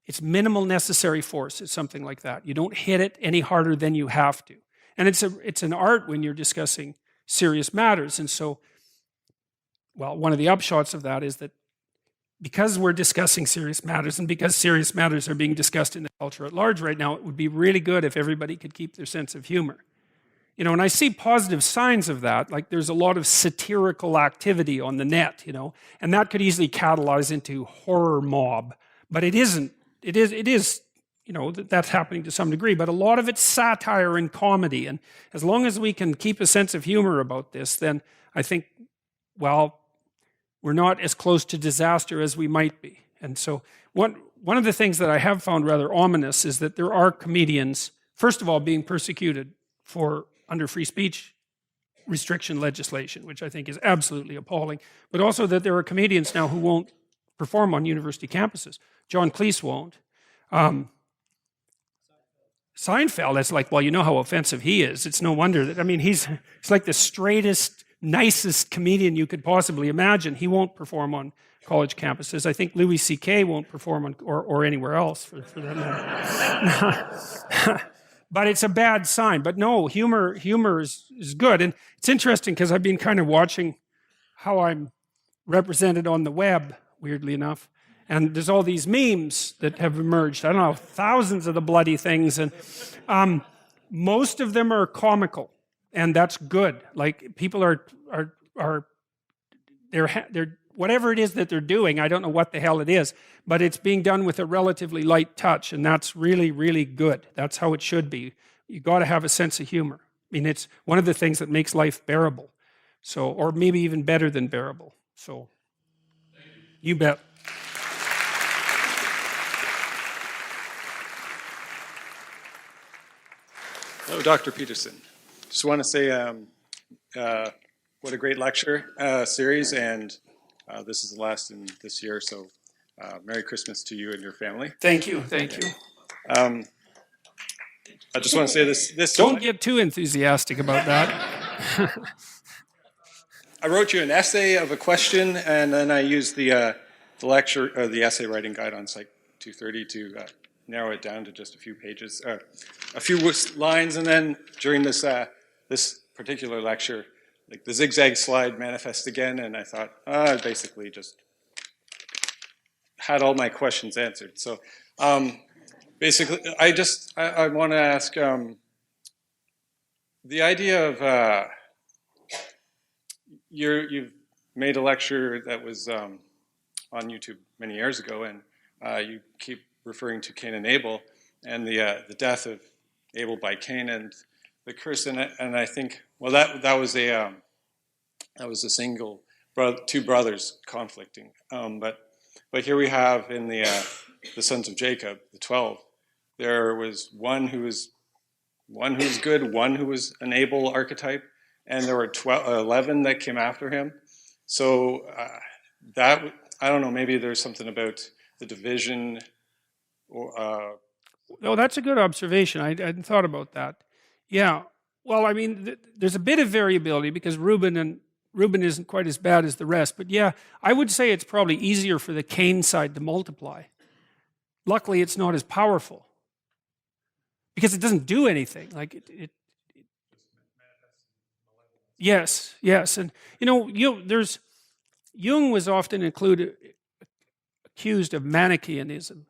it's minimal necessary force. It's something like that. You don't hit it any harder than you have to. And it's an art when you're discussing serious matters. And so, well, one of the upshots of that is that because we're discussing serious matters and because serious matters are being discussed in the culture at large right now, it would be really good if everybody could keep their sense of humor. And I see positive signs of that, like there's a lot of satirical activity on the net, and that could easily catalyze into horror mob, but it isn't. It is, that's happening to some degree, but a lot of it's satire and comedy, and as long as we can keep a sense of humor about this, then I think, well, we're not as close to disaster as we might be. And so one of the things that I have found rather ominous is that there are comedians, first of all, being persecuted under free speech restriction legislation, which I think is absolutely appalling, but also that there are comedians now who won't perform on university campuses. John Cleese won't. Seinfeld, that's like, well, you know how offensive he is. It's no wonder that, he's like the straightest, nicest comedian you could possibly imagine. He won't perform on college campuses. I think Louis C.K. won't perform on, or anywhere else for that matter. But it's a bad sign. But no, humor is good. And it's interesting because I've been kind of watching how I'm represented on the web, weirdly enough. And there's all these memes that have emerged. I don't know, thousands of the bloody things. And most of them are comical. And that's good. Like people they're whatever it is that they're doing, I don't know what the hell it is, but it's being done with a relatively light touch, and that's really, really good. That's how it should be. You got to have a sense of humor. It's one of the things that makes life bearable. So, or maybe even better than bearable. So, you bet. Hello, Dr. Peterson. Just want to say what a great lecture series, and this is the last in this year, so Merry Christmas to you and your family. Thank you. I just want to say this Don't get too enthusiastic about that. I wrote you an essay of a question, and then I used the lecture or the essay writing guide on Psych 230 to narrow it down to just a few pages, a few lines, and then during this particular lecture, like the zigzag slide manifests again, and I thought, I basically just had all my questions answered. So basically, I want to ask the idea of you've made a lecture that was on YouTube many years ago, and you keep referring to Cain and Abel and the death of Abel by Cain and the curse, and I think, well, that was a single two brothers conflicting, but here we have in the sons of Jacob, the 12, there was one who was good, one who was an Abel archetype, and there were 11 that came after him. So that, I don't know, maybe there's something about the division. No, that's a good observation. I hadn't thought about that. Yeah, Well, I mean, there's a bit of variability because Reuben isn't quite as bad as the rest. But yeah, I would say it's probably easier for the Cain side to multiply. Luckily, it's not as powerful because it doesn't do anything. Like yes, yes, and there's Jung was often accused of Manichaeanism.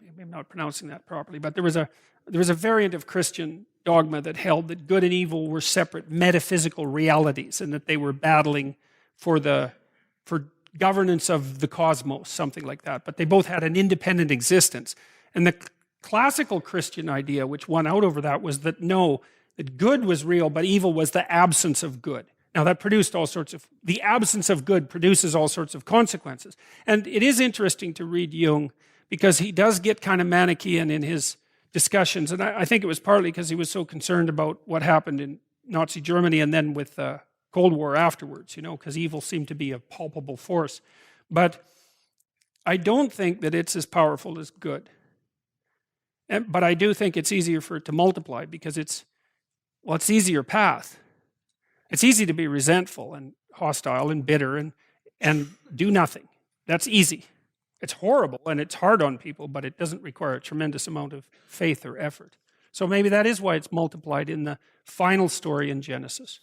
Maybe I'm not pronouncing that properly, but there was a variant of Christian dogma that held that good and evil were separate metaphysical realities, and that they were battling for governance of the cosmos, something like that. But they both had an independent existence. And the classical Christian idea, which won out over that, was that no, that good was real, but evil was the absence of good. Now that produced the absence of good produces all sorts of consequences. And it is interesting to read Jung because he does get kind of Manichaean in his discussions. And I think it was partly because he was so concerned about what happened in Nazi Germany and then with the Cold War afterwards, because evil seemed to be a palpable force. But I don't think that it's as powerful as good. But I do think it's easier for it to multiply because it's the easier path. It's easy to be resentful and hostile and bitter and do nothing. That's easy. It's horrible and it's hard on people, but it doesn't require a tremendous amount of faith or effort. So maybe that is why it's multiplied in the final story in Genesis.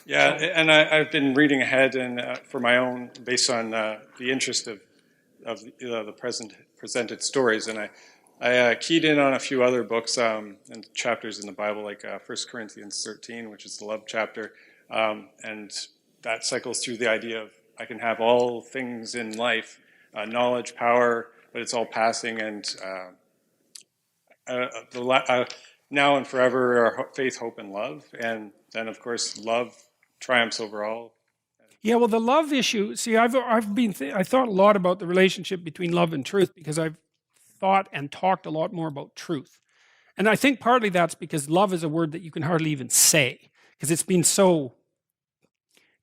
Yeah, and I've been reading ahead, and for my own, based on the interest of the presented stories, and I keyed in on a few other books and chapters in the Bible, like 1 Corinthians 13, which is the love chapter, and that cycles through the idea of I can have all things in life, knowledge, power, but it's all passing, and now and forever are faith, hope, and love, and then of course love triumphs over all. Yeah, well, the love issue. See, I thought a lot about the relationship between love and truth because I've thought and talked a lot more about truth, and I think partly that's because love is a word that you can hardly even say because it's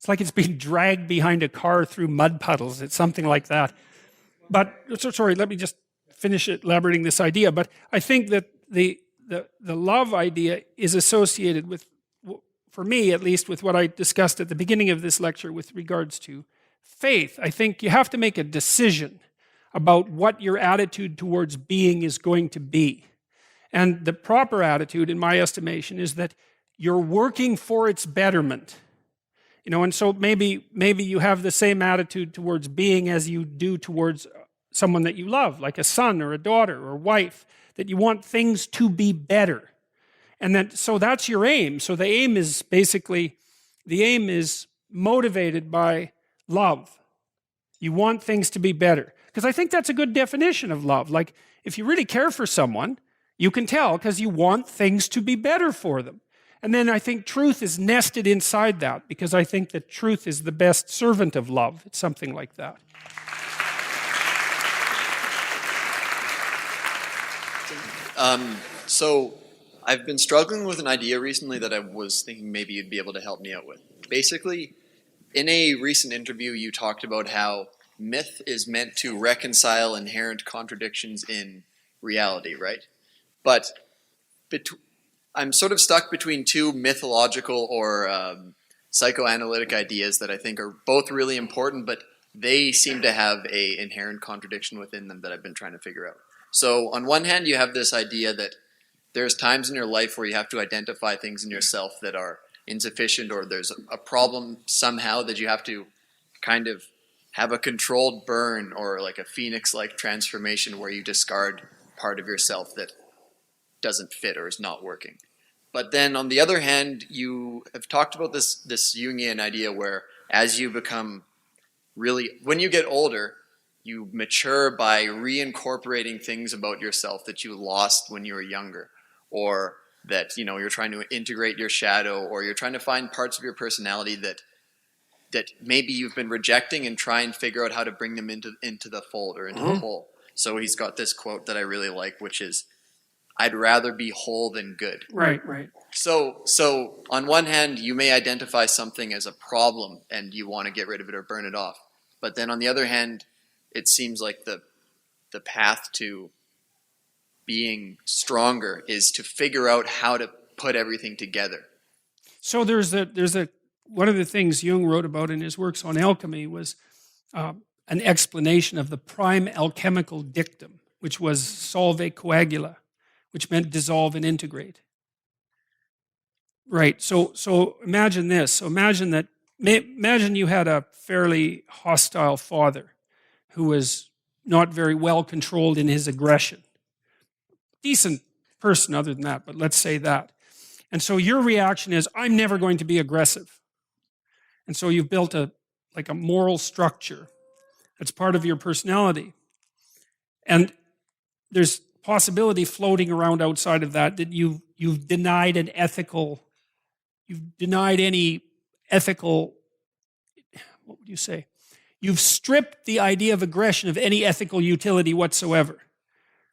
like it's been dragged behind a car through mud puddles. It's something like that. But sorry, let me just finish elaborating this idea. But I think that the love idea is associated with, for me at least, with what I discussed at the beginning of this lecture with regards to faith. I think you have to make a decision about what your attitude towards being is going to be. And the proper attitude, in my estimation, is that you're working for its betterment. And so maybe you have the same attitude towards being as you do towards someone that you love, like a son or a daughter or wife, that you want things to be better. And so that's your aim. So the aim is motivated by love. You want things to be better. Because I think that's a good definition of love. Like, if you really care for someone, you can tell because you want things to be better for them. And then I think truth is nested inside that because I think that truth is the best servant of love. It's something like that. So I've been struggling with an idea recently that I was thinking maybe you'd be able to help me out with. Basically, in a recent interview, you talked about how myth is meant to reconcile inherent contradictions in reality, right? But I'm sort of stuck between two mythological or psychoanalytic ideas that I think are both really important, but they seem to have an inherent contradiction within them that I've been trying to figure out. So on one hand, you have this idea that there's times in your life where you have to identify things in yourself that are insufficient, or there's a problem somehow that you have to kind of have a controlled burn or like a phoenix-like transformation where you discard part of yourself that doesn't fit or is not working. But then on the other hand, you have talked about this Jungian idea where as you become when you get older, you mature by reincorporating things about yourself that you lost when you were younger, or that you're trying to integrate your shadow, or you're trying to find parts of your personality that maybe you've been rejecting and try and figure out how to bring them into the fold or into the whole. So he's got this quote that I really like, which is, "I'd rather be whole than good." Right. So on one hand, you may identify something as a problem and you want to get rid of it or burn it off. But then on the other hand, it seems like the path to being stronger is to figure out how to put everything together. So there's a one of the things Jung wrote about in his works on alchemy was an explanation of the prime alchemical dictum, which was solve coagula, which meant dissolve and integrate. Right. So imagine this. So imagine you had a fairly hostile father who was not very well controlled in his aggression. Decent person other than that, but let's say that. And so your reaction is, I'm never going to be aggressive. And so you've built a moral structure that's part of your personality. And there's possibility floating around outside of that you've denied any ethical, what would you say? You've stripped the idea of aggression of any ethical utility whatsoever.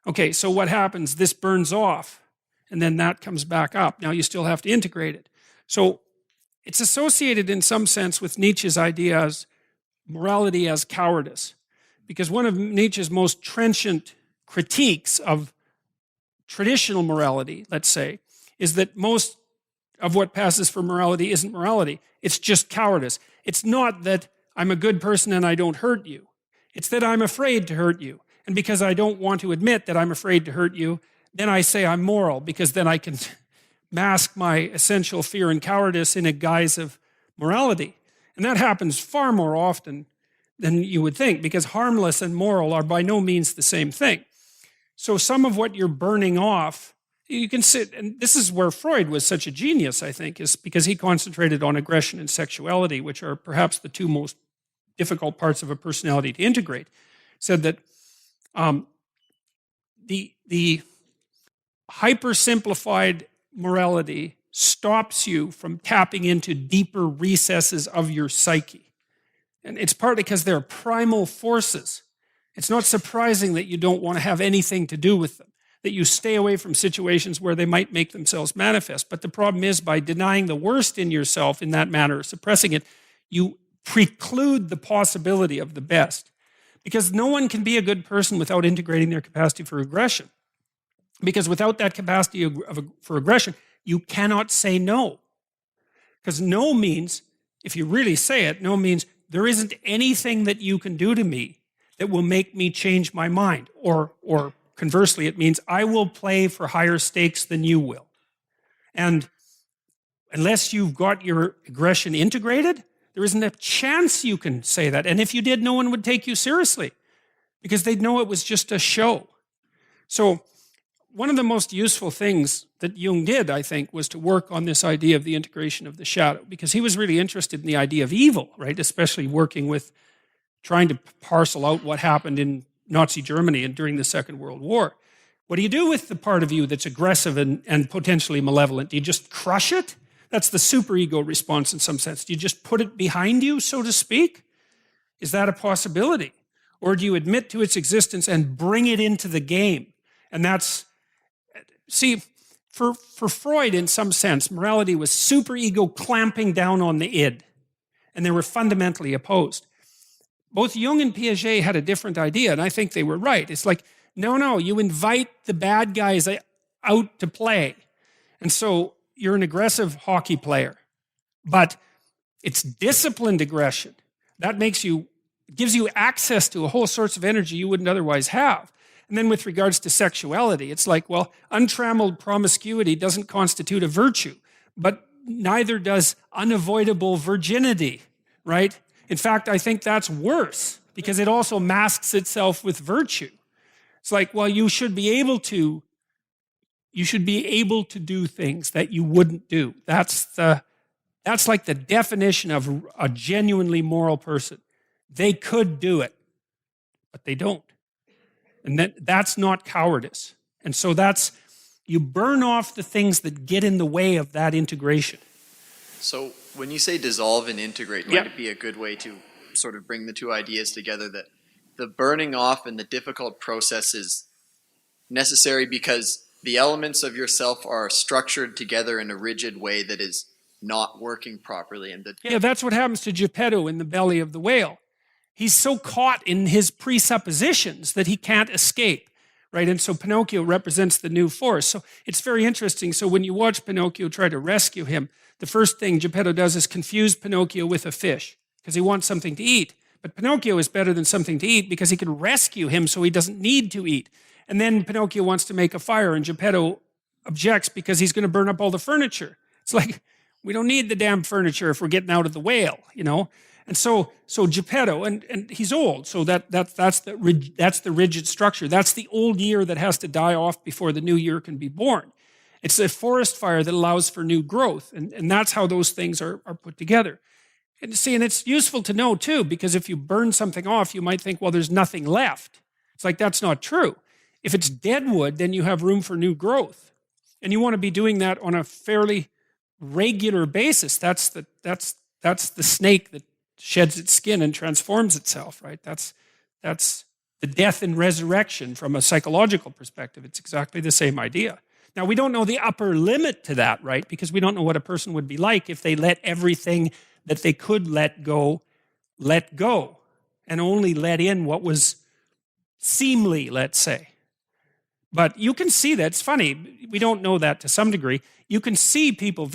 Okay, so what happens? This burns off, and then that comes back up. Now you still have to integrate it. So it's associated in some sense with Nietzsche's idea as morality as cowardice. Because one of Nietzsche's most trenchant critiques of traditional morality, let's say, is that most of what passes for morality isn't morality. It's just cowardice. It's not that I'm a good person and I don't hurt you. It's that I'm afraid to hurt you. And because I don't want to admit that I'm afraid to hurt you, then I say I'm moral, because then I can mask my essential fear and cowardice in a guise of morality. And that happens far more often than you would think, because harmless and moral are by no means the same thing. So some of what you're burning off, you can sit, and this is where Freud was such a genius, I think, is because he concentrated on aggression and sexuality, which are perhaps the two most difficult parts of a personality to integrate. Said that the hyper-simplified morality stops you from tapping into deeper recesses of your psyche. And it's partly because they're primal forces. It's not surprising that you don't want to have anything to do with them, that you stay away from situations where they might make themselves manifest. But the problem is, by denying the worst in yourself in that manner, suppressing it, you preclude the possibility of the best. Because no one can be a good person without integrating their capacity for aggression. Because without that capacity for aggression, you cannot say no. Because no means, if you really say it, no means there isn't anything that you can do to me that will make me change my mind. Or conversely, it means I will play for higher stakes than you will. And unless you've got your aggression integrated, there isn't a chance you can say that. And if you did, no one would take you seriously, because they'd know it was just a show. So one of the most useful things that Jung did, I think, was to work on this idea of the integration of the shadow, because he was really interested in the idea of evil, right? Especially working with trying to parcel out what happened in Nazi Germany and during the Second World War. What do you do with the part of you that's aggressive and potentially malevolent? Do you just crush it? That's the superego response in some sense. Do you just put it behind you, so to speak? Is that a possibility? Or do you admit to its existence and bring it into the game? And that's, see, for Freud, in some sense, morality was superego clamping down on the id. And they were fundamentally opposed. Both Jung and Piaget had a different idea, and I think they were right. It's like, no, you invite the bad guys out to play. And so you're an aggressive hockey player, but it's disciplined aggression. That gives you access to a whole sorts of energy you wouldn't otherwise have. And then with regards to sexuality, it's like, well, untrammeled promiscuity doesn't constitute a virtue, but neither does unavoidable virginity, right? In fact, I think that's worse, because it also masks itself with virtue. It's like, well, you should be able to do things that you wouldn't do. That's like the definition of a genuinely moral person. They could do it, but they don't. And that's not cowardice. And so you burn off the things that get in the way of that integration. So when you say dissolve and integrate, might it be a good way to sort of bring the two ideas together, that the burning off and the difficult process is necessary because the elements of yourself are structured together in a rigid way that is not working properly? And that's what happens to Geppetto in the belly of the whale. He's so caught in his presuppositions that he can't escape. right? And so Pinocchio represents the new force. So it's very interesting. So when you watch Pinocchio try to rescue him, the first thing Geppetto does is confuse Pinocchio with a fish because he wants something to eat. But Pinocchio is better than something to eat because he can rescue him so he doesn't need to eat. And then Pinocchio wants to make a fire, and Geppetto objects because he's going to burn up all the furniture. It's like, we don't need the damn furniture if we're getting out of the whale, you know? And so Geppetto, and he's old, so that's the rigid structure. That's the old year that has to die off before the new year can be born. It's a forest fire that allows for new growth, and that's how those things are put together. And see, and it's useful to know too, because if you burn something off, you might think, well, there's nothing left. It's like, that's not true. If it's dead wood, then you have room for new growth. And you want to be doing that on a fairly regular basis. That's the snake that sheds its skin and transforms itself, right? That's the death and resurrection from a psychological perspective. It's exactly the same idea. Now, we don't know the upper limit to that, right? Because we don't know what a person would be like if they let everything that they could let go, and only let in what was seemly, let's say. But you can see that. It's funny. We don't know that to some degree. You can see people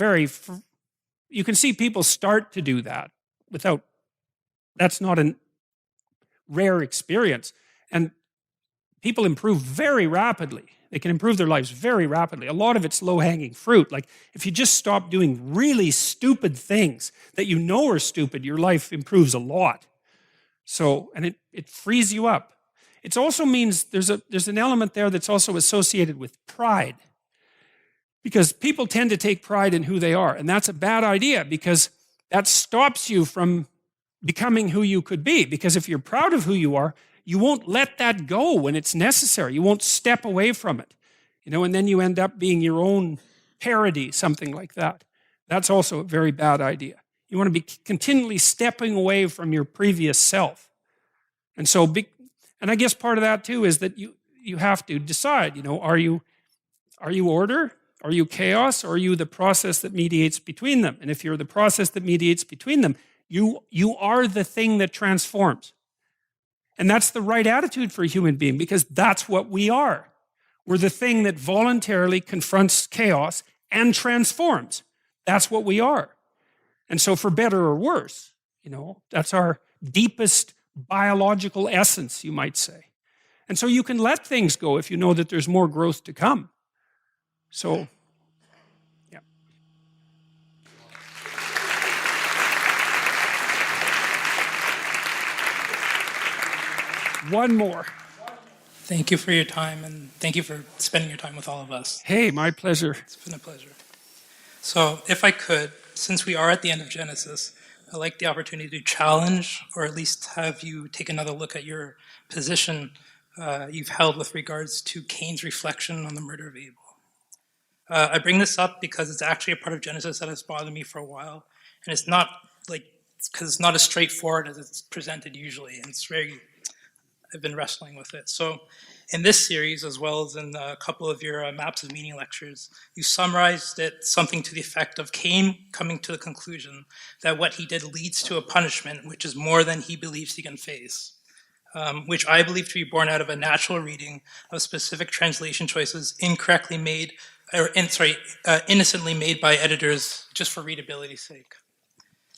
start to do that without, that's not a rare experience. And people improve very rapidly. They can improve their lives very rapidly. A lot of it's low-hanging fruit. Like, if you just stop doing really stupid things that you know are stupid, your life improves a lot. So, and it frees you up. It also means there's an element there that's also associated with pride. Because people tend to take pride in who they are. And that's a bad idea, because that stops you from becoming who you could be. Because if you're proud of who you are, you won't let that go when it's necessary. You won't step away from it. You know, and then you end up being your own parody, something like that. That's also a very bad idea. You want to be continually stepping away from your previous self. And so, and I guess part of that too is that you have to decide, you know, are you order? Are you chaos? Or are you the process that mediates between them? And if you're the process that mediates between them, you are the thing that transforms. And that's the right attitude for a human being, because that's what we are. We're the thing that voluntarily confronts chaos and transforms. That's what we are. And so, for better or worse, you know, that's our deepest biological essence, you might say. And so you can let things go if you know that there's more growth to come. So, yeah. One more. Thank you for your time, and thank you for spending your time with all of us. Hey, my pleasure. It's been a pleasure. So, if I could, since we are at the end of Genesis, I'd like the opportunity to challenge, or at least have you take another look at your position you've held with regards to Cain's reflection on the murder of Abel. I bring this up because it's actually a part of Genesis that has bothered me for a while, and it's not because it's not as straightforward as it's presented usually, and I've been wrestling with it. So in this series, as well as in a couple of your Maps of Meaning lectures, you summarized it something to the effect of Cain coming to the conclusion that what he did leads to a punishment which is more than he believes he can face, which I believe to be born out of a natural reading of specific translation choices incorrectly made, innocently made by editors just for readability's sake.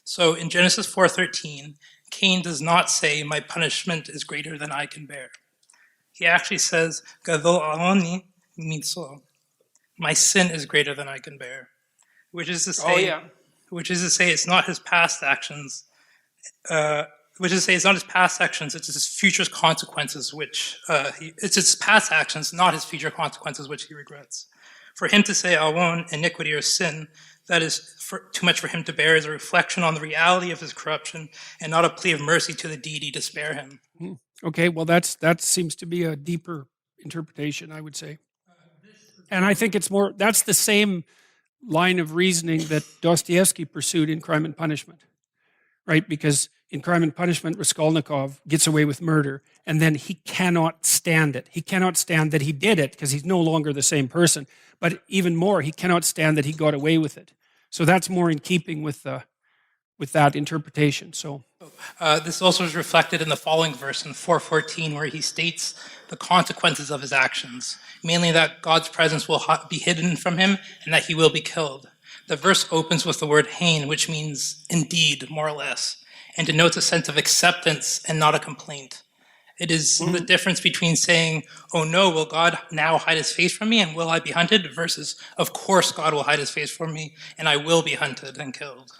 So in Genesis 4:13, Cain does not say, "My punishment is greater than I can bear." He actually says, "Gadol aloni mitzo," my sin is greater than I can bear, which is to say, it's not his past actions. It's his future consequences, it's his past actions, not his future consequences, which he regrets. For him to say awon, iniquity or sin, that is too much for him to bear, is a reflection on the reality of his corruption and not a plea of mercy to the deity to spare him. Okay, well, that seems to be a deeper interpretation, I would say. And I think that's the same line of reasoning that Dostoevsky pursued in Crime and Punishment, right? Because in Crime and Punishment, Raskolnikov gets away with murder, and then he cannot stand it. He cannot stand that he did it because he's no longer the same person. But even more, he cannot stand that he got away with it. So that's more in keeping with that interpretation. So This also is reflected in the following verse in 4:14, where he states the consequences of his actions, mainly that God's presence will be hidden from him and that he will be killed. The verse opens with the word hain, which means indeed, more or less, and denotes a sense of acceptance and not a complaint. It is the difference between saying, oh no, will God now hide his face from me and will I be hunted, versus, of course God will hide his face from me and I will be hunted and killed.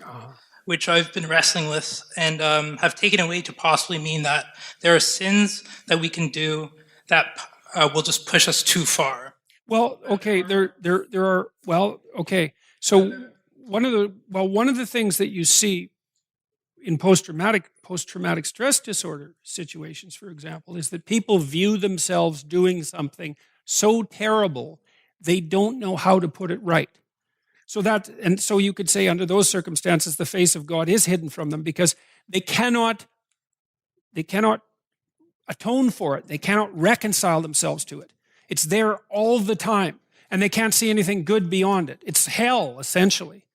Which I've been wrestling with and have taken away to possibly mean that there are sins that we can do that will just push us too far. Well, okay, there are, well, okay. So one of the things that you see in post-traumatic stress disorder situations, for example, is that people view themselves doing something so terrible, they don't know how to put it right. So you could say under those circumstances, the face of God is hidden from them because they cannot atone for it. They cannot reconcile themselves to it. It's there all the time and they can't see anything good beyond it. It's hell, essentially.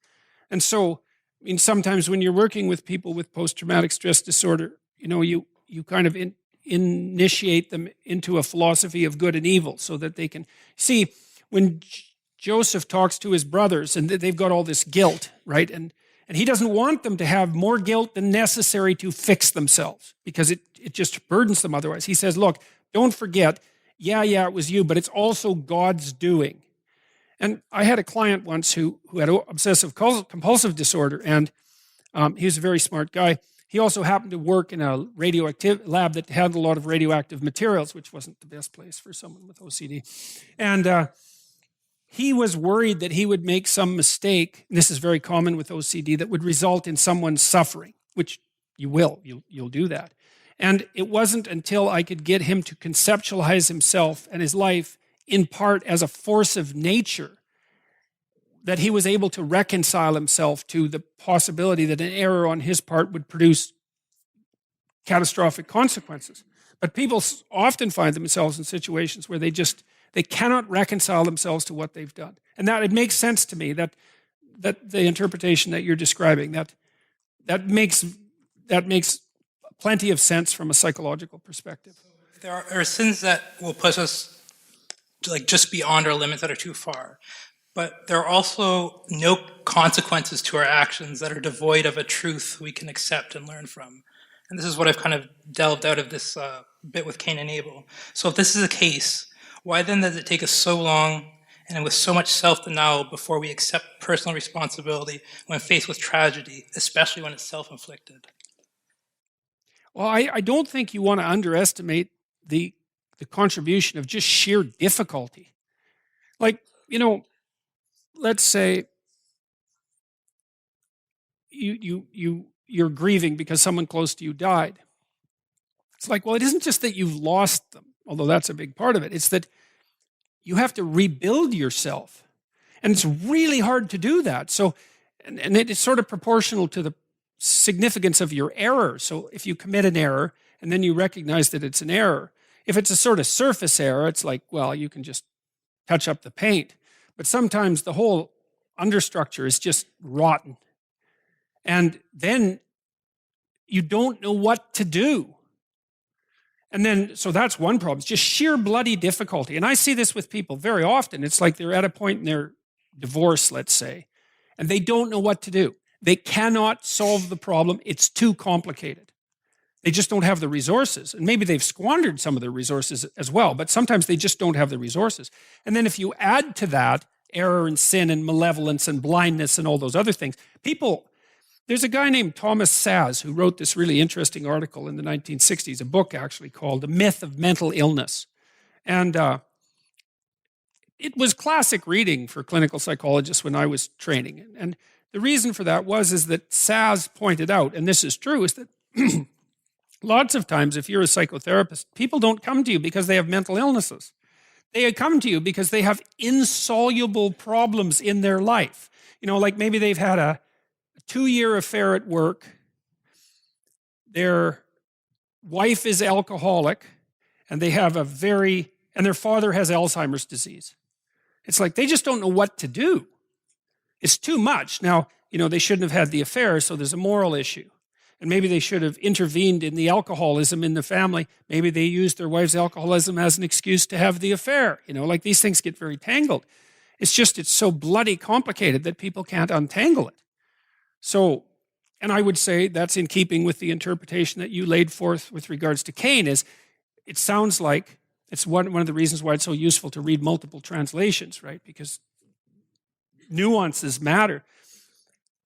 And so, I mean, sometimes when you're working with people with post-traumatic stress disorder, you kind of initiate them into a philosophy of good and evil so that they can see when Joseph talks to his brothers and they've got all this guilt, right? And he doesn't want them to have more guilt than necessary to fix themselves because it just burdens them otherwise. He says, look, don't forget, yeah, it was you, but it's also God's doing. And I had a client once who had obsessive compulsive disorder, and he was a very smart guy. He also happened to work in a radioactive lab that had a lot of radioactive materials, which wasn't the best place for someone with OCD. And he was worried that he would make some mistake, and this is very common with OCD, that would result in someone suffering, which you will. You'll do that. And it wasn't until I could get him to conceptualize himself and his life in part as a force of nature that he was able to reconcile himself to the possibility that an error on his part would produce catastrophic consequences. But people often find themselves in situations where they cannot reconcile themselves to what they've done. And that it makes sense to me that the interpretation that you're describing, that makes plenty of sense from a psychological perspective. There are sins that will push us just beyond our limits that are too far. But there are also no consequences to our actions that are devoid of a truth we can accept and learn from. And this is what I've kind of delved out of this bit with Cain and Abel. So if this is the case, why then does it take us so long and with so much self-denial before we accept personal responsibility when faced with tragedy, especially when it's self-inflicted? Well, I don't think you want to underestimate the contribution of just sheer difficulty. Like, let's say you're grieving because someone close to you died. It's like, well, it isn't just that you've lost them, although that's a big part of it. It's that you have to rebuild yourself. And it's really hard to do that. So, and it's sort of proportional to the significance of your error. So if you commit an error and then you recognize that it's an error, if it's a sort of surface error, it's like, well, you can just touch up the paint. But sometimes the whole understructure is just rotten. And then you don't know what to do. And then, so that's one problem. It's just sheer bloody difficulty. And I see this with people very often. It's like they're at a point in their divorce, let's say, and they don't know what to do. They cannot solve the problem. It's too complicated. They just don't have the resources. And maybe they've squandered some of their resources as well, but sometimes they just don't have the resources. And then if you add to that error and sin and malevolence and blindness and all those other things, there's a guy named Thomas Saz who wrote this really interesting article in the 1960s, a book actually called The Myth of Mental Illness. And it was classic reading for clinical psychologists when I was training. And the reason for that is that Saz pointed out, and this is true, is that lots of times, if you're a psychotherapist, people don't come to you because they have mental illnesses. They come to you because they have insoluble problems in their life. Like maybe they've had a 2-year affair at work. Their wife is alcoholic, and they have and their father has Alzheimer's disease. It's like they just don't know what to do. It's too much. Now, they shouldn't have had the affair, so there's a moral issue. And maybe they should have intervened in the alcoholism in the family. Maybe they used their wife's alcoholism as an excuse to have the affair. Like these things get very tangled. It's so bloody complicated that people can't untangle it. So, and I would say that's in keeping with the interpretation that you laid forth with regards to Cain. Is it sounds like it's one of the reasons why it's so useful to read multiple translations, right? Because nuances matter.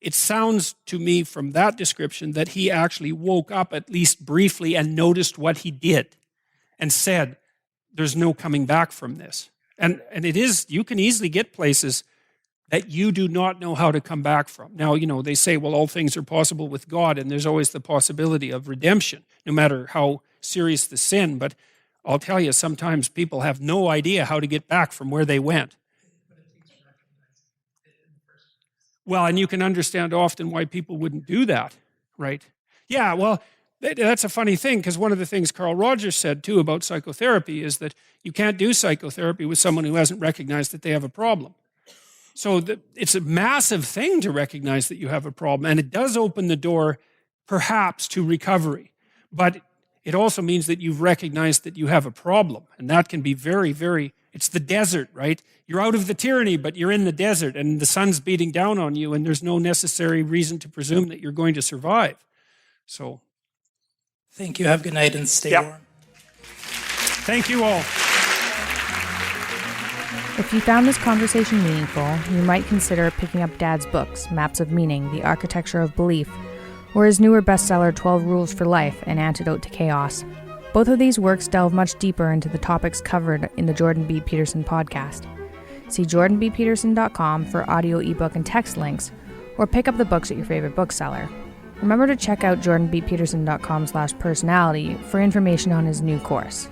It sounds to me from that description that he actually woke up at least briefly and noticed what he did and said, there's no coming back from this. And it is, you can easily get places that you do not know how to come back from. Now, they say, well, all things are possible with God, and there's always the possibility of redemption, no matter how serious the sin. But I'll tell you, sometimes people have no idea how to get back from where they went. Well, and you can understand often why people wouldn't do that, right? Yeah, well, that's a funny thing, because one of the things Carl Rogers said, too, about psychotherapy is that you can't do psychotherapy with someone who hasn't recognized that they have a problem. So it's a massive thing to recognize that you have a problem, and it does open the door, perhaps, to recovery. But it also means that you've recognized that you have a problem, and that can be very, very, it's the desert, right? You're out of the tyranny, but you're in the desert, and the sun's beating down on you, and there's no necessary reason to presume that you're going to survive. So. Thank you. Have a good night and stay warm. Thank you all. If you found this conversation meaningful, you might consider picking up Dad's books, Maps of Meaning, The Architecture of Belief, or his newer bestseller, 12 Rules for Life, An Antidote to Chaos. Both of these works delve much deeper into the topics covered in the Jordan B. Peterson podcast. See jordanbpeterson.com for audio, ebook, and text links, or pick up the books at your favorite bookseller. Remember to check out jordanbpeterson.com/personality for information on his new course.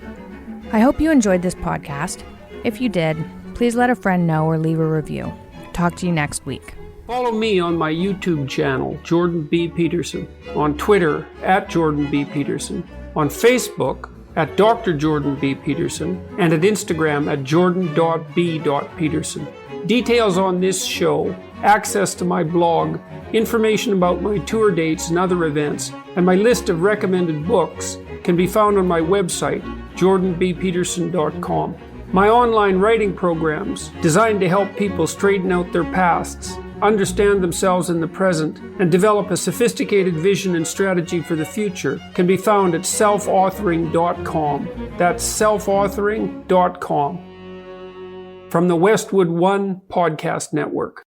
I hope you enjoyed this podcast. If you did, please let a friend know or leave a review. Talk to you next week. Follow me on my YouTube channel, Jordan B. Peterson, on Twitter, @Jordan B. Peterson, on Facebook, @Dr. Jordan B. Peterson, and at Instagram @jordan.b.peterson. Details on this show, access to my blog, information about my tour dates and other events, and my list of recommended books can be found on my website, jordanbpeterson.com. My online writing programs, designed to help people straighten out their pasts, understand themselves in the present, and develop a sophisticated vision and strategy for the future, can be found at selfauthoring.com. That's selfauthoring.com. From the Westwood One Podcast Network.